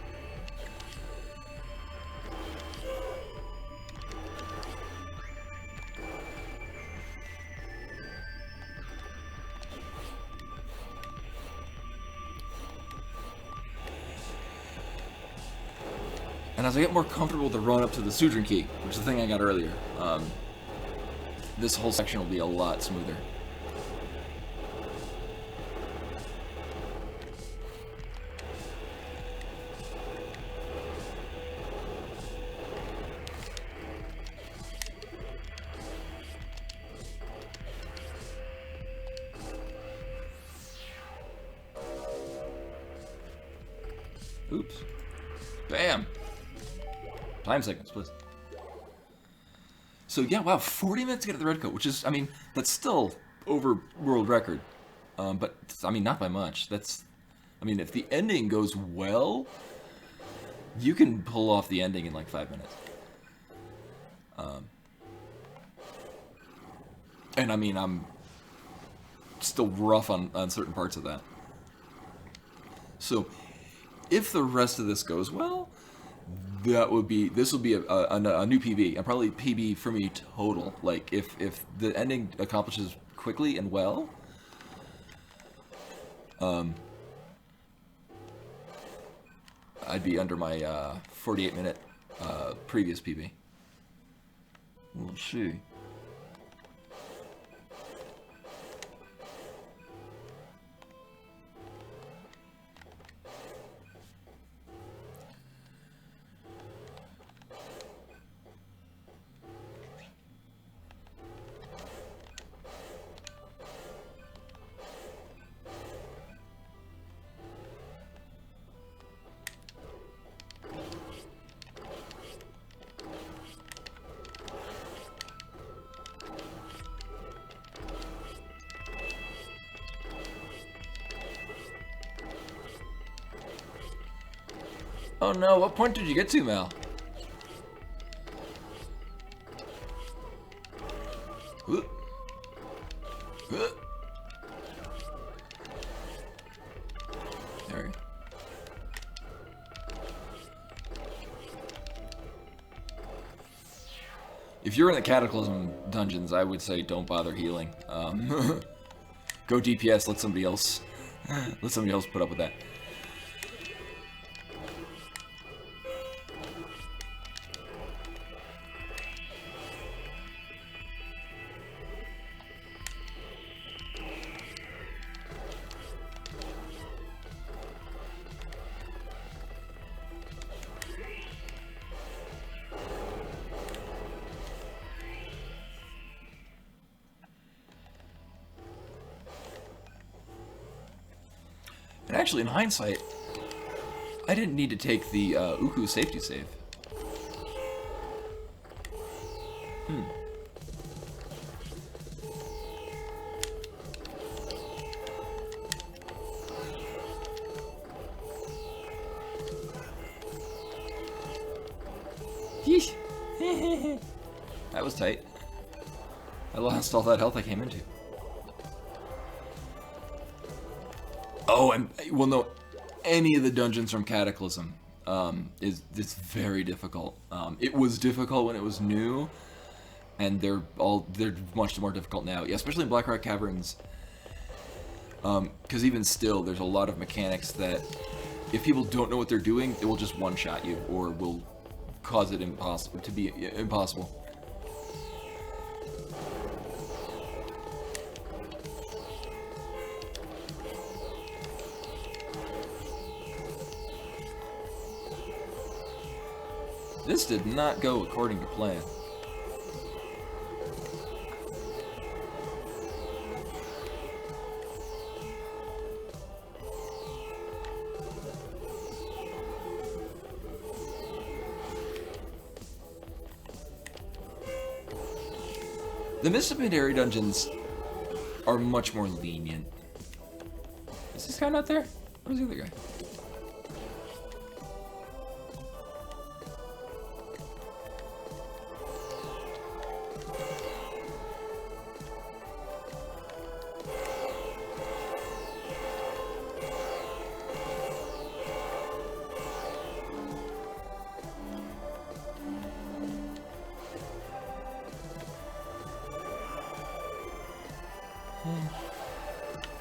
And as I get more comfortable with the run up to the Speedrun key, which is the thing I got earlier, this whole section will be a lot smoother. Oops. Bam! Time seconds, please. So yeah, wow, 40 minutes to get to the red coat, which is, I mean, that's still over world record. But, I mean, not by much. That's, I mean, if the ending goes well, you can pull off the ending in like 5 minutes. And I mean, I'm still rough on certain parts of that. So, if the rest of this goes well, this will be a new PB, and probably PB for me total. Like if the ending accomplishes quickly and well, I'd be under my 48-minute previous PB. We'll see. Oh no, what point did you get to, Mal? There we go. If you're in the Cataclysm dungeons, I would say don't bother healing. Go DPS, let somebody else put up with that. And actually, in hindsight, I didn't need to take the Uku safety save. Yeesh. That was tight. I lost all that health I came into. Oh, and well, no, any of the dungeons from Cataclysm is very difficult. It was difficult when it was new, and they're much more difficult now. Yeah, especially in Blackrock Caverns, because even still, there's a lot of mechanics that if people don't know what they're doing, it will just one-shot you or will cause it impossible. This did not go according to plan. The Mystificatory dungeons are much more lenient. Is this guy not there? Where's the other guy?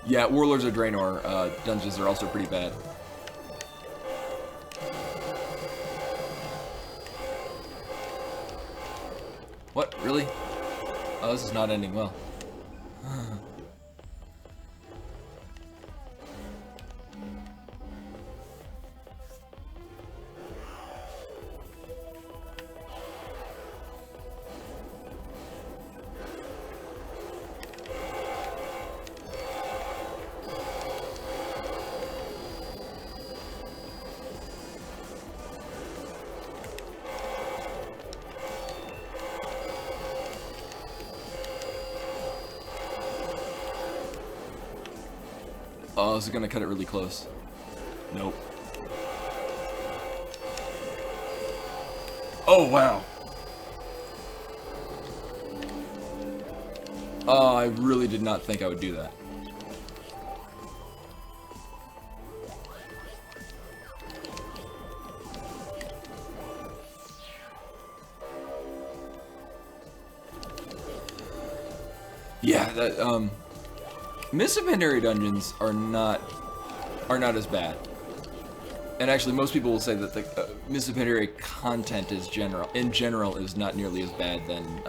Yeah, Warlords of Draenor dungeons are also pretty bad. What? Really? Oh, this is not ending well. Oh, this is gonna cut it really close. Nope. Oh, wow. Oh, I really did not think I would do that. Yeah, that Mississippi dungeons are not as bad. And actually, most people will say that the Mississippi content in general is not nearly as bad than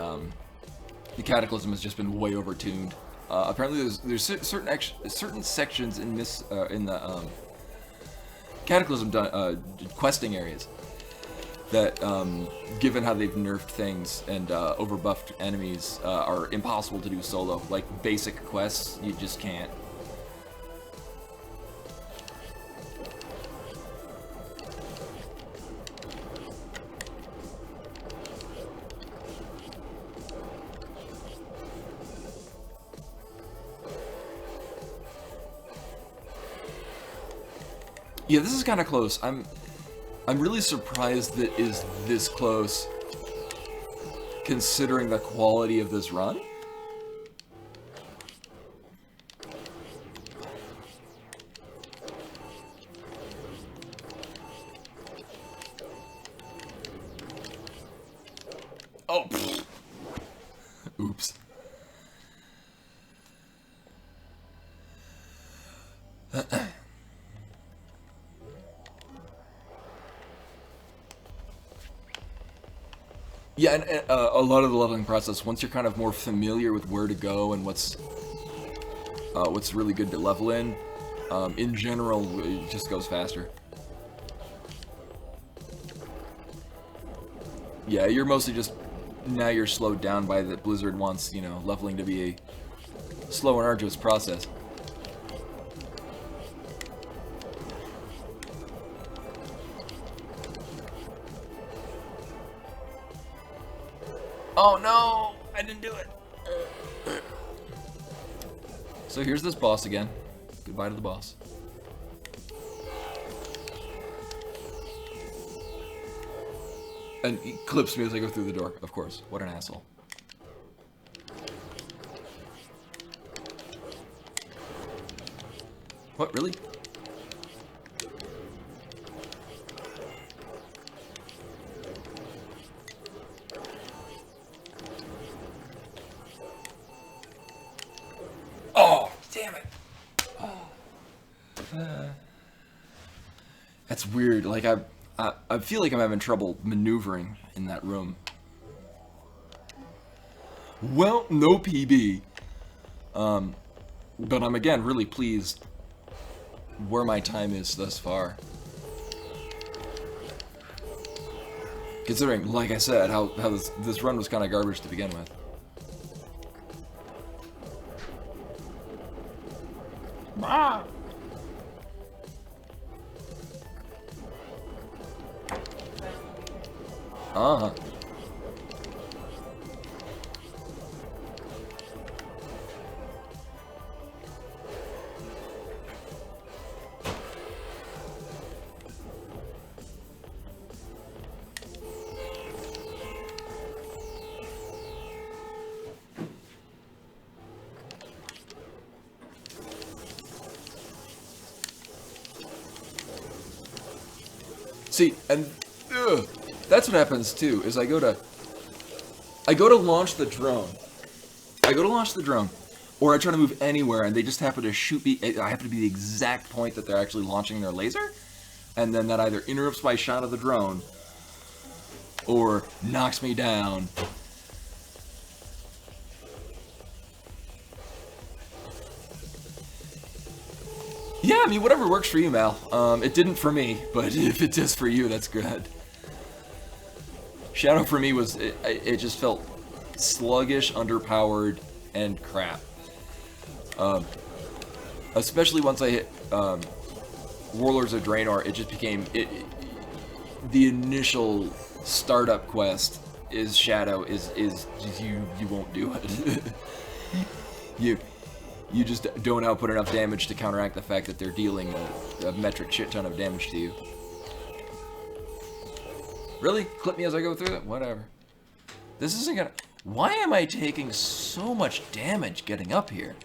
the Cataclysm has just been way overtuned. Apparently, there's certain sections in the Cataclysm questing areas that, given how they've nerfed things and overbuffed enemies, are impossible to do solo. Like basic quests, you just can't. Yeah, this is kind of close. I'm really surprised that is this close, considering the quality of this run. Oh, pfft. Oops. Yeah, and a lot of the leveling process, once you're kind of more familiar with where to go and what's really good to level in general, it just goes faster. Yeah, you're mostly just, now you're slowed down by that Blizzard wants, you know, leveling to be a slow and arduous process. Oh no! I didn't do it! So here's this boss again. Goodbye to the boss. And he clips me as I go through the door, of course. What an asshole. What, really? Oh, damn it. That's weird. Like, I feel like I'm having trouble maneuvering in that room. Well, no PB. But I'm, again, really pleased where my time is thus far. Considering, like I said, how this run was kind of garbage to begin with. Ah. Uh-huh. See, and that's what happens too. Is I go to launch the drone. Or I try to move anywhere, and they just happen to shoot me. I have to be the exact point that they're actually launching their laser, and then that either interrupts my shot of the drone or knocks me down. Yeah, I mean, whatever works for you, Mal. It didn't for me, but if it does for you, that's good. Shadow for me was, it just felt sluggish, underpowered, and crap. Especially once I hit Warlords of Draenor, it just became, the initial startup quest is Shadow, is you won't do it. You just don't output enough damage to counteract the fact that they're dealing a metric shit ton of damage to you. Really? Clip me as I go through it? Whatever. This isn't gonna... Why am I taking so much damage getting up here?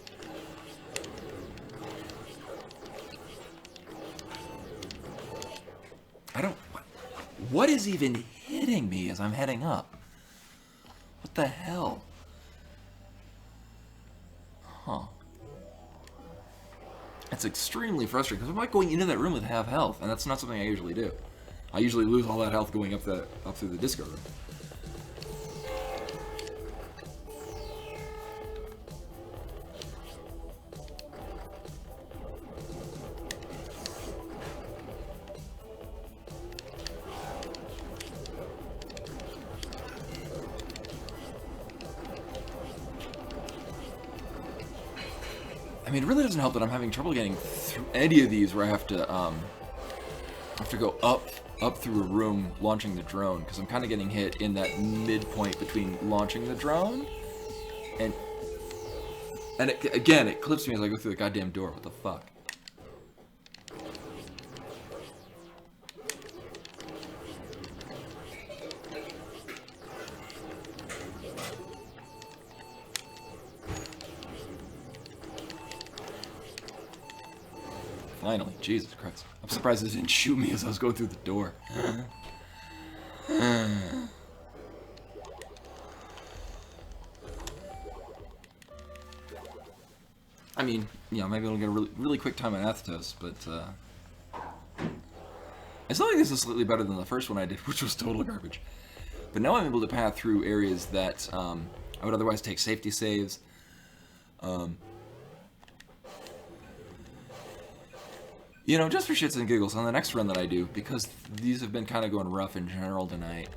I don't... What is even hitting me as I'm heading up? What the hell? Huh. It's extremely frustrating because I'm not going into that room with half health, and that's not something I usually do. I usually lose all that health going up through the disco room. I mean, it really doesn't help that I'm having trouble getting through any of these where I have to go up through a room launching the drone, because I'm kind of getting hit in that midpoint between launching the drone and it clips me as I go through the goddamn door. What the fuck? Finally, Jesus Christ. I'm surprised it didn't shoot me as I was going through the door. I mean, yeah, maybe I'll get a really quick time on Athos, but I still think this is slightly better than the first one I did, which was total garbage. But now I'm able to path through areas that I would otherwise take safety saves. You know, just for shits and giggles, on the next run that I do, because these have been kind of going rough in general tonight,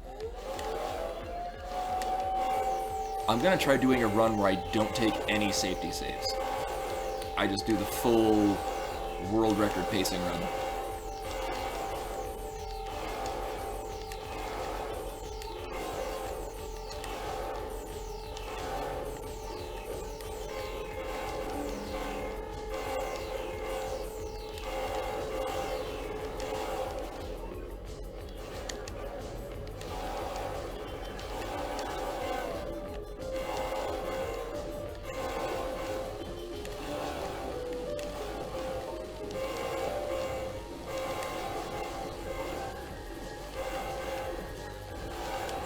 I'm going to try doing a run where I don't take any safety saves. I just do the full world record pacing run.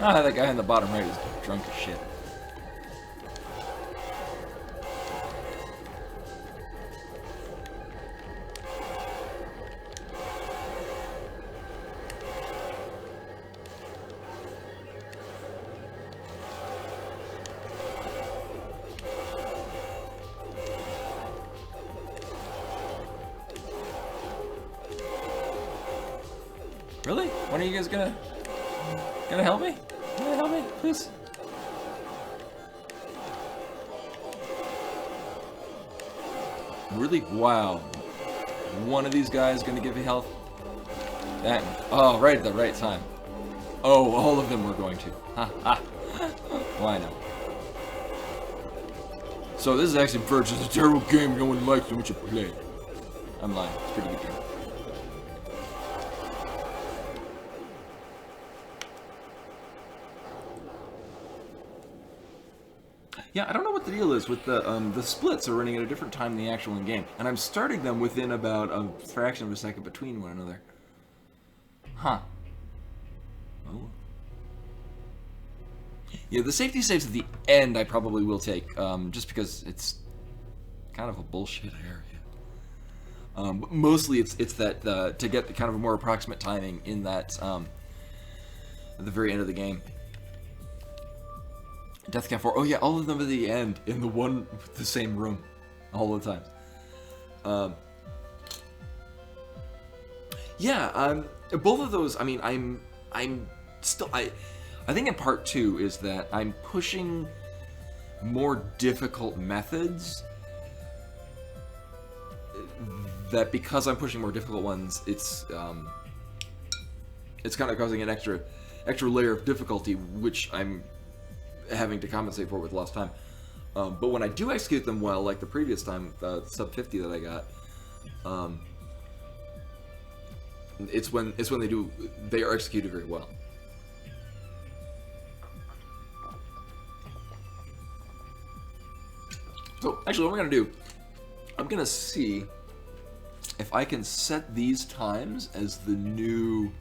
Ah, that guy in the bottom right is drunk as shit. Really? When are you guys gonna help me? Gonna help me, please? Really? Wow. One of these guys gonna give me health? That. Oh, right at the right time. Oh, all of them were going to. Ha ha. Why not? So this is Axiom Verge. It's a terrible game no one likes and what you play. I'm lying. It's a pretty good game. Yeah, I don't know what the deal is with the splits are running at a different time than the actual in-game. And I'm starting them within about a fraction of a second between one another. Huh. Oh. Yeah, the safety saves at the end I probably will take, just because it's kind of a bullshit area. Mostly it's that, to get the kind of a more approximate timing in that, at the very end of the game. Death Camp 4. Oh yeah, all of them at the end in the same room, all the time. Yeah, both of those. I mean, I'm still. I think in part 2 is that I'm pushing more difficult methods. That because I'm pushing more difficult ones, it's kind of causing an extra layer of difficulty, which I'm having to compensate for with lost time. But when I do execute them well, like the previous time, sub 50 that I got, it's when they are executed very well. So actually, what we're gonna do, I'm gonna see if I can set these times as the new.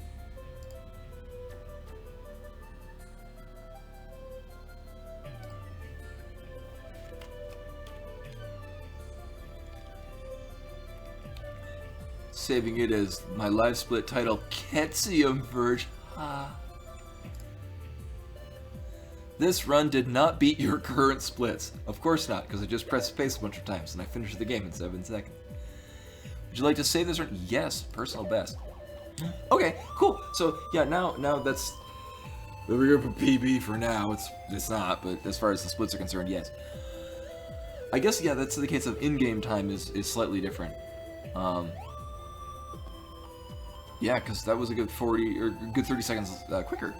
saving it as my live split title, Axiom Verge. This run did not beat your current splits. Of course not, because I just pressed space a bunch of times and I finished the game in 7 seconds. Would you like to save this run? Yes, personal best. Okay, cool. So yeah, now that's we're gonna put PB for now. It's not, but as far as the splits are concerned, yes. I guess yeah, that's the case of in-game time is slightly different. Yeah, because that was a good 40 or good 30 seconds quicker.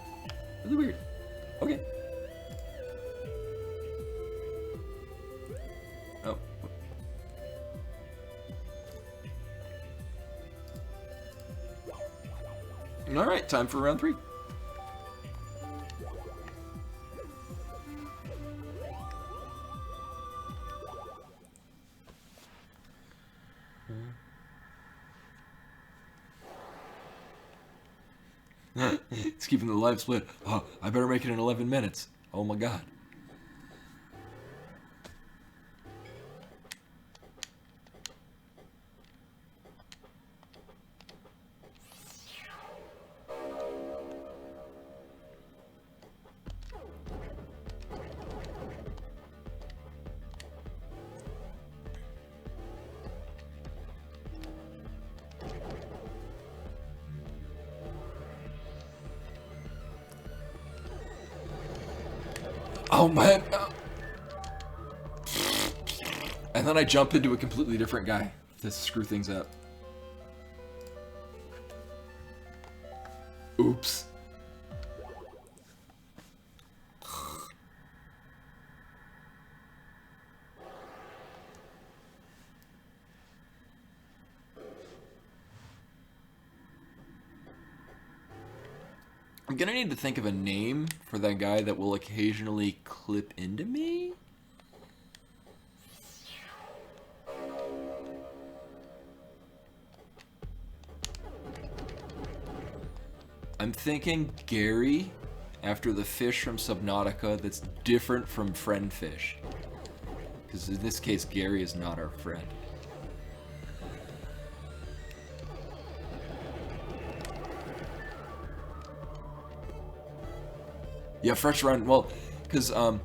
Really weird. Okay. Oh. All right, time for round 3. It's keeping the live split. Oh, I better make it in 11 minutes. Oh my god. Oh man. And then I jump into a completely different guy to screw things up. Oops. I'm gonna need to think of a name for that guy that will occasionally clip into me. I'm thinking Gary, after the fish from Subnautica that's different from Friend Fish. Because in this case, Gary is not our friend. Yeah, fresh run. Well, because I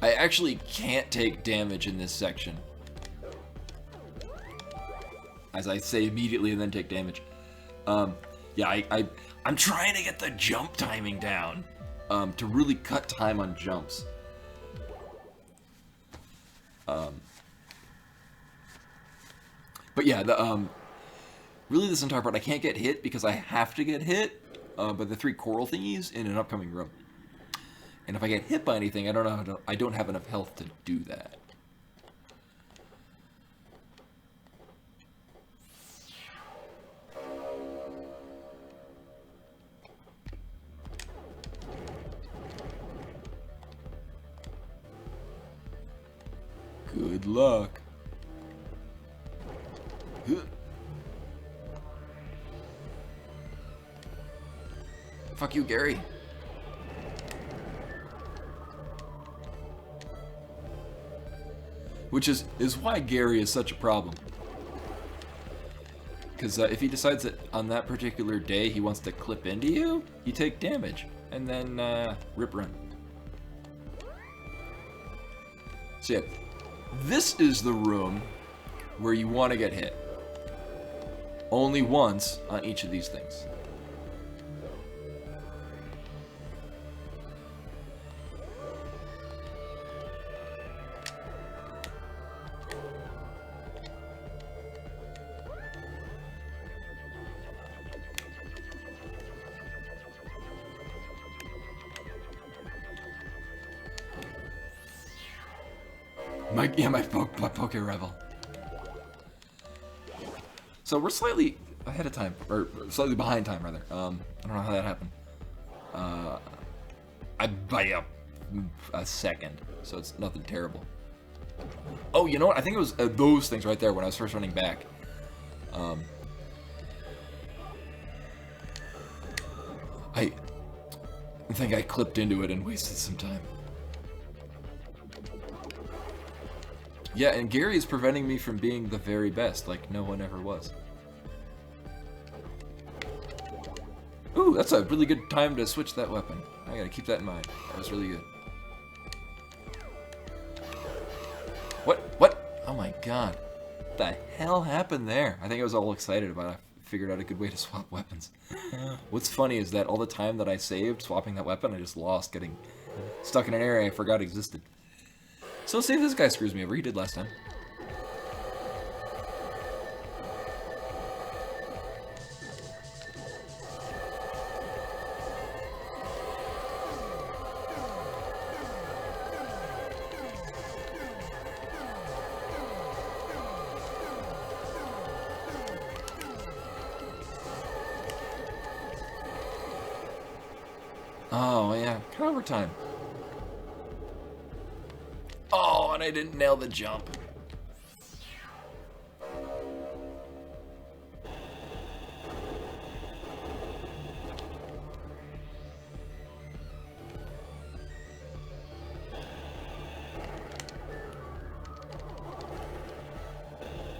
actually can't take damage in this section. As I say immediately and then take damage. Yeah, I'm trying to get the jump timing down to really cut time on jumps. But yeah, really this entire part I can't get hit because I have to get hit by the 3 coral thingies in an upcoming room. And if I get hit by anything, I don't have enough health to do that. Good luck. Fuck you, Gary. Which is why Gary is such a problem. Because if he decides that on that particular day he wants to clip into you, you take damage. And then rip run. So yeah, this is the room where you want to get hit. Only once on each of these things. My Poke Rebel. So we're slightly ahead of time, or slightly behind time, rather. I don't know how that happened. By a second, so it's nothing terrible. Oh, you know what? I think it was those things right there when I was first running back. I think I clipped into it and wasted some time. Yeah, and Gary is preventing me from being the very best, like no one ever was. Ooh, that's a really good time to switch that weapon. I gotta keep that in mind. That was really good. What? Oh my god. What the hell happened there? I think I was all excited about it. I figured out a good way to swap weapons. What's funny is that all the time that I saved swapping that weapon, I just lost getting stuck in an area I forgot existed. So let's see if this guy screws me over. He did last time. Oh, yeah. Cut overtime. Oh, and I didn't nail the jump.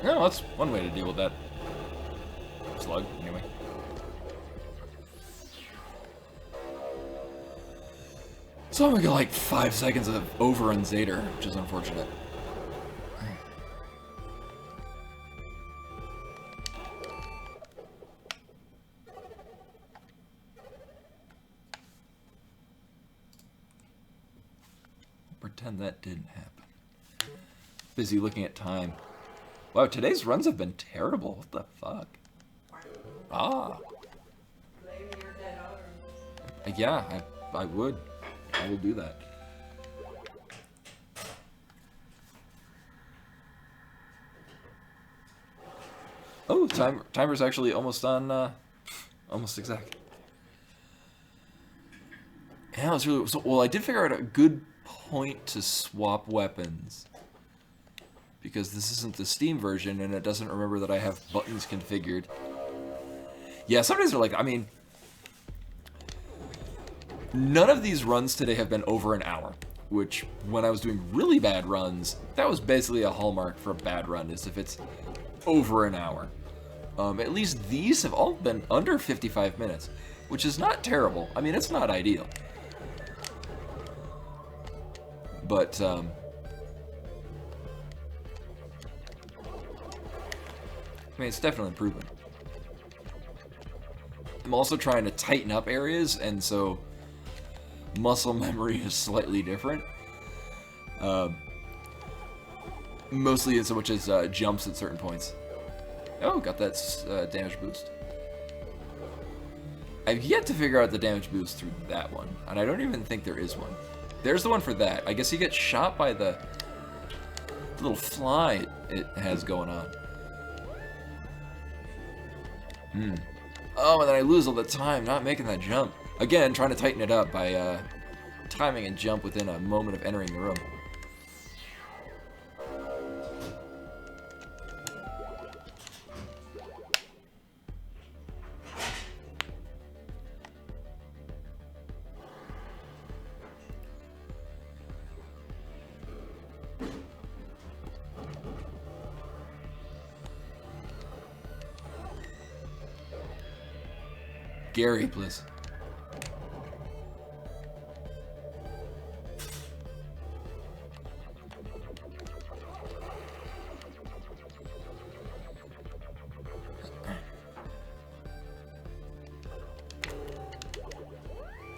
No, that's one way to deal with that slug, anyway. So I'm gonna get like 5 seconds of overrun Zader, which is unfortunate. Pretend that didn't happen. Busy looking at time. Wow, today's runs have been terrible. What the fuck? Ah. Yeah, I would. I will do that. Oh, timer's actually almost on, almost exact. Yeah, it was really, so, well, I did figure out a good point to swap weapons. Because this isn't the Steam version, and it doesn't remember that I have buttons configured. Yeah, some days are like, I mean, none of these runs today have been over an hour, which, when I was doing really bad runs, that was basically a hallmark for a bad run, is if it's over an hour. At least these have all been under 55 minutes, which is not terrible. I mean, it's not ideal. But, I mean, it's definitely improvement. I'm also trying to tighten up areas, and so muscle memory is slightly different. Mostly in so much as jumps at certain points. Oh, got that damage boost. I've yet to figure out the damage boost through that one, and I don't even think there is one. There's the one for that. I guess he gets shot by the little fly it has going on. Oh, and then I lose all the time not making that jump. Again, trying to tighten it up by timing a jump within a moment of entering the room. Gary, please.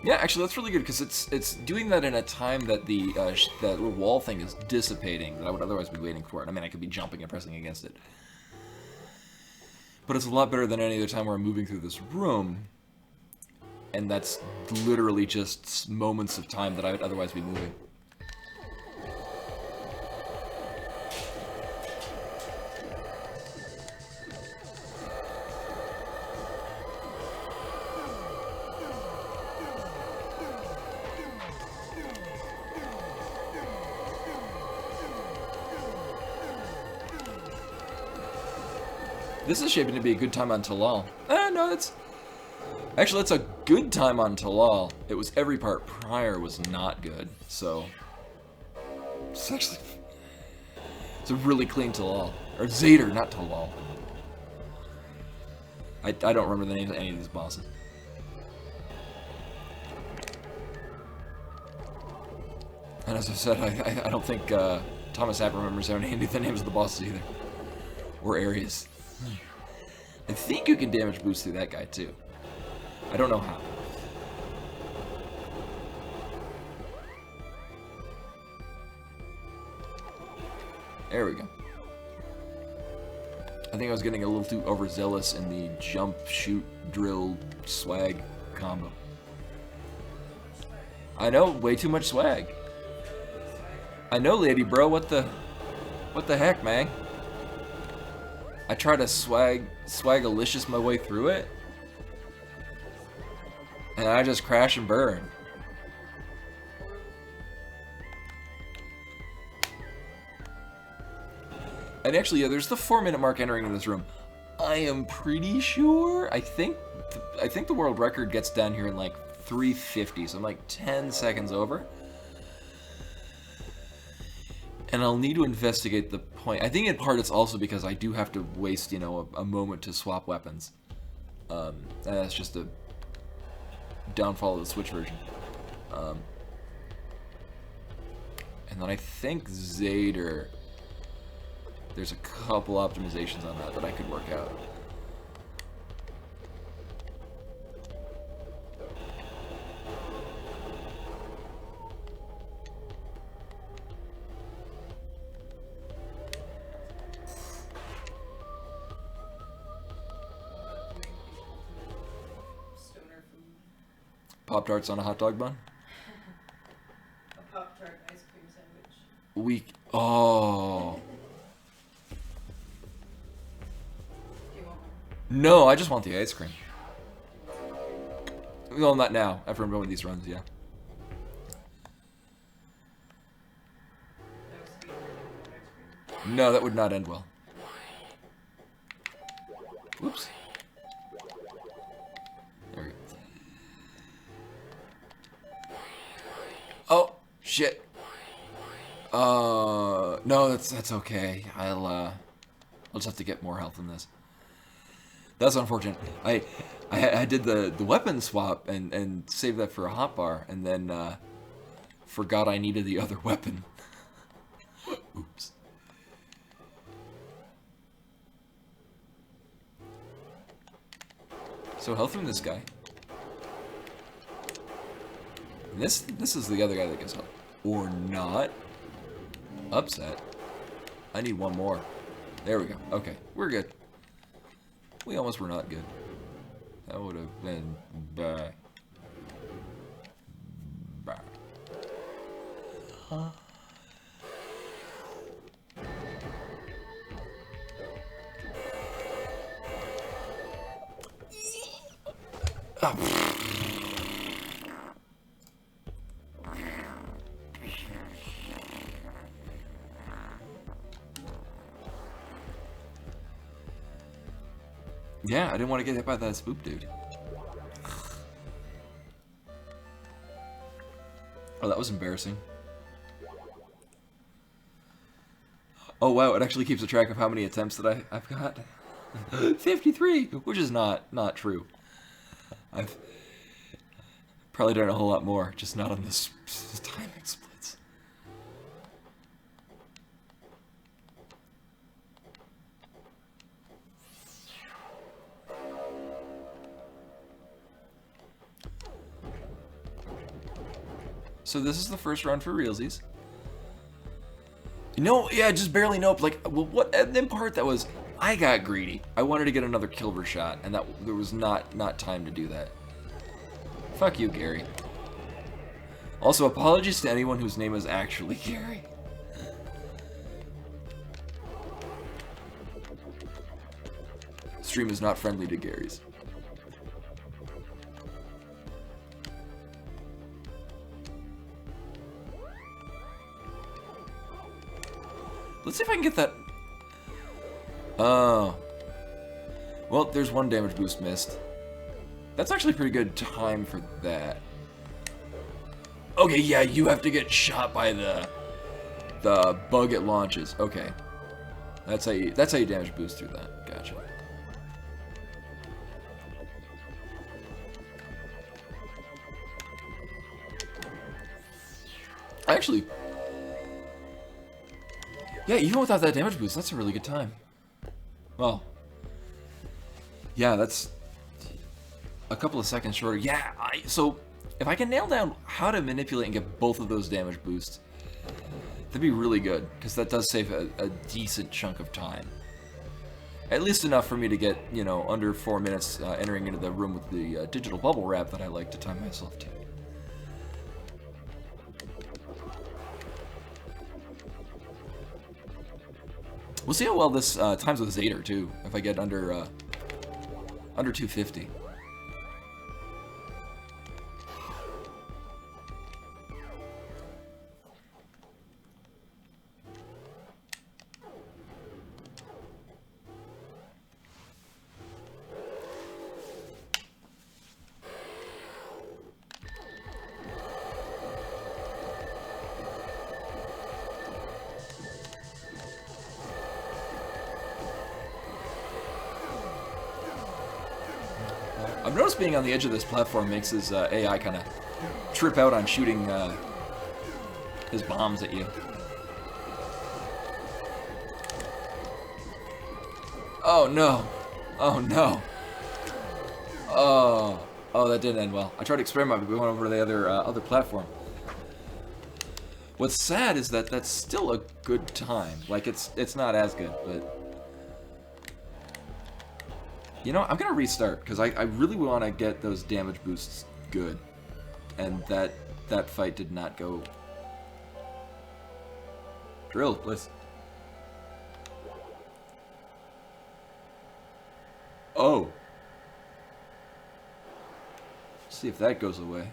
Yeah, actually, that's really good because it's doing that in a time that the that little wall thing is dissipating that I would otherwise be waiting for it. I mean, I could be jumping and pressing against it, but it's a lot better than any other time where I'm moving through this room. And that's literally just moments of time that I would otherwise be moving. This is shaping to be a good time on Talal. No, it's... Actually, that's a good time on Talal. It was every part prior was not good, so... It's actually... It's a really clean Talal. Or Zader, not Talal. I don't remember the names of any of these bosses. And as I said, I don't think Thomas App remembers any of the names of the bosses either. Or areas. I think you can damage boost through that guy too. I don't know how. There we go. I think I was getting a little too overzealous in the jump, shoot, drill, swag combo. I know, way too much swag. I know, lady bro, what the heck, man? I try to swagalicious my way through it, and I just crash and burn. And actually, yeah, there's the 4-minute mark entering in this room. I am pretty sure. I think the world record gets down here in like 3:50, so I'm like 10 seconds over. And I'll need to investigate the point. I think in part it's also because I do have to waste, you know, a moment to swap weapons. And that's just a downfall of the Switch version. And then I think Zader, there's a couple optimizations on that I could work out. Pop-Tarts on a hot dog bun? A Pop-Tart ice cream sandwich. Oh. Do you want one? No, I just want the ice cream. Well, not now. After I'm done with these runs, yeah. No speedrun ice cream. No, that would not end well. Whoops. There we go. Oh, shit. No, that's okay. I'll just have to get more health in this. That's unfortunate. I did the weapon swap and saved that for a hotbar, and then forgot I needed the other weapon. Oops. So health from this guy. And this is the other guy that gets help. Or not. Upset. I need one more. There we go. Okay, we're good. We almost were not good. That would have been bad. Bad. Huh? Oh. Yeah, I didn't want to get hit by that spook dude. Oh, that was embarrassing. Oh wow, it actually keeps a track of how many attempts that I've got. 53, which is not true. I've probably done a whole lot more, just not on this timing splits. So this is the first run for realsies. No, yeah, just barely nope. Like, well, what? And in part that was, I got greedy. I wanted to get another Kilver shot, and that there was not time to do that. Fuck you, Gary. Also, apologies to anyone whose name is actually Gary. Stream is not friendly to Garys. Let's see if I can get that. Oh. Well, there's one damage boost missed. That's actually pretty good time for that. Okay, yeah, you have to get shot by the bug it launches. Okay. That's how you damage boost through that. Gotcha. Actually, yeah, even without that damage boost, that's a really good time. Well, yeah, that's a couple of seconds shorter. Yeah, so if I can nail down how to manipulate and get both of those damage boosts, that'd be really good, because that does save a decent chunk of time. At least enough for me to get, you know, under 4 minutes entering into the room with the digital bubble wrap that I like to time myself to. We'll see how well this times with Zader too. If I get under 250. I've noticed being on the edge of this platform makes his AI kind of trip out on shooting his bombs at you. Oh no! Oh no! Oh, that didn't end well. I tried to experiment, but we went over to the other platform. What's sad is that that's still a good time. Like it's not as good, but. You know, I'm gonna restart because I really want to get those damage boosts good, and that fight did not go. Drill, please. Oh. See if that goes away.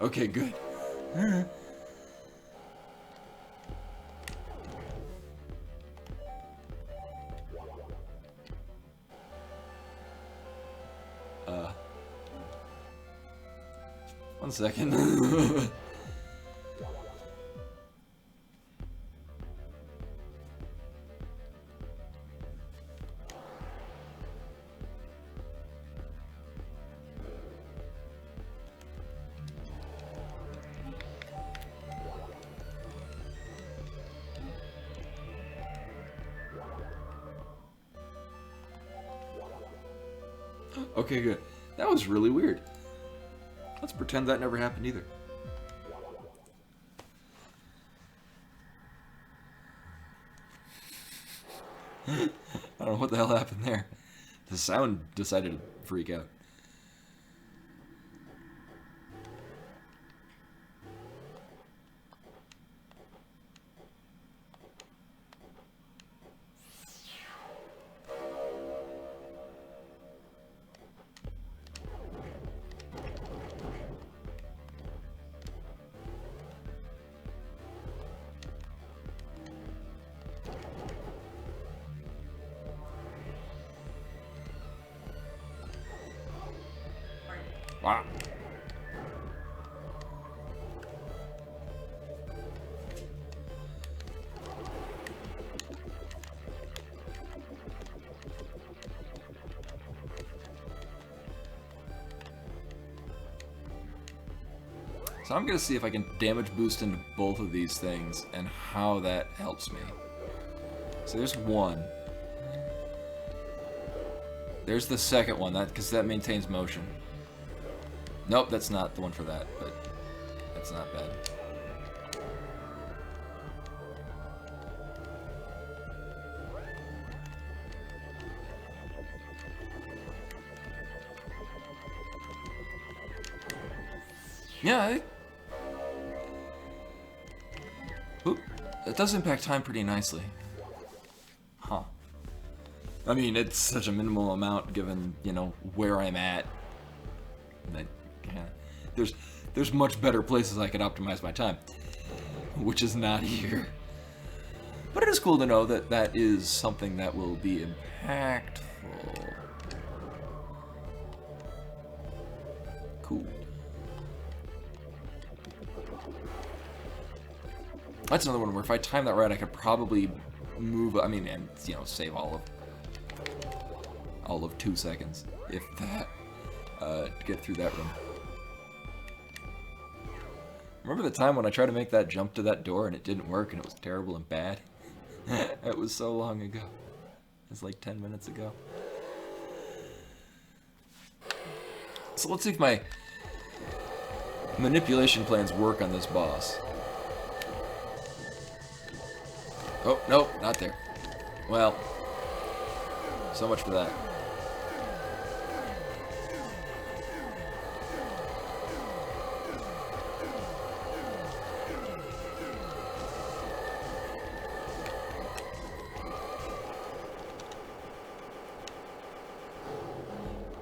Okay, good. One second. Okay, good. That was really weird. Let's pretend that never happened either. I don't know what the hell happened there. The sound decided to freak out. Wow. So I'm going to see if I can damage boost into both of these things and how that helps me. So there's one. There's the second one, because that maintains motion. Nope, that's not the one for that, but that's not bad. Yeah, Oop, that does impact time pretty nicely. Huh. I mean, it's such a minimal amount given, you know, where I'm at. That, yeah, there's much better places I could optimize my time, which is not here. But it is cool to know that that is something that will be impactful. Cool. That's another one where if I time that right, I could probably move, I mean, and, you know, save all of 2 seconds, if that, to get through that room. Remember the time when I tried to make that jump to that door and it didn't work and it was terrible and bad? It was so long ago. It was like 10 minutes ago. So let's see if my manipulation plans work on this boss. Oh, nope, not there. Well, so much for that.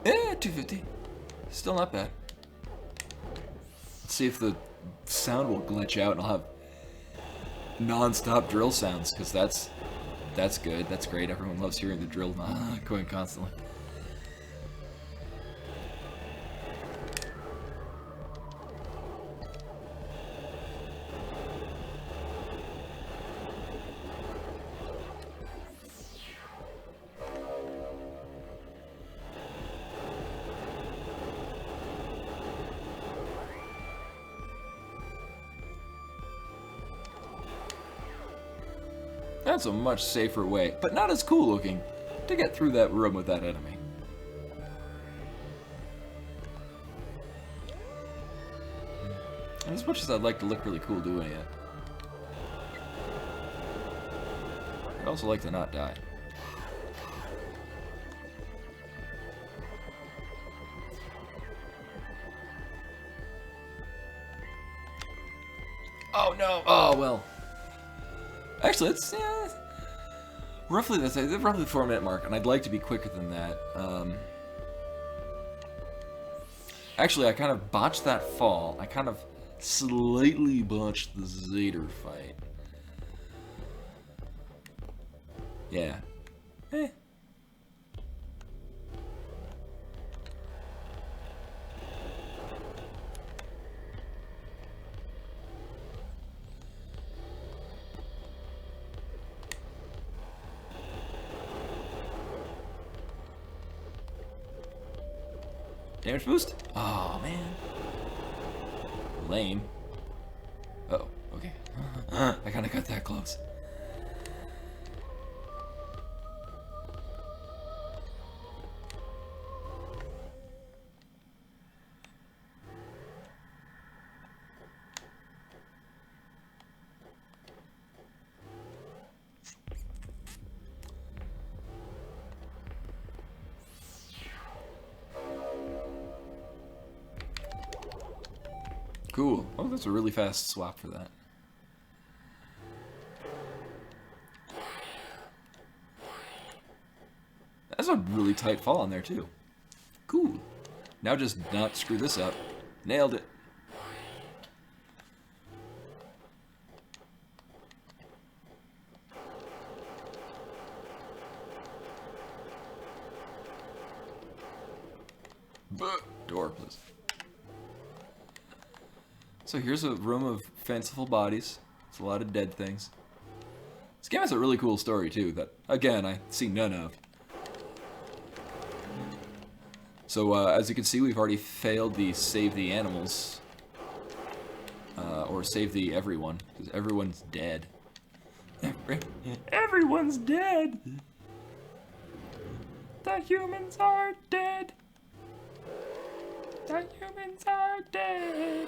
Eh, 250. Still not bad. Let's see if the sound will glitch out and I'll have non-stop drill sounds, because that's good. That's great. Everyone loves hearing the drill going constantly. That's a much safer way, but not as cool looking, to get through that room with that enemy. And as much as I'd like to look really cool doing it, I'd also like to not die. Oh no! Oh well. Actually, it's roughly the 4-minute mark, and I'd like to be quicker than that. Actually, I kind of botched that fall. I kind of slightly botched the Zader fight. Yeah. Eh. Damage boost? Oh man. Lame. Uh oh, okay. I kinda got that close. Cool. Oh, that's a really fast swap for that. That's a really tight fall on there, too. Cool. Now just not screw this up. Nailed it. Door, please. So here's a room of fanciful bodies. It's a lot of dead things. This game has a really cool story too that, again, I see none of. So as you can see, we've already failed the save the animals. Or save the everyone, because everyone's dead. Everyone's dead! The humans are dead! The humans are dead!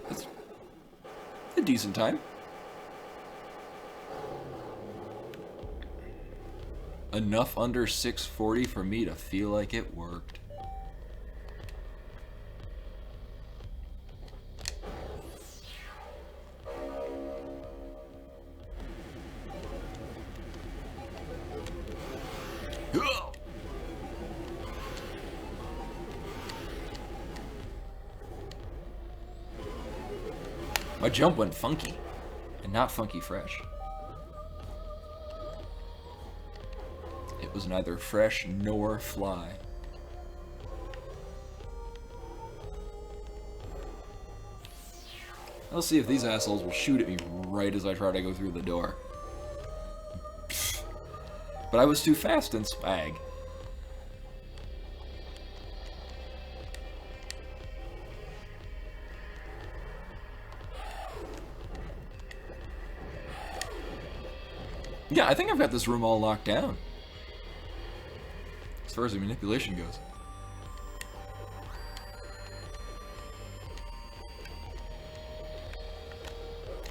That's a decent time. enough under 640 for me to feel like it worked. My jump went funky, and not funky fresh. It was neither fresh nor fly. Let's see if these assholes will shoot at me right as I try to go through the door. But I was too fast and swag. Yeah, I think I've got this room all locked down. As far as the manipulation goes.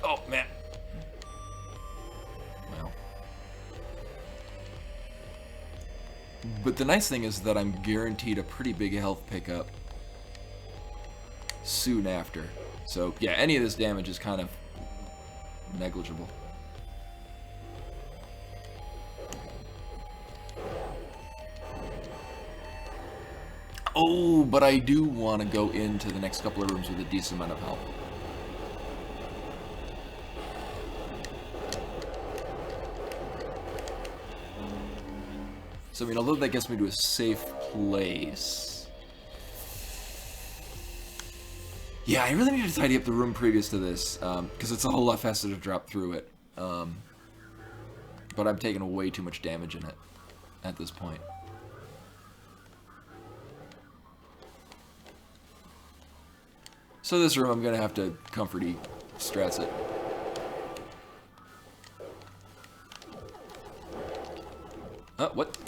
Oh, man. Well. But the nice thing is that I'm guaranteed a pretty big health pickup soon after. So, yeah, any of this damage is kind of negligible. Oh, but I do want to go into the next couple of rooms with a decent amount of health. So, I mean, although that gets me to a safe place... Yeah, I really need to tidy up the room previous to this, because it's a whole lot faster to drop through it. But I'm taking way too much damage in it at this point. So this room, I'm going to have to comforty strats it. What?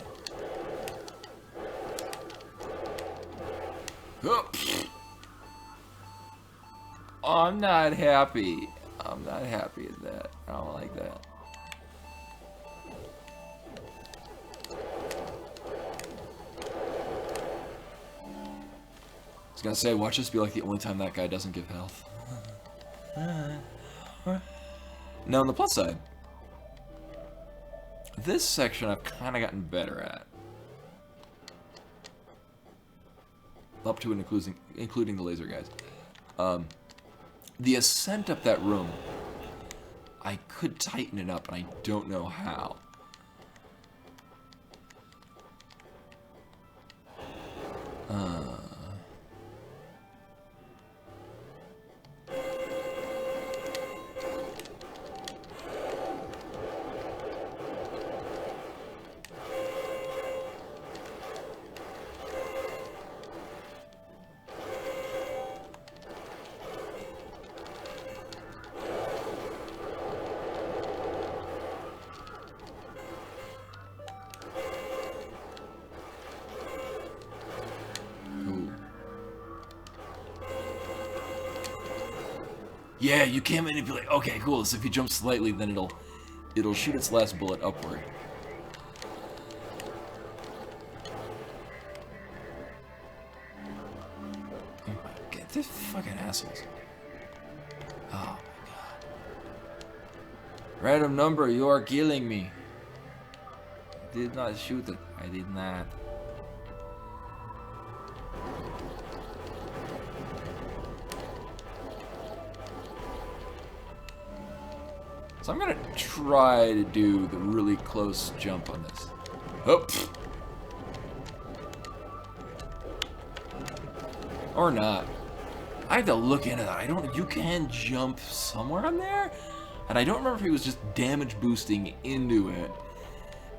Oh, I'm not happy. I'm not happy at that. I don't like that. I was gonna say, watch this be like the only time that guy doesn't give health. Now, on the plus side, this section I've kind of gotten better at. Up to and including the laser guys. The ascent up that room, I could tighten it up, and I don't know how. Yeah, you can't manipulate. Okay, cool. So if you jump slightly, then it'll shoot its last bullet upward. Oh my god, these fucking assholes. Oh my god. Random number, you are killing me. I did not shoot it. I did not. So I'm gonna try to do the really close jump on this. Oh. Or not. I have to look into that. You can jump somewhere on there? And I don't remember if he was just damage boosting into it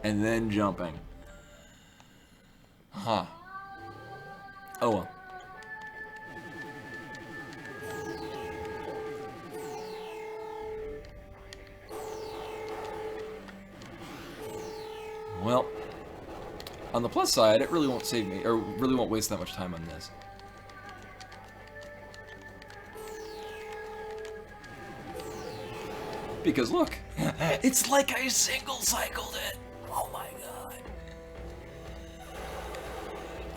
and then jumping. Huh. Oh well. Well, on the plus side, it really won't save me, or really won't waste that much time on this. Because look, it's like I single cycled it. Oh my god.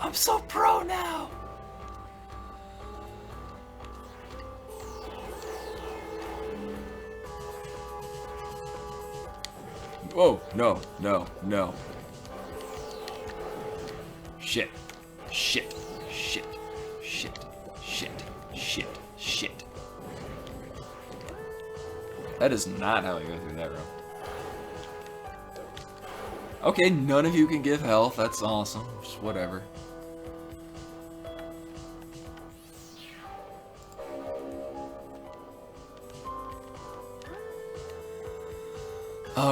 I'm so pro now! Whoa, no, no, no. Shit. Shit. Shit. Shit. Shit. Shit. Shit. That is not how I go through that room. Okay, none of you can give health. That's awesome. Just whatever.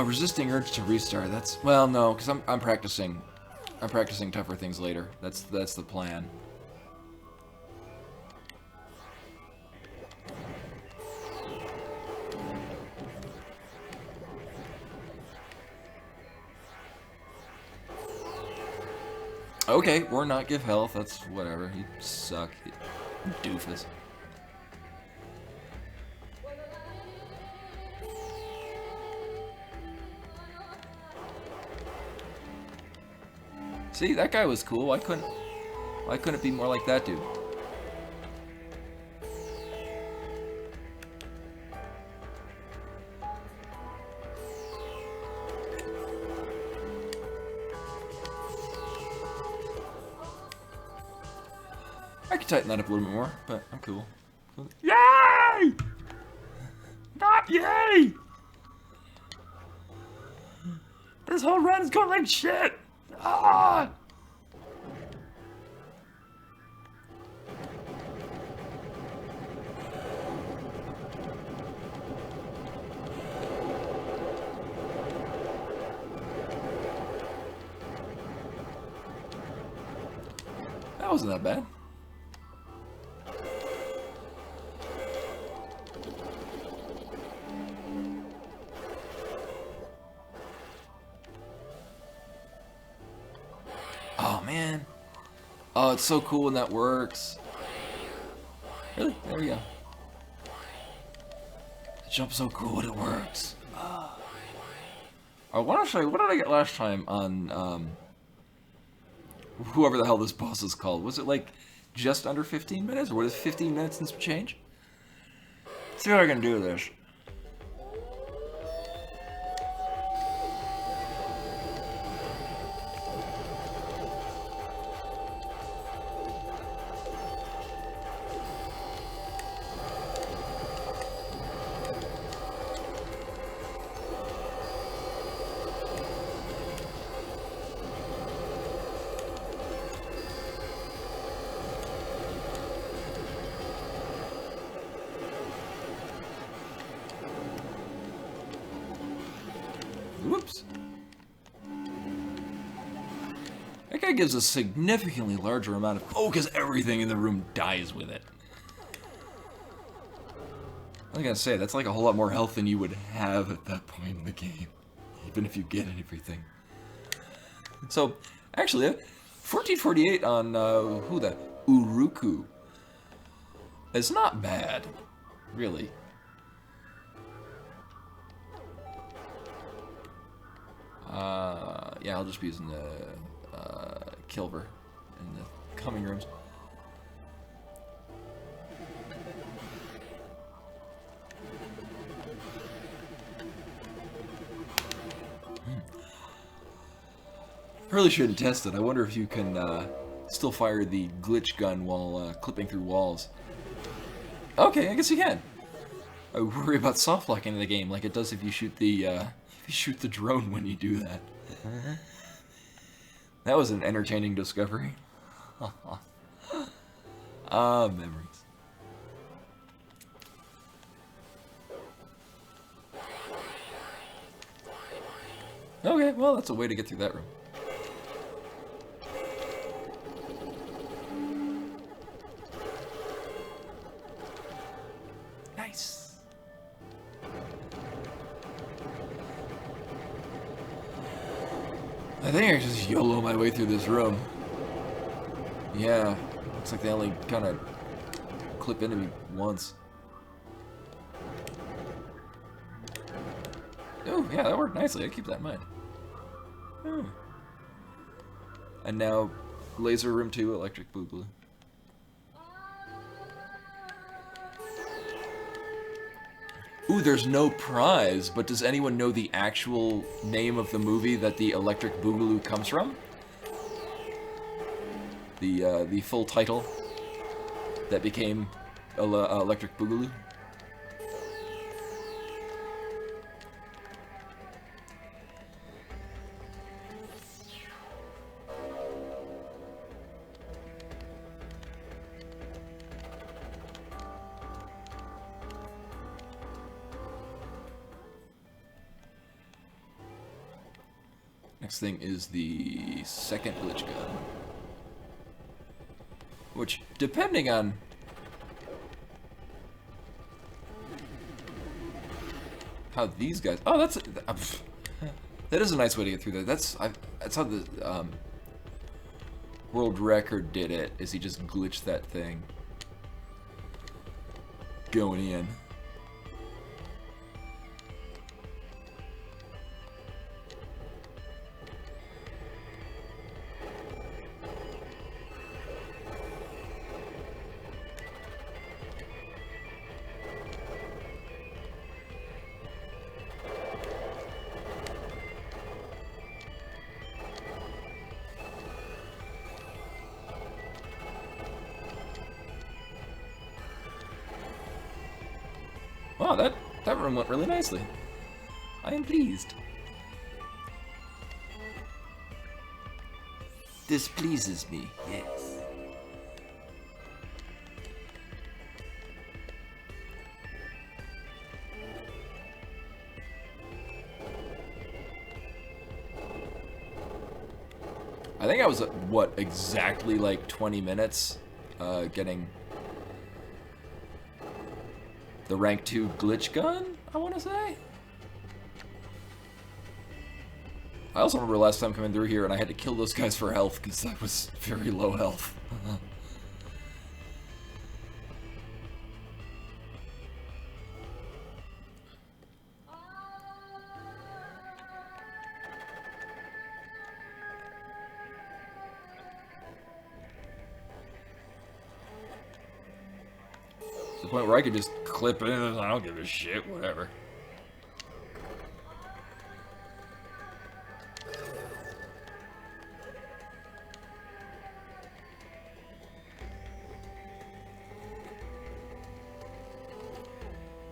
Resisting urge to restart. That's, well, no, because I'm practicing. I'm practicing tougher things later. That's the plan. Okay, or not give health. That's whatever. You suck, you doofus. See, that guy was cool. Why couldn't it be more like that dude? I could tighten that up a little bit more, but I'm cool. Yay! Not yay! This whole run is going like shit! Ah! That wasn't that bad. Oh man. Oh, it's so cool when that works. Really? There we go. The jump's so cool when it works. I want to show you, what did I get last time on whoever the hell this boss is called? Was it like just under 15 minutes? Or was it 15 minutes and some change? Let's see what I can do with this. Whoops. That guy gives a significantly larger amount of... Oh, because everything in the room dies with it. I was gonna say, that's like a whole lot more health than you would have at that point in the game. Even if you get everything. So, actually, 1448 on, who the? Uruku. It's not bad. Really. Yeah, I'll just be using the Kilver in the coming rooms. I really shouldn't test it. I wonder if you can still fire the glitch gun while clipping through walls. Okay, I guess you can. I worry about soft locking in the game like it does if you shoot the drone when you do that. That was an entertaining discovery. Ah, memories. Okay, well, that's a way to get through that room. Nice. I think I just YOLO my way through this room. Yeah, looks like they only kind of clip into me once. Oh, yeah, that worked nicely. I keep that in mind. And now, Laser Room 2, Electric Boogaloo. Ooh, there's no prize, but does anyone know the actual name of the movie that the Electric Boogaloo comes from? The full title that became Electric Boogaloo? Next thing is the second glitch gun. Which, depending on how these guys... Oh, that's... that is a nice way to get through that. That's how the world record did it, is he just glitched that thing going in. Wow, that room went really nicely. I am pleased. This pleases me, yes. I think I was, what, exactly like 20 minutes getting the rank 2 glitch gun, I want to say? I also remember last time coming through here and I had to kill those guys for health because I was very low health. To the point where I could just clip in, I don't give a shit, whatever.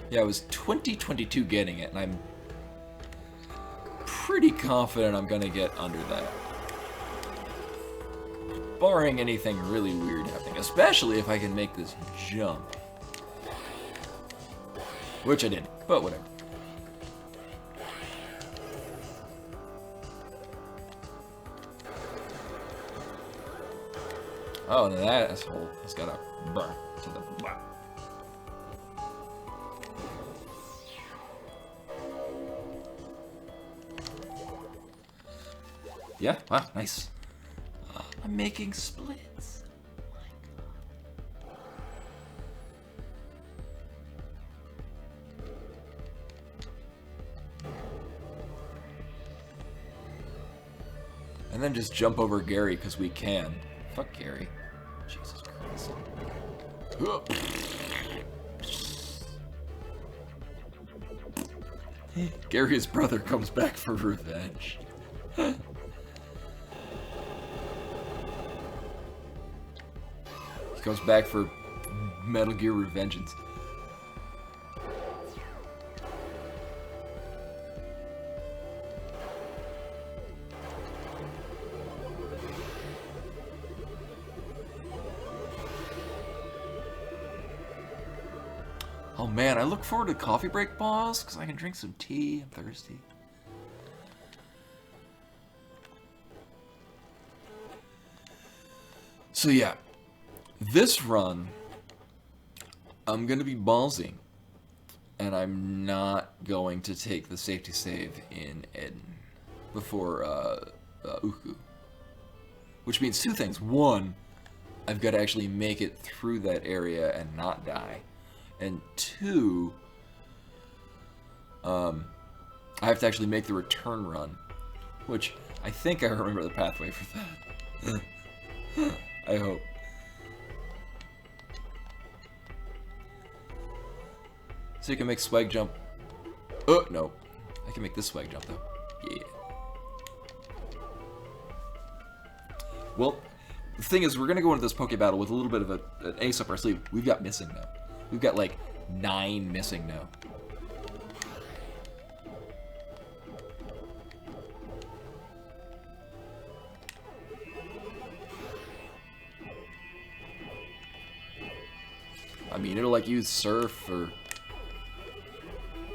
Yeah, I was 2022 getting it, and I'm pretty confident I'm gonna get under that. Barring anything really weird happening, especially if I can make this jump. Which I didn't, but whatever. Oh, and that asshole has got a burn to the butt. Yeah, wow, nice. I'm making splits. And then just jump over Gary, because we can. Fuck Gary. Jesus Christ. Gary's brother comes back for revenge. He comes back for Metal Gear Revengeance. Oh man, I look forward to coffee break, boss, because I can drink some tea. I'm thirsty. So yeah, this run, I'm going to be ballsy, and I'm not going to take the safety save in Eden before Uku. Which means two things. One, I've got to actually make it through that area and not die. And two, I have to actually make the return run, which I think I remember the pathway for that. I hope. So you can make swag jump. Oh, no. I can make this swag jump, though. Yeah. Well, the thing is, we're going to go into this Poke Battle with a little bit of an ace up our sleeve. We've got missing now. We've got, like, 9 missing now. I mean, it'll, like, use Surf or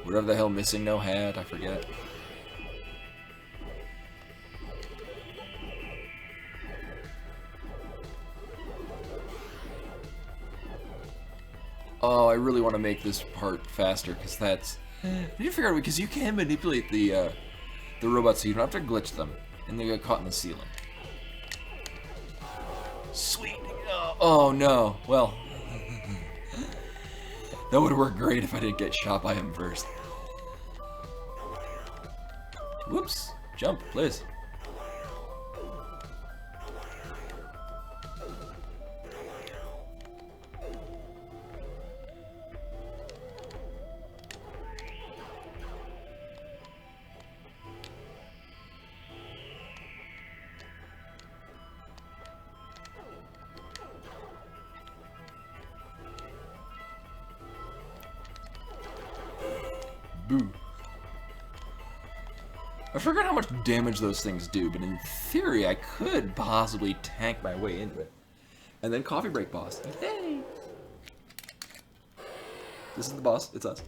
whatever the hell Missing No had. I forget. Oh, I really want to make this part faster, because that's... I need to figure out, because you can manipulate the robots so you don't have to glitch them, and they get caught in the ceiling. Sweet! Oh no, well... that would work great if I didn't get shot by him first. Whoops! Jump, please. Boo. I forgot how much damage those things do, but in theory I could possibly tank my way into it. And then coffee break boss. Yay! This is the boss, it's us.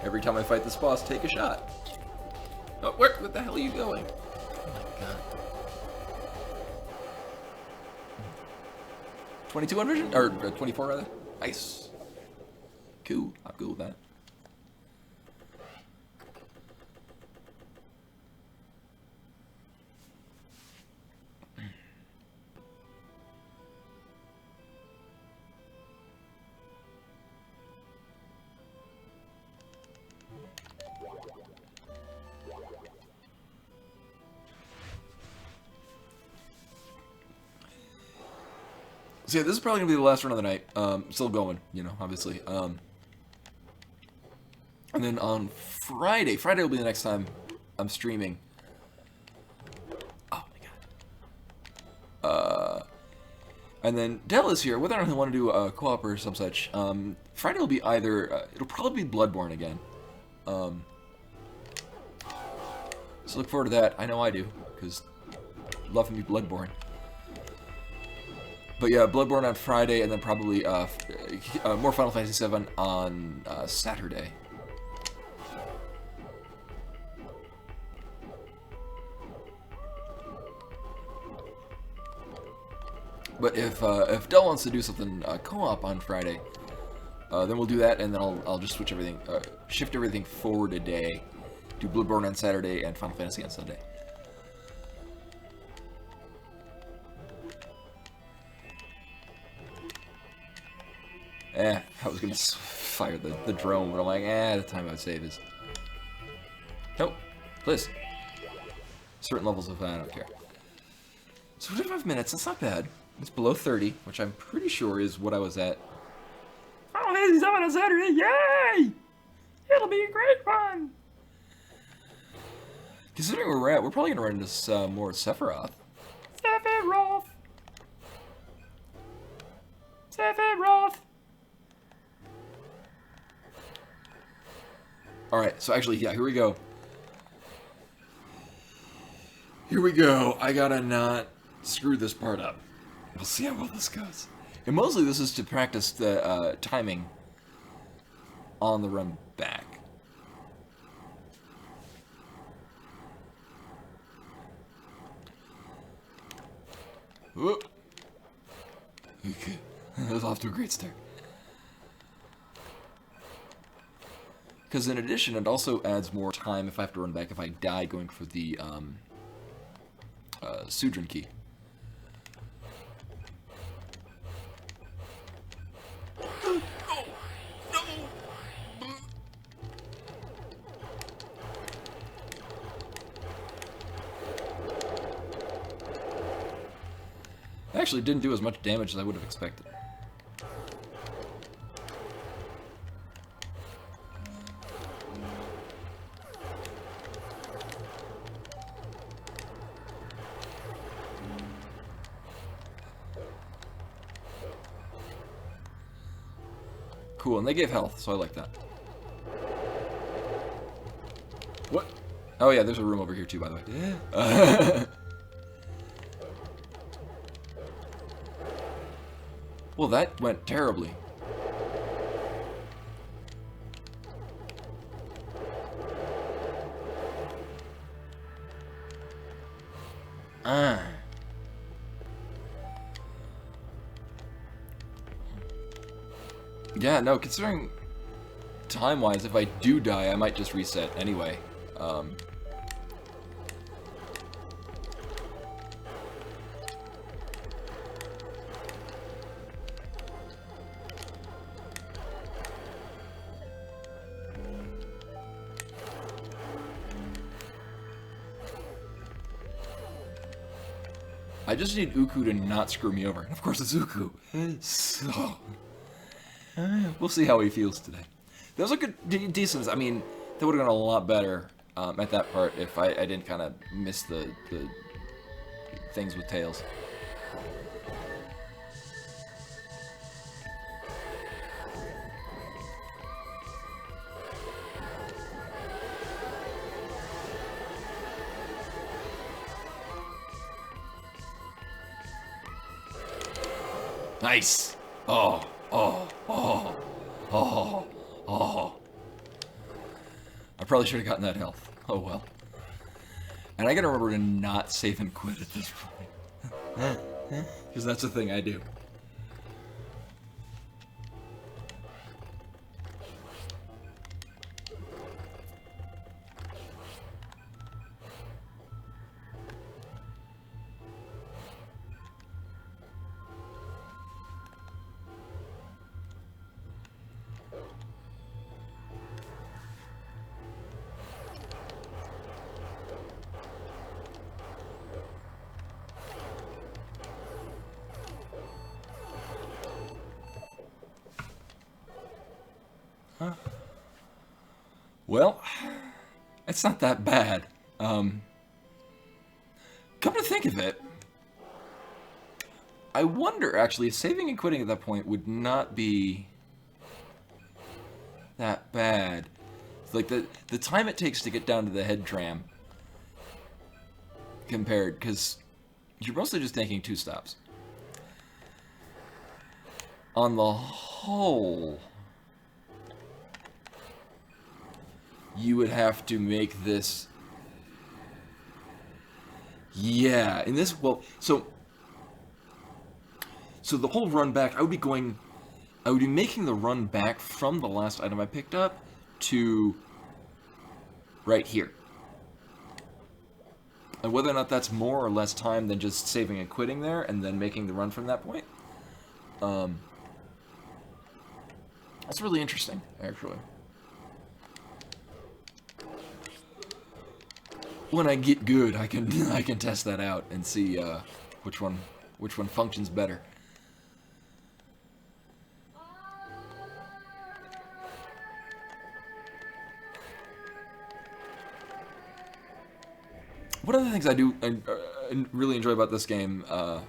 Every time I fight this boss, take a shot. Oh, where the hell are you going? Oh my god. 22 on vision? Or 24 rather? Nice. Cool. I'm cool with that. So yeah, this is probably gonna be the last run of the night. Still going, you know, obviously. And then on Friday will be the next time I'm streaming. Oh my god. And then Dell is here. Whether or not he'll want to do a co-op or some such. Friday will be either. It'll probably be Bloodborne again. So look forward to that. I know I do, because love me Bloodborne. But yeah, Bloodborne on Friday, and then probably more Final Fantasy VII on Saturday. But if Dell wants to do something co-op on Friday, then we'll do that, and then I'll just switch everything, shift everything forward a day, do Bloodborne on Saturday and Final Fantasy on Sunday. I was gonna fire the drone, but I'm like, the time I would save is... Nope, please. Certain levels of I don't care. So 45 minutes, that's not bad. It's below 30, which I'm pretty sure is what I was at. Oh, this is on a Saturday, yay! It'll be a great fun! Considering where we're at, we're probably gonna run into more Sephiroth. Sephiroth! Sephiroth! Alright, so actually, yeah, here we go. Here we go. I gotta not screw this part up. We'll see how well this goes. And mostly this is to practice the timing on the run back. Whoop. Okay. That was off to a great start. Because in addition, it also adds more time if I have to run back if I die going for the Speedrun key. Oh Actually, didn't do as much damage as I would have expected. Cool, and they gave health, so I like that. What? Oh yeah, there's a room over here too, by the way. Well, that went terribly. Yeah, no, considering time-wise, if I do die, I might just reset anyway. I just need Uku to not screw me over. And of course it's Uku. So, we'll see how he feels today. Those are good, decent. I mean, that would have gone a lot better at that part if I didn't kind of miss the things with tails. Nice! Oh, oh, oh, oh, oh. I probably should have gotten that health. Oh well. And I gotta remember to not save and quit at this point. Because that's the thing I do. Well, it's not that bad. Come to think of it, I wonder, actually, if saving and quitting at that point would not be that bad. It's like the time it takes to get down to the head tram compared, because you're mostly just taking 2 stops. On the whole, you would have to make this... Yeah, in this... Well, so the whole run back, I would be making the run back from the last item I picked up to right here. And whether or not that's more or less time than just saving and quitting there and then making the run from that point, that's really interesting, actually. When I get good, I can test that out and see which one functions better. One of the things I really enjoy about this game, I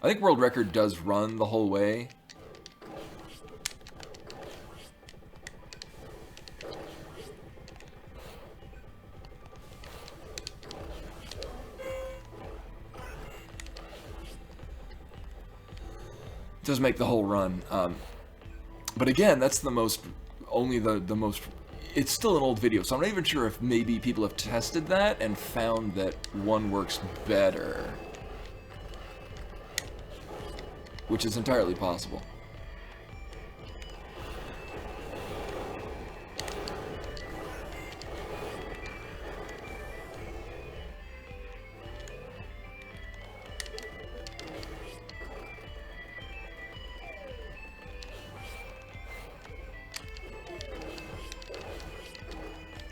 think World Record does run the whole way. It does make the whole run, but again, that's the most, only the most, it's still an old video, so I'm not even sure if maybe people have tested that and found that one works better, which is entirely possible.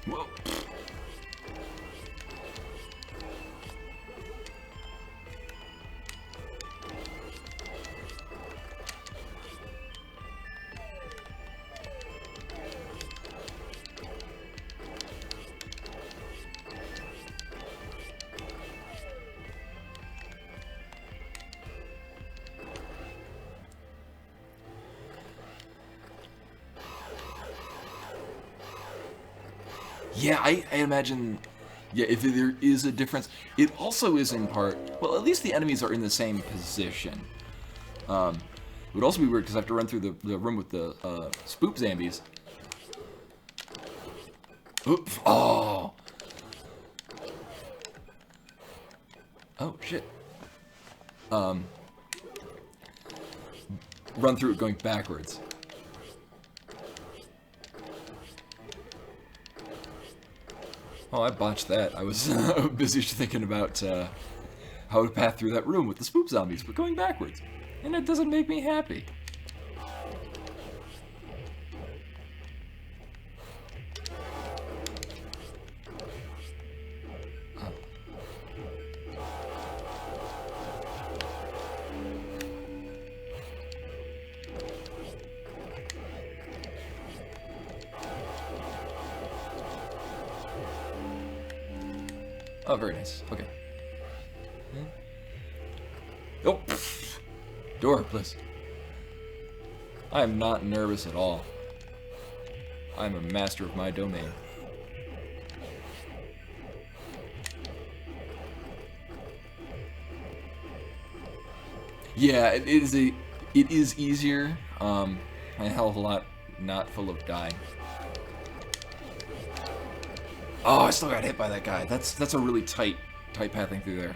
Whoa. Yeah, I imagine. Yeah, if there is a difference, it also is in part. Well, at least the enemies are in the same position. It would also be weird because I have to run through the room with the spoop zombies. Oops! Oh. Oh shit. Run through it going backwards. Oh, I botched that. I was busy thinking about how to path through that room with the spoop zombies, but going backwards. And it doesn't make me happy. Oh, very nice. Okay. Oh, door, please. I am not nervous at all. I'm a master of my domain. Yeah, it is easier. A hell of a lot not full of dying. Oh, I still got hit by that guy. That's a really tight pathing through there.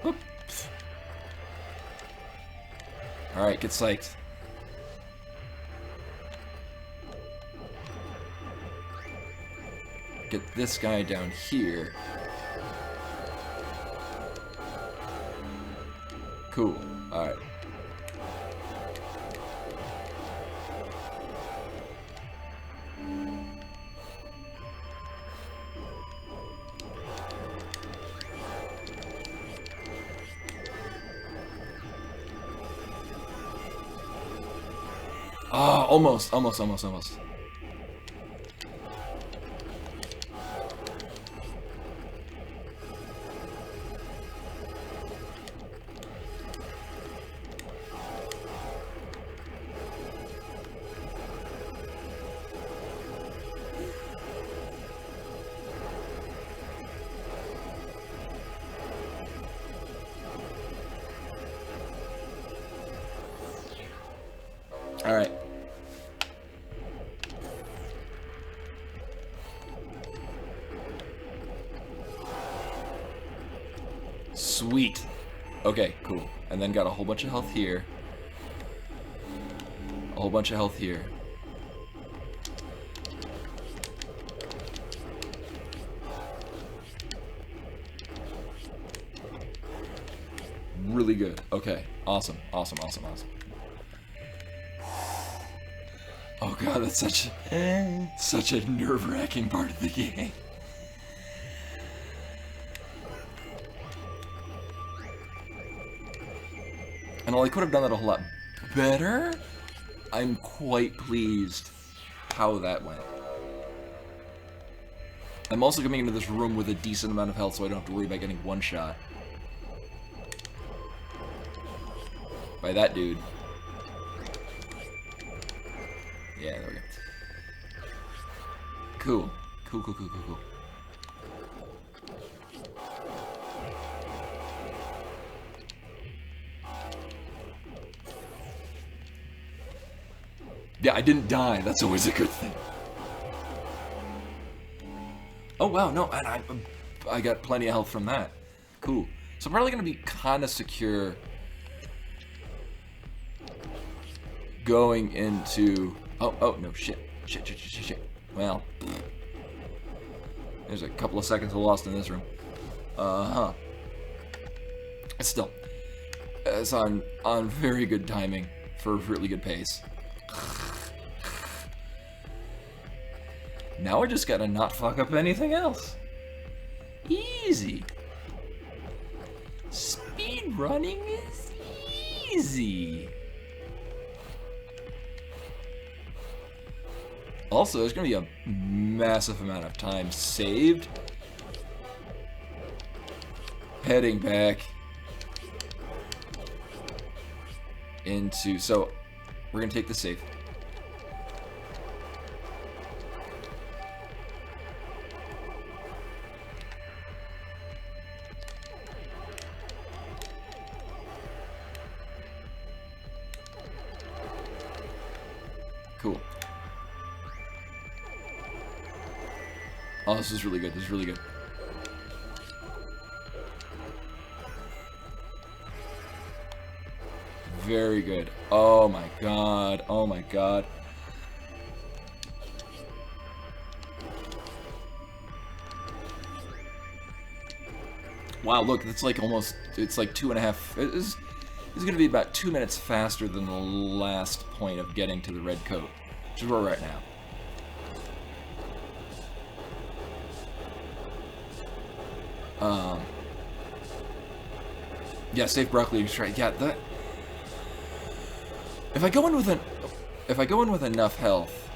Oops. All right, get psyched. Get this guy down here. Cool. All right. Oh, almost. All right. Sweet. Okay, cool. And then got a whole bunch of health here. A whole bunch of health here. Really good. Okay. Awesome. Oh god, that's such a nerve-wracking part of the game. And while I could have done that a whole lot better, I'm quite pleased how that went. I'm also coming into this room with a decent amount of health, so I don't have to worry about getting one shot by that dude. Yeah, there we go. Cool. Yeah, I didn't die. That's always a good thing. Oh wow, no, and I got plenty of health from that. Cool. So I'm probably gonna be kind of secure going into. Oh no, shit. Well, there's a couple of seconds lost in this room. Still, it's on very good timing for really good pace. Now I just gotta not fuck up anything else. Easy. Speed running is easy. Also, there's gonna be a massive amount of time saved. Heading back into, so we're gonna take the save. Oh, this is really good. This is really good. Very good. Oh my god. Oh my god. Wow, look, that's like almost, it's like 2.5, it's going to be about 2 minutes faster than the last point of getting to the red coat, which is where we're at now. Yeah, save broccoli. Yeah, that. If I go in with enough health,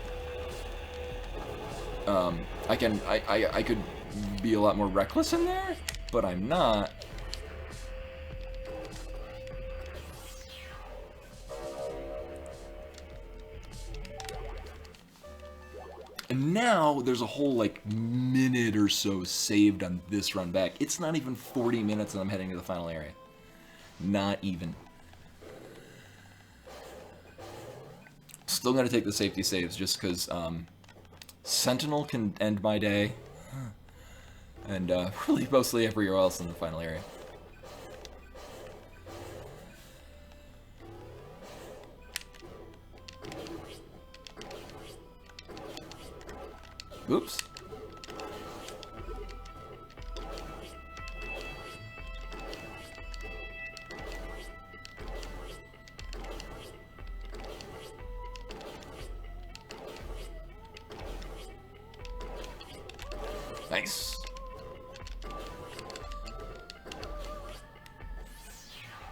I could be a lot more reckless in there, but I'm not. And now there's a whole like minute or so saved on this run back. It's not even 40 minutes and I'm heading to the final area. Not even. Still gonna take the safety saves just because Sentinel can end my day. And really mostly everywhere else in the final area. Oops. Nice.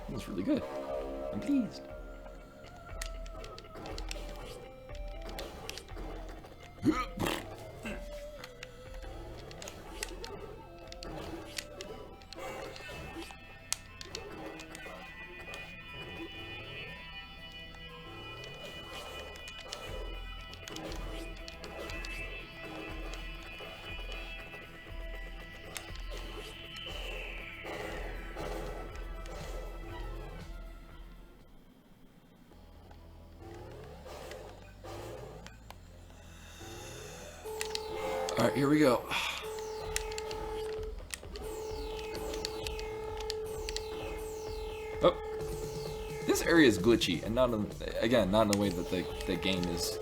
That's really good. I'm pleased. Alright, here we go. Oh. This area is glitchy, and not in, again, not in the way that the game is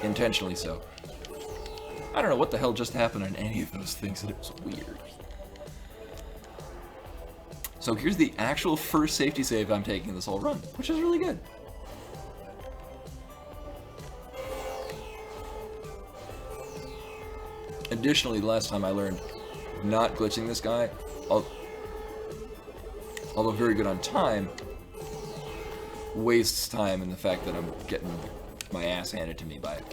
intentionally so. I don't know what the hell just happened on any of those things, and it was weird. So here's the actual first safety save I'm taking this whole run, which is really good. Additionally, the last time I learned not glitching this guy, although very good on time, wastes time in the fact that I'm getting my ass handed to me by it.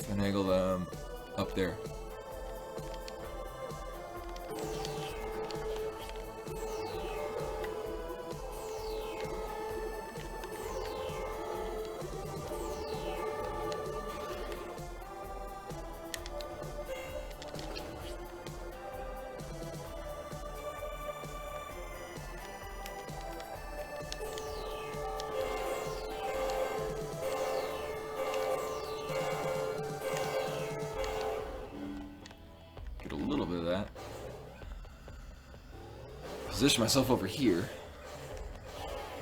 Finagle them up there. Position myself over here.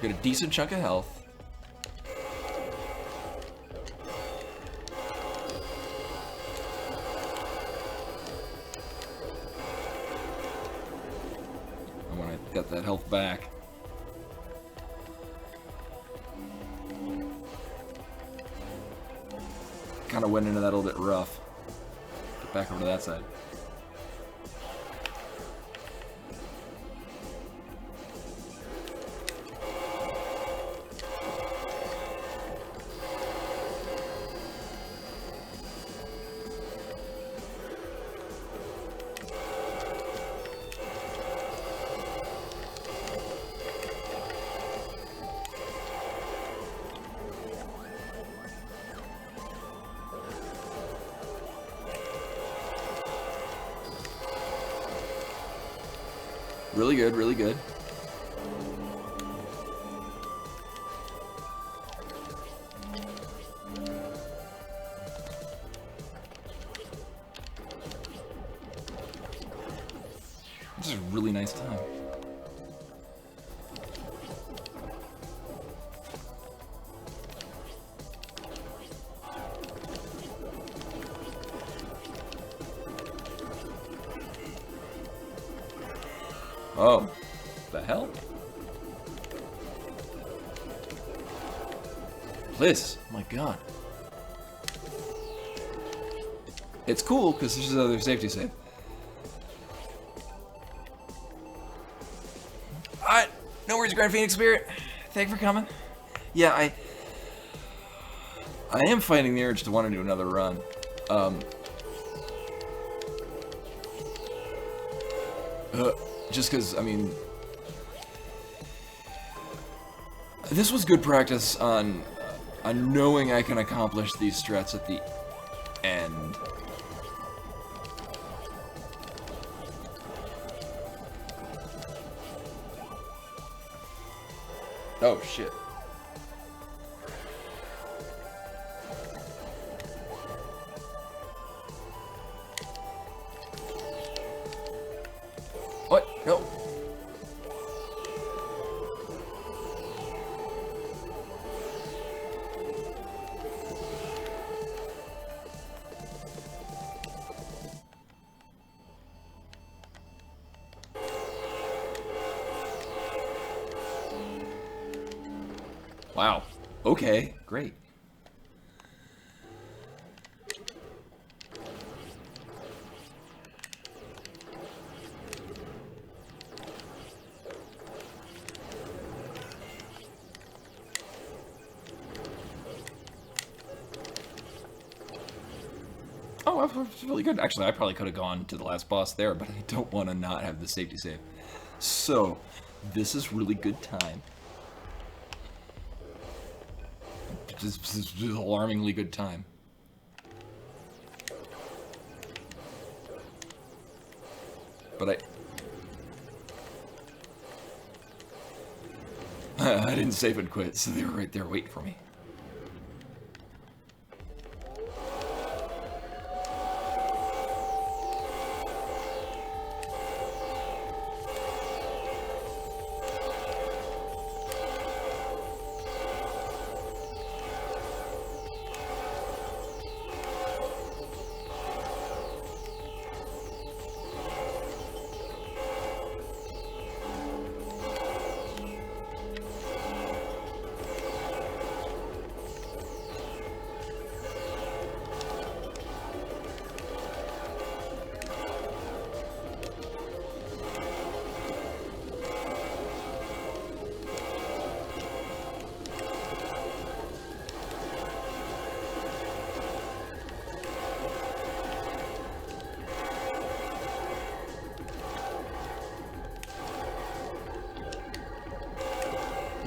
Get a decent chunk of health. And when I get that health back, kind of went into that a little bit rough. Get back over to that side. Really good, really good. This is a really nice time. Oh, the hell? This, oh my god. It's cool because this is another safety save. Alright, no worries, Grand Phoenix Spirit. Thank you for coming. Yeah, I am fighting the urge to want to do another run. Just because, I mean, this was good practice on knowing I can accomplish these strats at the end. Oh, shit. What? No. Wow. Okay, great. Oh, that was really good. Actually, I probably could have gone to the last boss there, but I don't want to not have the safety save. So, this is really good time. This is alarmingly good time. But I didn't save and quit, so they were right there waiting for me.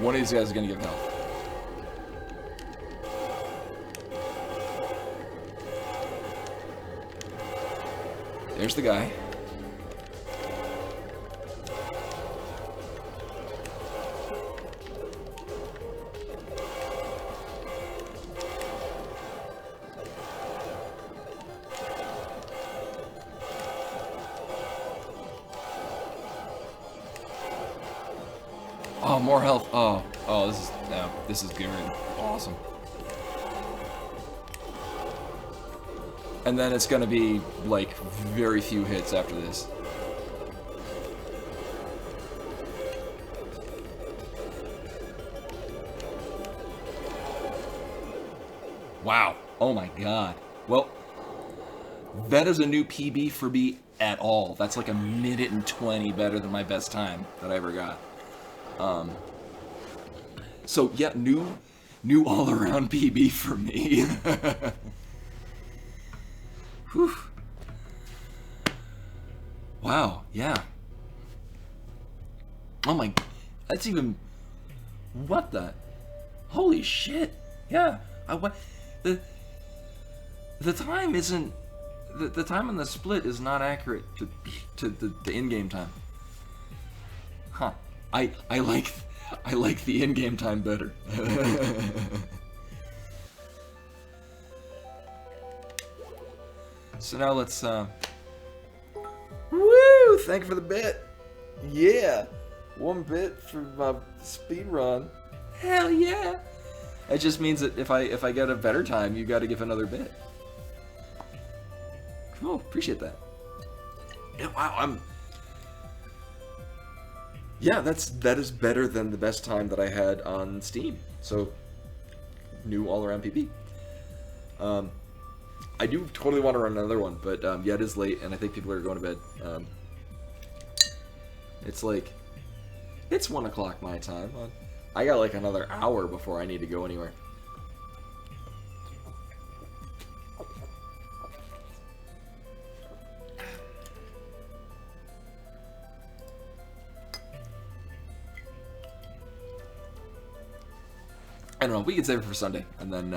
One of these guys is gonna give health. There's the guy. Oh, more health. Oh, this is good. Awesome. And then it's gonna be like very few hits after this. Wow. Oh my god. Well, that is a new PB for me at all. That's like 1:20 better than my best time that I ever got. So yeah, new all-around PB for me. Whew. Wow, yeah. Oh my, that's even, what the, holy shit. Yeah, the time isn't, the time on the split is not accurate to the in-game time. Huh. I like the in-game time better. So now let's woo! Thank you for the bit. Yeah. 1 bit for my speed run. Hell yeah. It just means that if I get a better time, you gotta give another bit. Cool, appreciate that. Yeah, wow, yeah, that is better than the best time that I had on Steam. So, new all-around PB. I do totally want to run another one, but yeah, it is late, and I think people are going to bed. It's like, it's 1 o'clock my time. I got like another hour before I need to go anywhere. I don't know, we can save it for Sunday, and then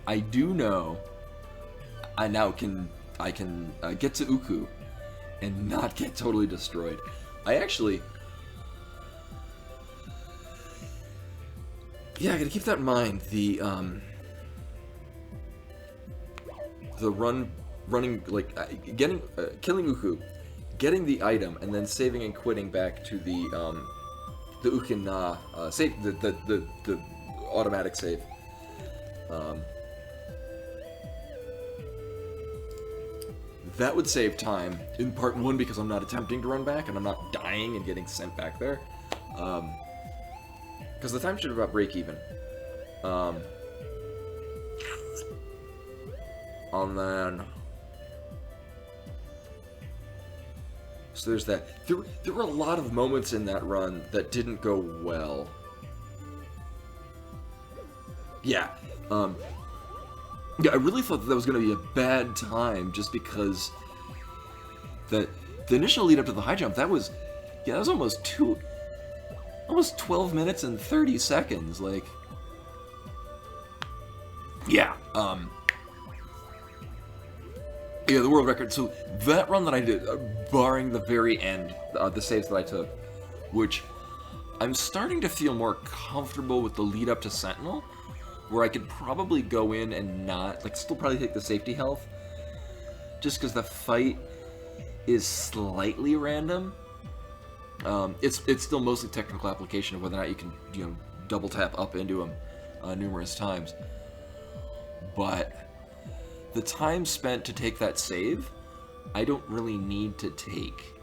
I do know I now can get to Uku and not get totally destroyed. I actually, yeah, I gotta keep that in mind. The running like killing Uku, getting the item, and then saving and quitting back to the Ukina save, the automatic save. That would save time, in part 1 because I'm not attempting to run back and I'm not dying and getting sent back there. Because the time should about break even. And then... So there's that. There were a lot of moments in that run that didn't go well. Yeah, yeah, I really thought that was going to be a bad time just because the initial lead up to the high jump, that was almost 12 minutes and 30 seconds, like, yeah, yeah, the world record. So that run that I did, barring the very end, the saves that I took, which I'm starting to feel more comfortable with the lead up to Sentinel, where I could probably go in and not, like, still probably take the safety health, just because the fight is slightly random. It's still mostly technical application of whether or not you can, double tap up into him numerous times. But the time spent to take that save, I don't really need to take.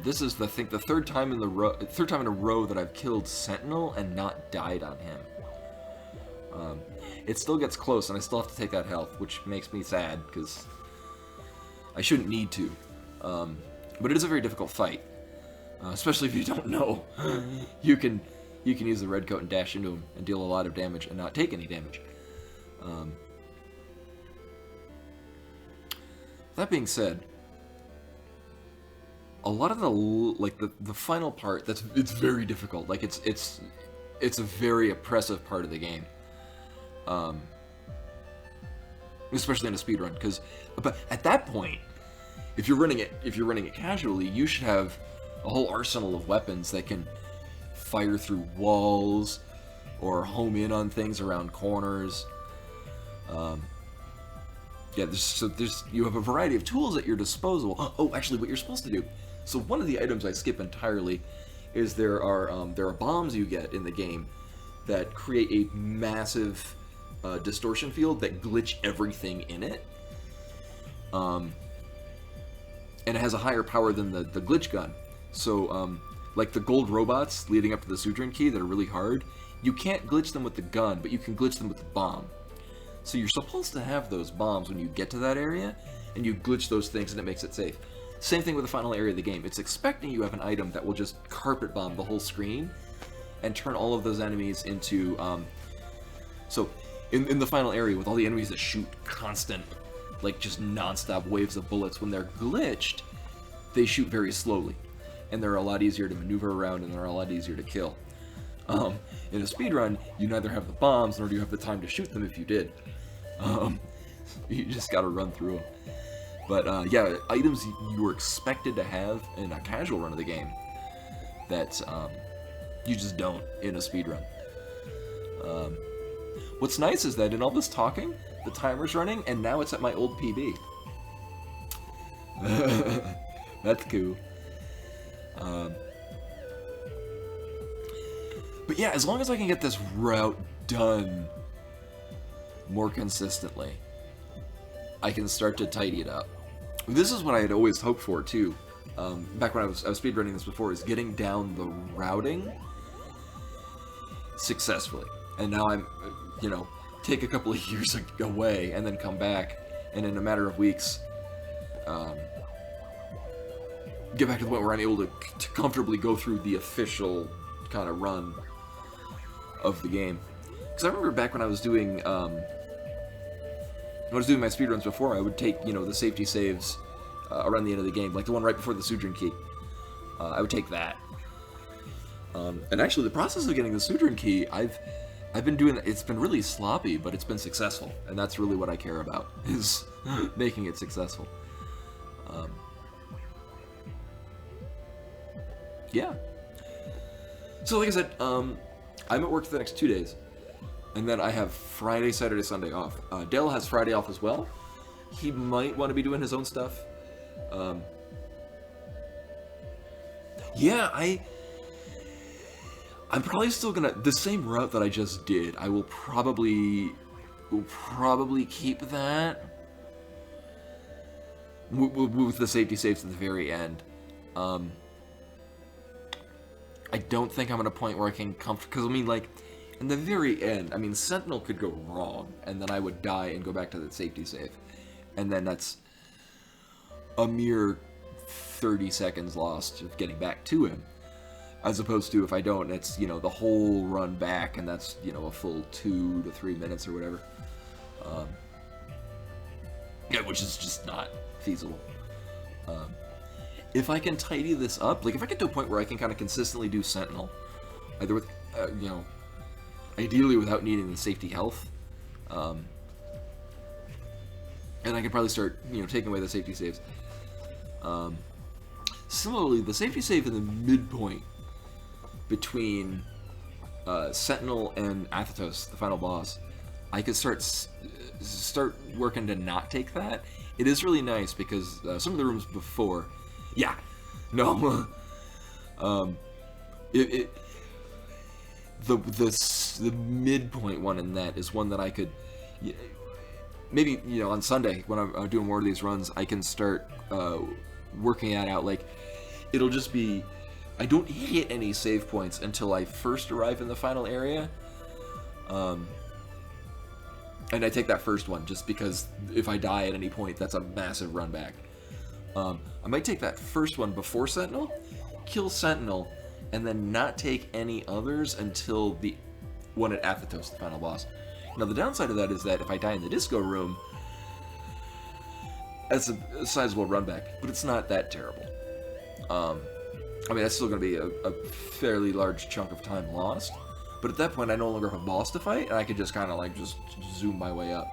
This is, I think, the third time in a row that I've killed Sentinel and not died on him. It still gets close, and I still have to take that health, which makes me sad, because I shouldn't need to. But it is a very difficult fight, especially if you don't know. You can use the red coat and dash into him and deal a lot of damage and not take any damage. That being said, a lot of the final part, it's very difficult. Like, it's a very oppressive part of the game. Especially in a speedrun, but at that point, if you're running it casually, you should have a whole arsenal of weapons that can fire through walls or home in on things around corners. Yeah, you have a variety of tools at your disposal. Oh, actually, what you're supposed to do. So one of the items I skip entirely is there are bombs you get in the game that create a massive distortion field that glitch everything in it. And it has a higher power than the glitch gun. So, like the gold robots leading up to the Sudran key that are really hard, you can't glitch them with the gun, but you can glitch them with the bomb. So you're supposed to have those bombs when you get to that area, and you glitch those things and it makes it safe. Same thing with the final area of the game. It's expecting you have an item that will just carpet bomb the whole screen and turn all of those enemies into, so in the final area with all the enemies that shoot constant, like just non-stop waves of bullets, when they're glitched, they shoot very slowly. And they're a lot easier to maneuver around and they're a lot easier to kill. In a speedrun, you neither have the bombs nor do you have the time to shoot them if you did. You just gotta run through them. But yeah, items you were expected to have in a casual run of the game, that you just don't in a speedrun. What's nice is that in all this talking, the timer's running, and now it's at my old PB. That's cool. But yeah, as long as I can get this route done more consistently, I can start to tidy it up. This is what I had always hoped for, too. Back when I was speedrunning this before, is getting down the routing successfully. And now I'm, you know, take a couple of years away and then come back, and in a matter of weeks, get back to the point where I'm able to comfortably go through the official kind of run of the game. Because I remember back when I was doing my speedruns before, I would take, you know, the safety saves around the end of the game, like the one right before the Sudrin key. I would take that. And actually, the process of getting the Sudrin key, I've been doing that. It's been really sloppy, but it's been successful, and that's really what I care about, is making it successful. Yeah. So like I said, I'm at work for the next 2 days, and then I have Friday, Saturday, Sunday off. Dale has Friday off as well. He might want to be doing his own stuff. Yeah, I'm probably still gonna, the same route that I just did, I will probably keep that with the safety saves at the very end. I don't think I'm at a point where I can because I mean, like, in the very end, I mean, Sentinel could go wrong, and then I would die and go back to the safety save, and then that's a mere 30 seconds lost of getting back to him, as opposed to if I don't, it's, you know, the whole run back, and that's, you know, a full 2 to 3 minutes or whatever. Yeah, which is just not feasible. If I can tidy this up, like if I get to a point where I can kind of consistently do Sentinel, either with, you know, ideally without needing the safety health, and I can probably start, you know, taking away the safety saves. Similarly, the safety save in the midpoint between Sentinel and Athetos, the final boss, I could start working to not take that. It is really nice because some of the rooms before, yeah, no, the midpoint one in that is one that I could, maybe, you know, on Sunday when I'm doing more of these runs, I can start working that out. Like, it'll just be, I don't hit any save points until I first arrive in the final area, and I take that first one just because if I die at any point, that's a massive run back. I might take that first one before Sentinel, kill Sentinel, and then not take any others until the one at Athetos, the final boss. Now, the downside of that is that if I die in the disco room, that's a sizable run back, but it's not that terrible. I mean, that's still going to be a fairly large chunk of time lost, but at that point, I no longer have a boss to fight, and I can just kind of like just zoom my way up.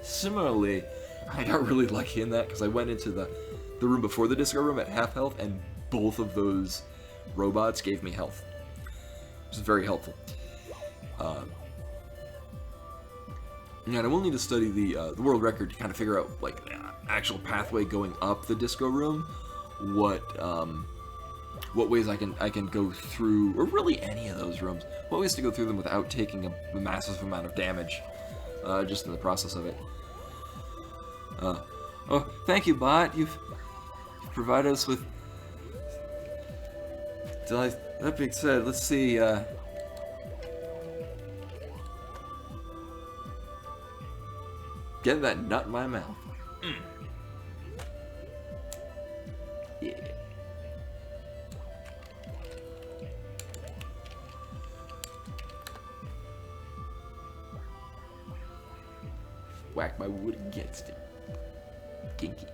Similarly, I got really lucky in that because I went into the room before the disco room at half health, and both of those robots gave me health. Which is very helpful. And I will need to study the world record to kind of figure out, like, the actual pathway going up the disco room. What ways I can go through, or really any of those rooms. What ways to go through them without taking a massive amount of damage, just in the process of it. Oh, thank you, bot. You've provided us with. That being said, let's see. Get that nut in my mouth. Yeah. Whack my wood against it. Kinky.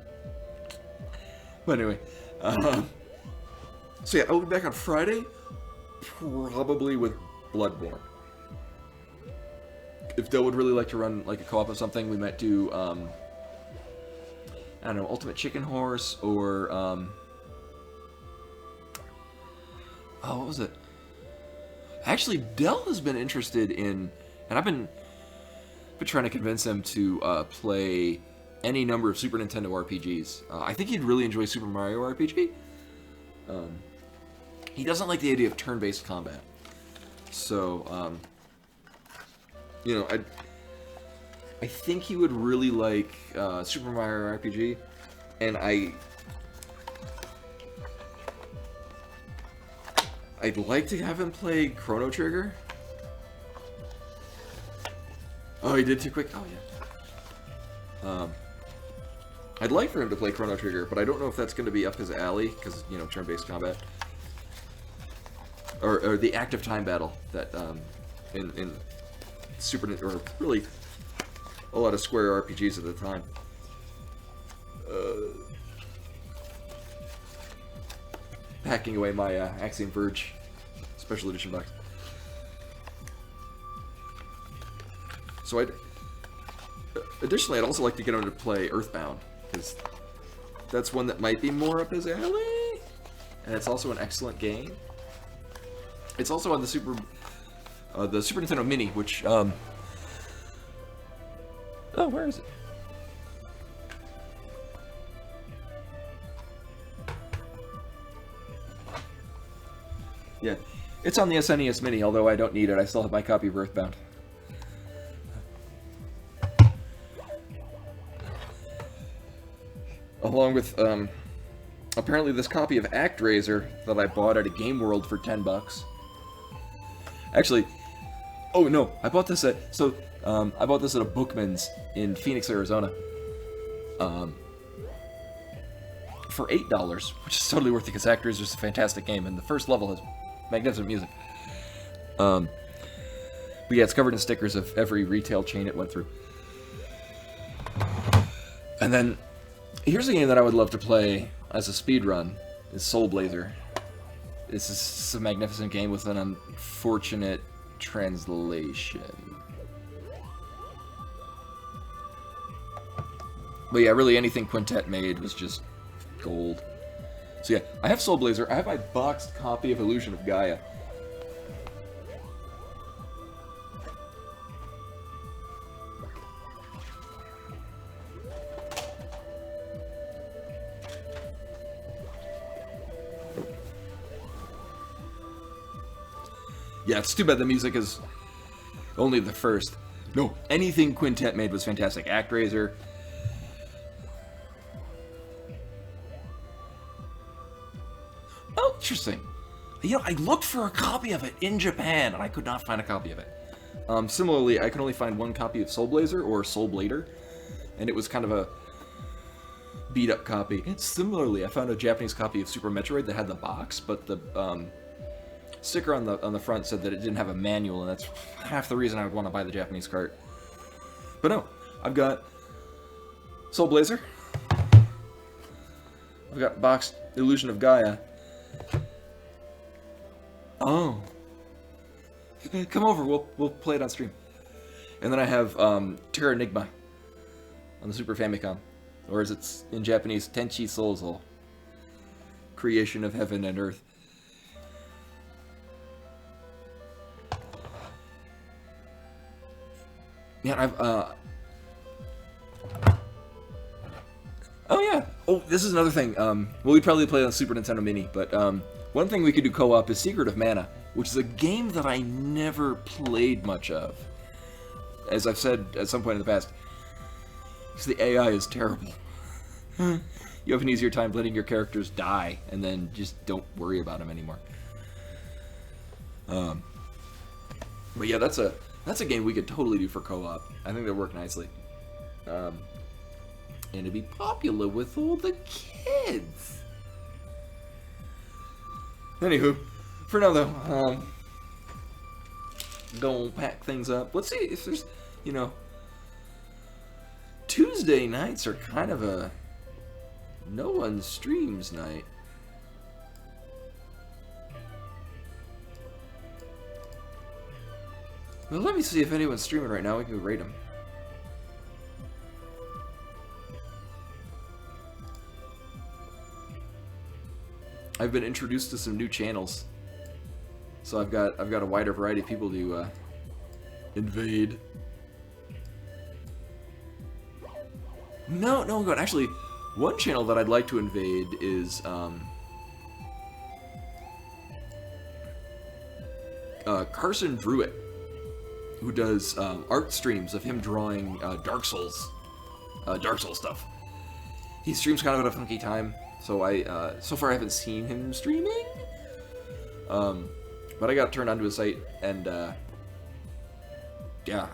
But anyway, so yeah, I'll be back on Friday, probably with Bloodborne. If Dale would really like to run like a co-op of something, we might do, I don't know, Ultimate Chicken Horse, or, Oh, what was it? Actually, Dell has been interested in, and I've been trying to convince him to play any number of Super Nintendo RPGs. I think he'd really enjoy Super Mario RPG. He doesn't like the idea of turn-based combat. So, you know, I think he would really like Super Mario RPG, and I'd like to have him play Chrono Trigger. Oh, he did too quick. Oh, yeah. I'd like for him to play Chrono Trigger, but I don't know if that's going to be up his alley, because, you know, turn-based combat. Or the active time battle that, in Super, or really a lot of Square RPGs at the time. Packing away my Axiom Verge special edition box. So additionally, I'd also like to get him to play Earthbound, because that's one that might be more up his alley, and it's also an excellent game. It's also on the Super Nintendo Mini, which oh, where is it? Yeah, it's on the SNES Mini, although I don't need it. I still have my copy of Earthbound. Along with, apparently this copy of ActRaiser that I bought at a Game World for $10. Actually, oh no, I bought this at, I bought this at a Bookman's in Phoenix, Arizona. For $8, which is totally worth it, because ActRaiser is a fantastic game, and the first level has magnificent music. But yeah, it's covered in stickers of every retail chain it went through. And then, here's a game that I would love to play as a speedrun, is Soul Blazer. This is a magnificent game with an unfortunate translation. But yeah, really anything Quintet made was just gold. So yeah, I have Soul Blazer. I have my boxed copy of Illusion of Gaia. Yeah, it's too bad the music is only the first. No, anything Quintet made was fantastic. ActRaiser. Oh, interesting. You know, I looked for a copy of it in Japan, and I could not find a copy of it. Similarly, I could only find one copy of Soul Blazer, or Soul Blader, and it was kind of a beat-up copy. Similarly, I found a Japanese copy of Super Metroid that had the box, but the sticker on the front said that it didn't have a manual, and that's half the reason I would want to buy the Japanese cart. But no, I've got Soul Blazer. I've got boxed Illusion of Gaia. Oh, come over. We'll play it on stream. And then I have Terra Enigma on the Super Famicom, or as it's in Japanese, Tenchi Souzou, Creation of Heaven and Earth. Yeah, I've oh yeah. Oh, this is another thing. Well, we'd probably play on Super Nintendo Mini, but one thing we could do co-op is Secret of Mana, which is a game that I never played much of. As I've said at some point in the past, because the AI is terrible. You have an easier time letting your characters die, and then just don't worry about them anymore. But yeah, that's a game we could totally do for co-op. I think that would work nicely. And it'd be popular with all the kids. Anywho, for now though, gonna pack things up. Let's see if there's, you know, Tuesday nights are kind of a no one streams night. Well, let me see if anyone's streaming right now. We can go rate them. I've been introduced to some new channels. So I've got a wider variety of people to invade. No, God. Actually, one channel that I'd like to invade is Carson Druitt, who does art streams of him drawing Dark Souls stuff. He streams kind of at a funky time, so so far I haven't seen him streaming. But I got turned onto his site, and yeah,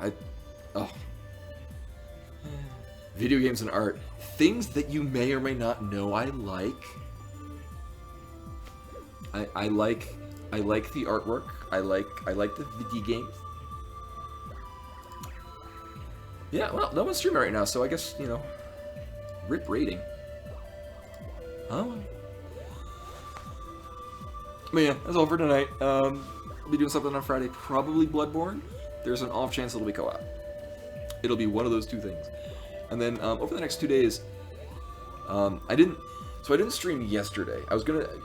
video games and art, things that you may or may not know I like. I like the artwork. I like the video games. Yeah, well, no one's streaming right now, so I guess, you know, rip rating. Oh. But yeah, that's all for tonight. I'll be doing something on Friday, probably Bloodborne. There's an off chance it'll be co-op. It'll be one of those two things. And then over the next 2 days, I didn't stream yesterday.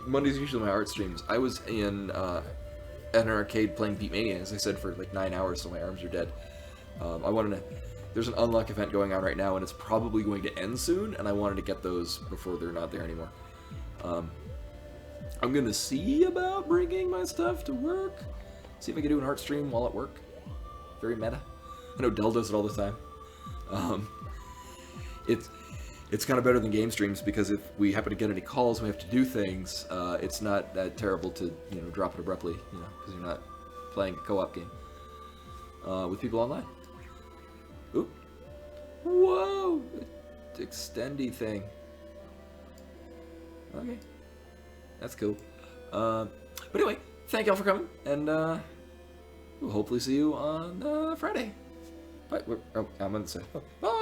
Monday's usually my art streams. I was in at an arcade playing Beatmania, as I said, for like 9 hours, so my arms are dead. There's an unlock event going on right now, and it's probably going to end soon, and I wanted to get those before they're not there anymore. I'm gonna see about bringing my stuff to work. See if I can do an art stream while at work. Very meta. I know Dell does it all the time. It's kind of better than game streams, because if we happen to get any calls and we have to do things, it's not that terrible to, you know, drop it abruptly, you know, because you're not playing a co-op game with people online. Oop. Whoa! Extendy thing. Okay. That's cool. But anyway, thank y'all for coming, and we'll hopefully see you on Friday. Bye. I'm gonna say bye.